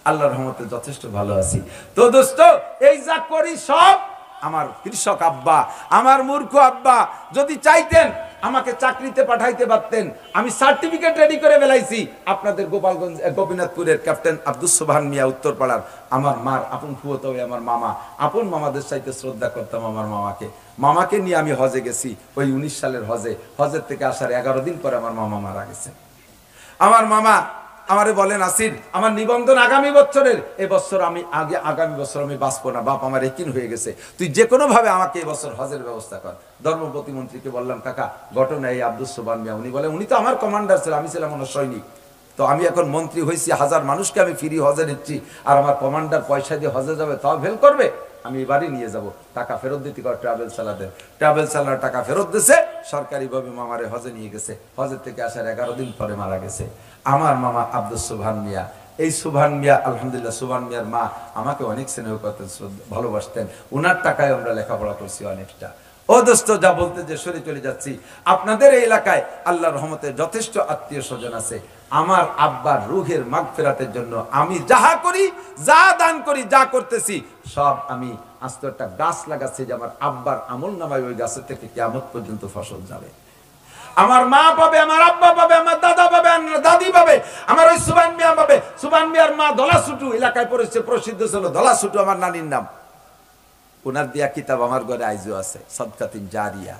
আল্লাহর রহমতে যথেষ্ট ভালো আছি। তো দোস্ত, এই যা করি সব আমার কৃষক আব্বা, আমার মূর্খ আব্বা যদি চাইতেন আমাকে চাকরিতে পাঠাইতে পারতেন। আমি সার্টিফিকেট রেডি করে ফেলাইছি। আপনাদের গোপালগঞ্জ গোপীনাথপুরের ক্যাপ্টেন আব্দুস সোবহান মিয়া উত্তরপাড়ার আমার মার আপন ফুফাতো ভাই, আমার মামা, আপন মামাদের চাইতে শ্রদ্ধা করতাম আমার মামাকে। মামাকে নিয়ে আমি হজে গেছি, ওই 19 সালের হজে। হজের থেকে আসার 11 দিন পরে আমার মামা মারা গেছে। আমার মামা আমারে বলেন, আসির আমার নিবন্ধন আগামী বছরের, এবছর আমি আগামী বছর আমি বাঁচবো না, বাপ আমার একিন হয়ে গেছে, তুই যে কোনো ভাবে আমাকে এবছর হজের ব্যবস্থা কর। ধর্ম প্রতিমন্ত্রীকে বললাম, কাকা ঘটনা এই আব্দুস সোবহান মিয়া। উনি বলে, উনি তো আমার কমান্ডার ছিল, আমি ছিলাম ওনার সৈনিক। তো আমি এখন মন্ত্রী হয়েছি, 1000 মানুষকে আমি ফ্রি হজে নিচ্ছি, আর আমার কমান্ডার পয়সা দিয়ে হজে যাবে, তাও ফেল করবে? আমি এবারই নিয়ে যাব, টাকা ফেরত দিতে কর ট্রাভেল চালাতে। ট্রাভেল চালার টাকা ফেরত দিছে, সরকারিভাবে মামারে হজে নিয়ে গেছে। হজের থেকে আসার 11 দিন পরে মারা গেছে আমার মামা আব্দুস সোবহান মিয়া। এই সোবহান মিয়া আলহামদুলিল্লাহ, সোবহান মিয়ার মা আমাকে অনেক স্নেহ করতেন, ভালোবাসতেন। ওনার টাকায় আমরা লেখাপড়া করছি অনেকটা। ও দোস্ত, যা বলতে যে সরে চলে যাচ্ছি, আপনাদের এই এলাকায় আল্লাহর রহমতে যথেষ্ট আত্মীয় স্বজন আছে। আমার আব্বার রুহের মাগফিরাতের জন্য আমি যাহা করি, যা দান করি, যা করতেছি সব আমি আস্ত একটা গাছ লাগাচ্ছি, যে আমার আব্বার আমল নামায় ওই গাছের থেকে কিয়ামত পর্যন্ত ফসল যাবে। আমার মা পাবে, আমার আব্বা পাবে, আমার দাদা পাবে, আমার দাদি পাবে, আমার ওই সোবহান মিয়া পাবে। সোবহান মিয়ার মা দলাসুটু, এলাকায় পরিচিত প্রসিদ্ধ ছিল দলাসুটু আমার নানির নাম। ওনার দিয়া কিতাব আমার ঘরে আইজও আছে, সদকাতিন জারিয়া।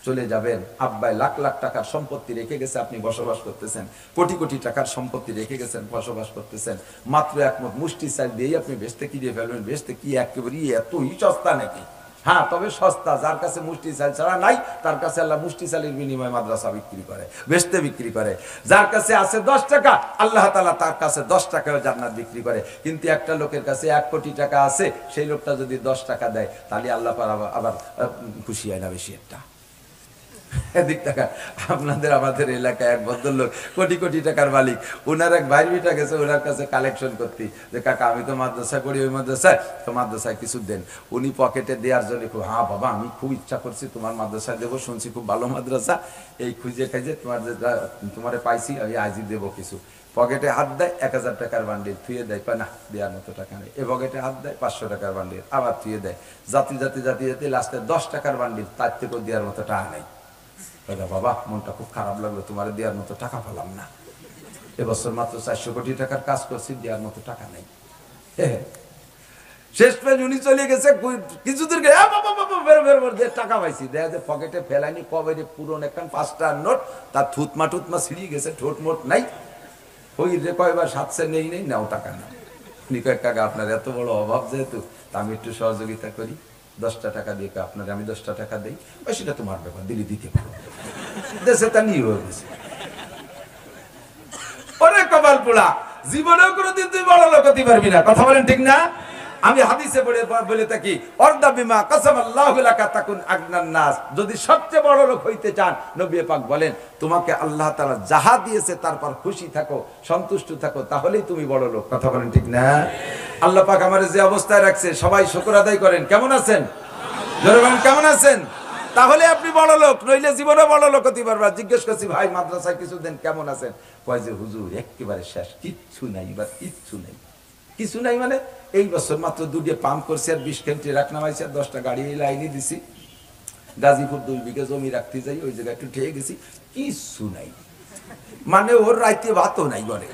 চলে যাবেন, আব্বাই লাখ লাখ টাকার সম্পত্তি রেখে গেছে, আপনি বসবাস করতেছেন। কোটি কোটি টাকার সম্পত্তি রেখে গেছেন, বসবাস করতেছেন। মাত্র 1 মুঠ মুষ্টি চাল দিয়েই আপনি বেচতে কিনে ফেলবেন। বেচতে কি একেবারে এতই সস্তা নাকি? হ্যাঁ, তবে সস্তা। যার কাছে মুষ্টি চাল ছাড়া নাই, তার কাছে আল্লাহ মুষ্টি চালের বিনিময়ে মাদ্রাসা বিক্রি করে, বেচতে বিক্রি করে। যার কাছে আছে 10 টাকা, আল্লাহ তাআলা তার কাছে 10 টাকায় জান্নাত বিক্রি করে। কিন্তু একটা লোকের কাছে 1 কোটি টাকা আছে, সেই লোকটা যদি 10 টাকা দেয়, তাহলে আল্লাহ আবার খুশি হয় না বেশি একটা। এদিক টাকা আপনাদের আমাদের এলাকায় এক ভদ্রলোক কোটি কোটি টাকার মালিক, ওনার এক ভাই বিটা গেছে ওনার কাছে কালেকশন করতে, যে কাকা আমি তো মাদ্রাসা করি, ওই মাদ্রাসায় তো মাদ্রাসায় কিছু দেন। উনি পকেটে দেওয়ার জন্য, হ্যাঁ বাবা আমি খুব ইচ্ছা করছি তোমার মাদ্রাসায় দেবো, শুনছি খুব ভালো মাদ্রাসা, এই খুঁজে খাইজে তোমারে পাইছি, আমি আজই দেবো কিছু। পকেটে হাত দেয়, 1000 টাকার বান্ডিল থুয়ে দেয়, কয় না দেওয়ার মতো টাকা নেই। এ পকেটে হাত দেয়, 500 টাকার বান্ডিল আবার থুয়ে দেয়। জাতি জাতি জাতি জাতি লাস্টে 10 টাকার বান্ডিল, তার থেকেও দেওয়ার মতো টাকা নেই। বাবা মনটা খুব খারাপ লাগলো, তোমার দেওয়ার মতো টাকা পেলাম না, এবছর মাত্র 400 কোটি টাকার কাজ করছি, দেওয়ার মতো টাকা নেই। শেষ পেজ উনি চলে গেছে, কিছু দূর টাকা পাইছি, দেখা যায় পকেটে ফেলাইনি, কবে পুরনো একখান 5 টাকার নোট, তার থুতমা টুতমা ছিঁড়িয়ে গেছে, ঠোঁট মোট নাই, ওই রে কয়বার 700 নেই নেই নাও টাকা না। উনি কয়েক টাকা আপনার এত বড় অভাব যেহেতু, আমি একটু সহযোগিতা করি, 10টা টাকা দিয়ে আপনার আমি 10টা টাকা দিই, ওই সেটা তোমার ব্যাপার, দিলি দিতে পারো, দেশে তা নিয়ে হয়ে গেছে। ওরে কপাল পোড়া, জীবনেও কোনোদিন তুই বড় লোক হতে পারবি না, কথা বলেন ঠিক না? আমি হাদিসে বলে থাকি, অর্দা বিমা কাসামাল্লাহু লাকা তাকুন আগনান নাস, যদি সবচেয়ে বড় লোক হইতে চান, নবী পাক বলেন তোমাকে আল্লাহ তাআলা যাহা দিয়েছে তারপর খুশি থাকো, সন্তুষ্ট থাকো, তাহলেই তুমি বড় লোক, কথা বলেন ঠিক না? আল্লাহ পাক আমারে যে অবস্থায় রাখছে, সবাই শুকর আদায় করেন। কেমন আছেন? জোরে বলেন কেমন আছেন? তাহলে আপনি বড় লোক, নইলে জীবনে বড় লোক হতে পারবা। জিজ্ঞেস করছি, ভাই মাদ্রাসায় কিছুদিন কেমন আছেন? কয় যে হুজুর একেবারে শেষ, কিচ্ছু নাই, এবার কিচ্ছু নেই। কিছু নাই মানে এই বছর মাত্র 2 পাম্প করছি, আর 20 কেন্দ্রে রাখ নামাইছি, আর 10টা গাড়ি লাইনে দিছি, গাজীপুর 2 বিঘা জমি রাখতে যাই, ওই জায়গায় একটু ঠেয়ে গেছি, কিছু নাই, মানে ওর রাইতে ভাতও নাই ঘরে।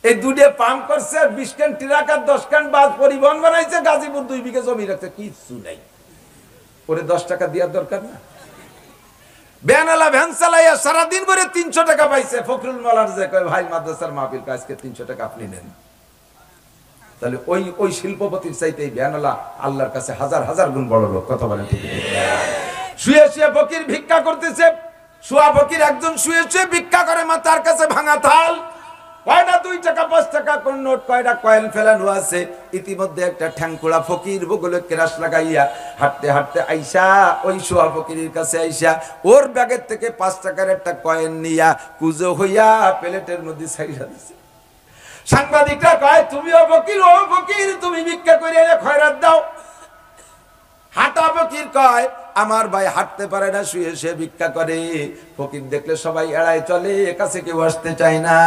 এই 2 পাম্প করছে, আর 20 কেন ট্রাক আর 10 কেন বাস পরিবহন বানাইছে, গাজীপুর 2 বিঘা জমি রাখছে, কিছু নাই। ওরে 10 টাকা দেওয়ার দরকার না? ভ্যানওয়ালা ভ্যান চালাইয়া সারাদিন করে 300 টাকা পাইছে। ফখরুল মালার যে কয় ভাই মাদ্রাসার মাহফিল আজকে 300 টাকা আপনি নেন, তাহলে ওই শিল্পপতির চাইতে এই ভ্যানওয়ালা আল্লাহর কাছে হাজার হাজার গুণ বড় লোক, কথা বলেন ঠিক? শুয়ে শুয়ে ফকির ভিক্ষা করতেছে, শুয়া ফকির একজন শুয়ে শুয়ে ভিক্ষা করে, মা তার কাছে ভাঙা থাল, কয়টা 2 টাকা 5 টাকা কোন নোট, কয়টা কয়েন ফেলানো আছে। ইতিমধ্যে একটা ঠ্যাংকুড়া ফকির বগলে কেরাস লাগাইয়া হাঁটতে হাঁটতে আইসা ওই শুয়া ফকিরের কাছে আইসা ওর ব্যাগের থেকে 5 টাকার একটা কয়েন নিয়া কুজো হইয়া প্লেটের মধ্যে ছাইড়া দিছে। সাংবাদিকরা কয়, তুমিও ফকির, ও ফকির, তুমি ভিক্ষা করে এনে খয়রাত দাও। হাঁটা ফকির কয়, আমার ভাই হাঁটতে পারে না, শুয়ে শুয়ে ভিক্ষা করে। ফকির দেখলে সবাই এড়ায় চলে, কাছে কেউ আসতে চায় না,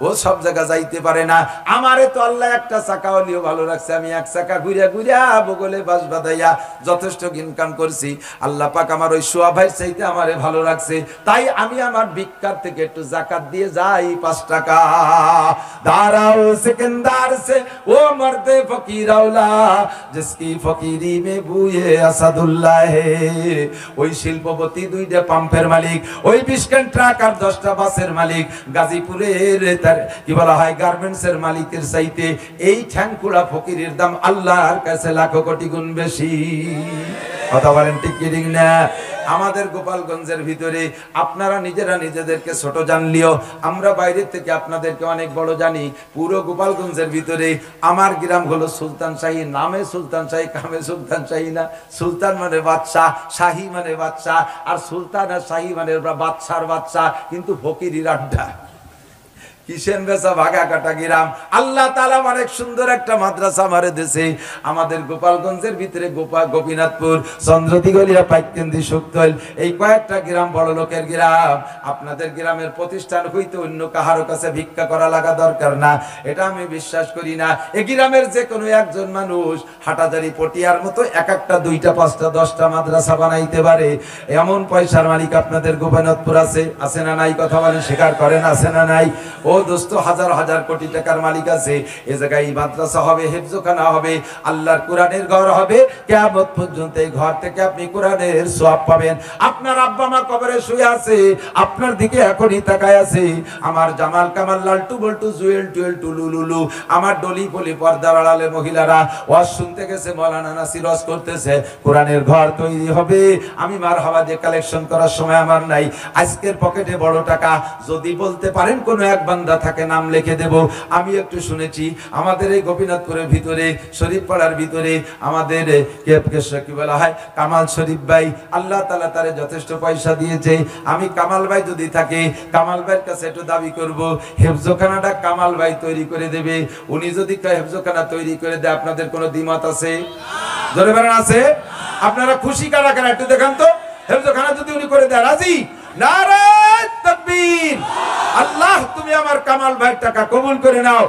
ও সব জায়গা যাইতে পারে না। আমারে তো আল্লাহ একটা চাকা হলেও ভালো রাখছে, আমি 1 চাকা ঘুরিয়া ঘুরিয়া বগলে বাস বাঁধাইয়া যথেষ্ট ইনকাম করছি। আল্লাহ পাক আমার ওই শোয়া ভাইয়ের চাইতে আমারে ভালো রাখছে, তাই আমি আমার ভিক্ষার থেকে একটু জাকাত দিয়ে যাই 5 টাকা। দাঁড়াও সেকেন্দার সে ও মর্দে ফকির আওলা, জিসকি ফকিরি মে বুয়ে আসাদুল্লাহ হে। ওই শিল্পপতি 2 পাম্পের মালিক, ওই 20 কেন ট্রাক আর 10টা বাসের মালিক, গাজীপুরের তার কি বলা হয় গার্মেন্টসের মালিকের চাইতে এই ঠ্যাংকুড়া ফকিরের দাম আল্লাহর কাছে লাখ কোটি গুণ বেশি, কথা বলেন ঠিক কি ঠিক না? আমাদের গোপালগঞ্জের ভিতরে আপনারা নিজেরা নিজেদেরকে ছোট জানলিও, আমরা বাইরে থেকে আপনাদেরকে অনেক বড় জানি। পুরো গোপালগঞ্জের ভিতরে আমার গ্রাম হলো সুলতান শাহী, নামে সুলতান শাহী, কামে সুলতান শাহী না। সুলতান মানে বাদশাহ, শাহী মানে বাদশাহ, আর সুলতান আর শাহী মানে বাদশার বাদশাহ, কিন্তু ফকিরির আড্ডা। কিসেন বেচা ভাগা কাটা গ্রাম। আল্লাহ তাআলা অনেক সুন্দর একটা মাদ্রাসা আমারে দিয়েছে আমাদের গোপালগঞ্জের ভিতরে, গোপীনাথপুর, চন্দ্রদিগলিয়া, পাইককেন্দ্রি, শুকতৈল, এই কয়েকটা গ্রাম বড় লোকের গ্রাম। আপনাদের গ্রামের প্রতিষ্ঠান হইতে অন্য কাহারো কাছে ভিক্ষা করা লাগা দরকার না, এটা আমি বিশ্বাস করি না। এই গ্রামের যে কোনো একজন মানুষ হাটাজারি পটিয়ার মতো একটা 2টা 5টা 10টা মাদ্রাসা বানাইতে পারে, এমন পয়সার মালিক আপনাদের গোপীনাথপুর আছে না নাই? কথা বলেন, স্বীকার করেন আছে না নাই? ও দোস্ত, হাজার হাজার কোটি টাকার মালিক আছে। এ জায়গায় মাদ্রাসা হবে, হেফজখানা হবে, আল্লাহর কোরআনের ঘর হবে, কিয়ামত পর্যন্ত এই ঘর থেকে আপনি কোরআনের সওয়াব পাবেন। আপনার আব্বা মা কবরে শুয়ে আছে, আপনার দিকে এখনই তাকায় আছে। আমার জামাল কামাল, লালটু বল্টু, জুয়েল টুয়েল, টুলুলুলু, আমার ডলি পলি পর্দার আড়ালে মহিলারা ওয়াজ শুনতে গেছে, মাওলানা নাসির ওয়াজ করতেছে, কোরআনের ঘর তৈরি হবে। আমি মারহাবা দিয়ে কালেকশন করার সময় আমার নাই। আজকের পকেটে বড় টাকা, যদি বলতে পারেন কোনো এক বান্দা থাকে নাম লিখে দেব। আমি একটু শুনেছি আমাদের এই গোপীনাথপুরের ভিতরে, শরীফ পাড়ার ভিতরে আমাদের কি বলা হয় কামাল শরীফ ভাই, আল্লাহ তাআলা তারে যথেষ্ট পয়সা দিয়েছে। আমি কামাল ভাই যদি থাকে, কামাল ভাইয়ের কাছে একটু দাবি করব, হেফজখানাটা কামাল ভাই তৈরি করে দেবে। উনি যদি হেফজখানা তৈরি করে দেয়, আপনাদের কোনো দ্বিমত আছে? ধরে বেড়ান আছে? আপনারা খুশি কারা কারা একটু দেখান তো। হেফজখানা যদি উনি করে দেয়, রাজি? নারায়ে তাকবীর। আল্লাহ তুমি আমার কামাল ভাইয়ের টাকা কবুল করে নাও।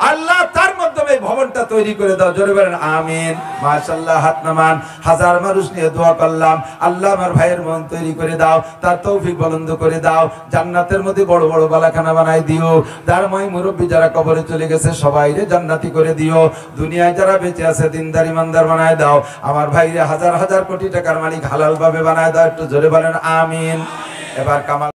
আল্লাহ তার মাধ্যমে ভবনটা তৈরি করে দাও, জোরে বলেন আমিন। মাশাআল্লাহ, হাত নামান। হাজার মানুষ নিয়ে দোয়া করলাম, আল্লাহ আমার ভাইয়ের মন তৈরি করে দাও, তার তৌফিক বুলন্দ করে দাও, জান্নাতের মধ্যে বড় বড় বালাখানা বানাই দিও। যার মাই মুরব্বী যারা কবরে চলে গেছে সবাইরে জান্নাতি করে দিও। দুনিয়ায় যারা বেঁচে আছে দিনদার ইমানদার বানায় দাও। আমার ভাইরে হাজার হাজার কোটি টাকার মালিক হালাল ভাবে বানায় দাও, একটু জোরে বলেন আমিন। এবার কামাল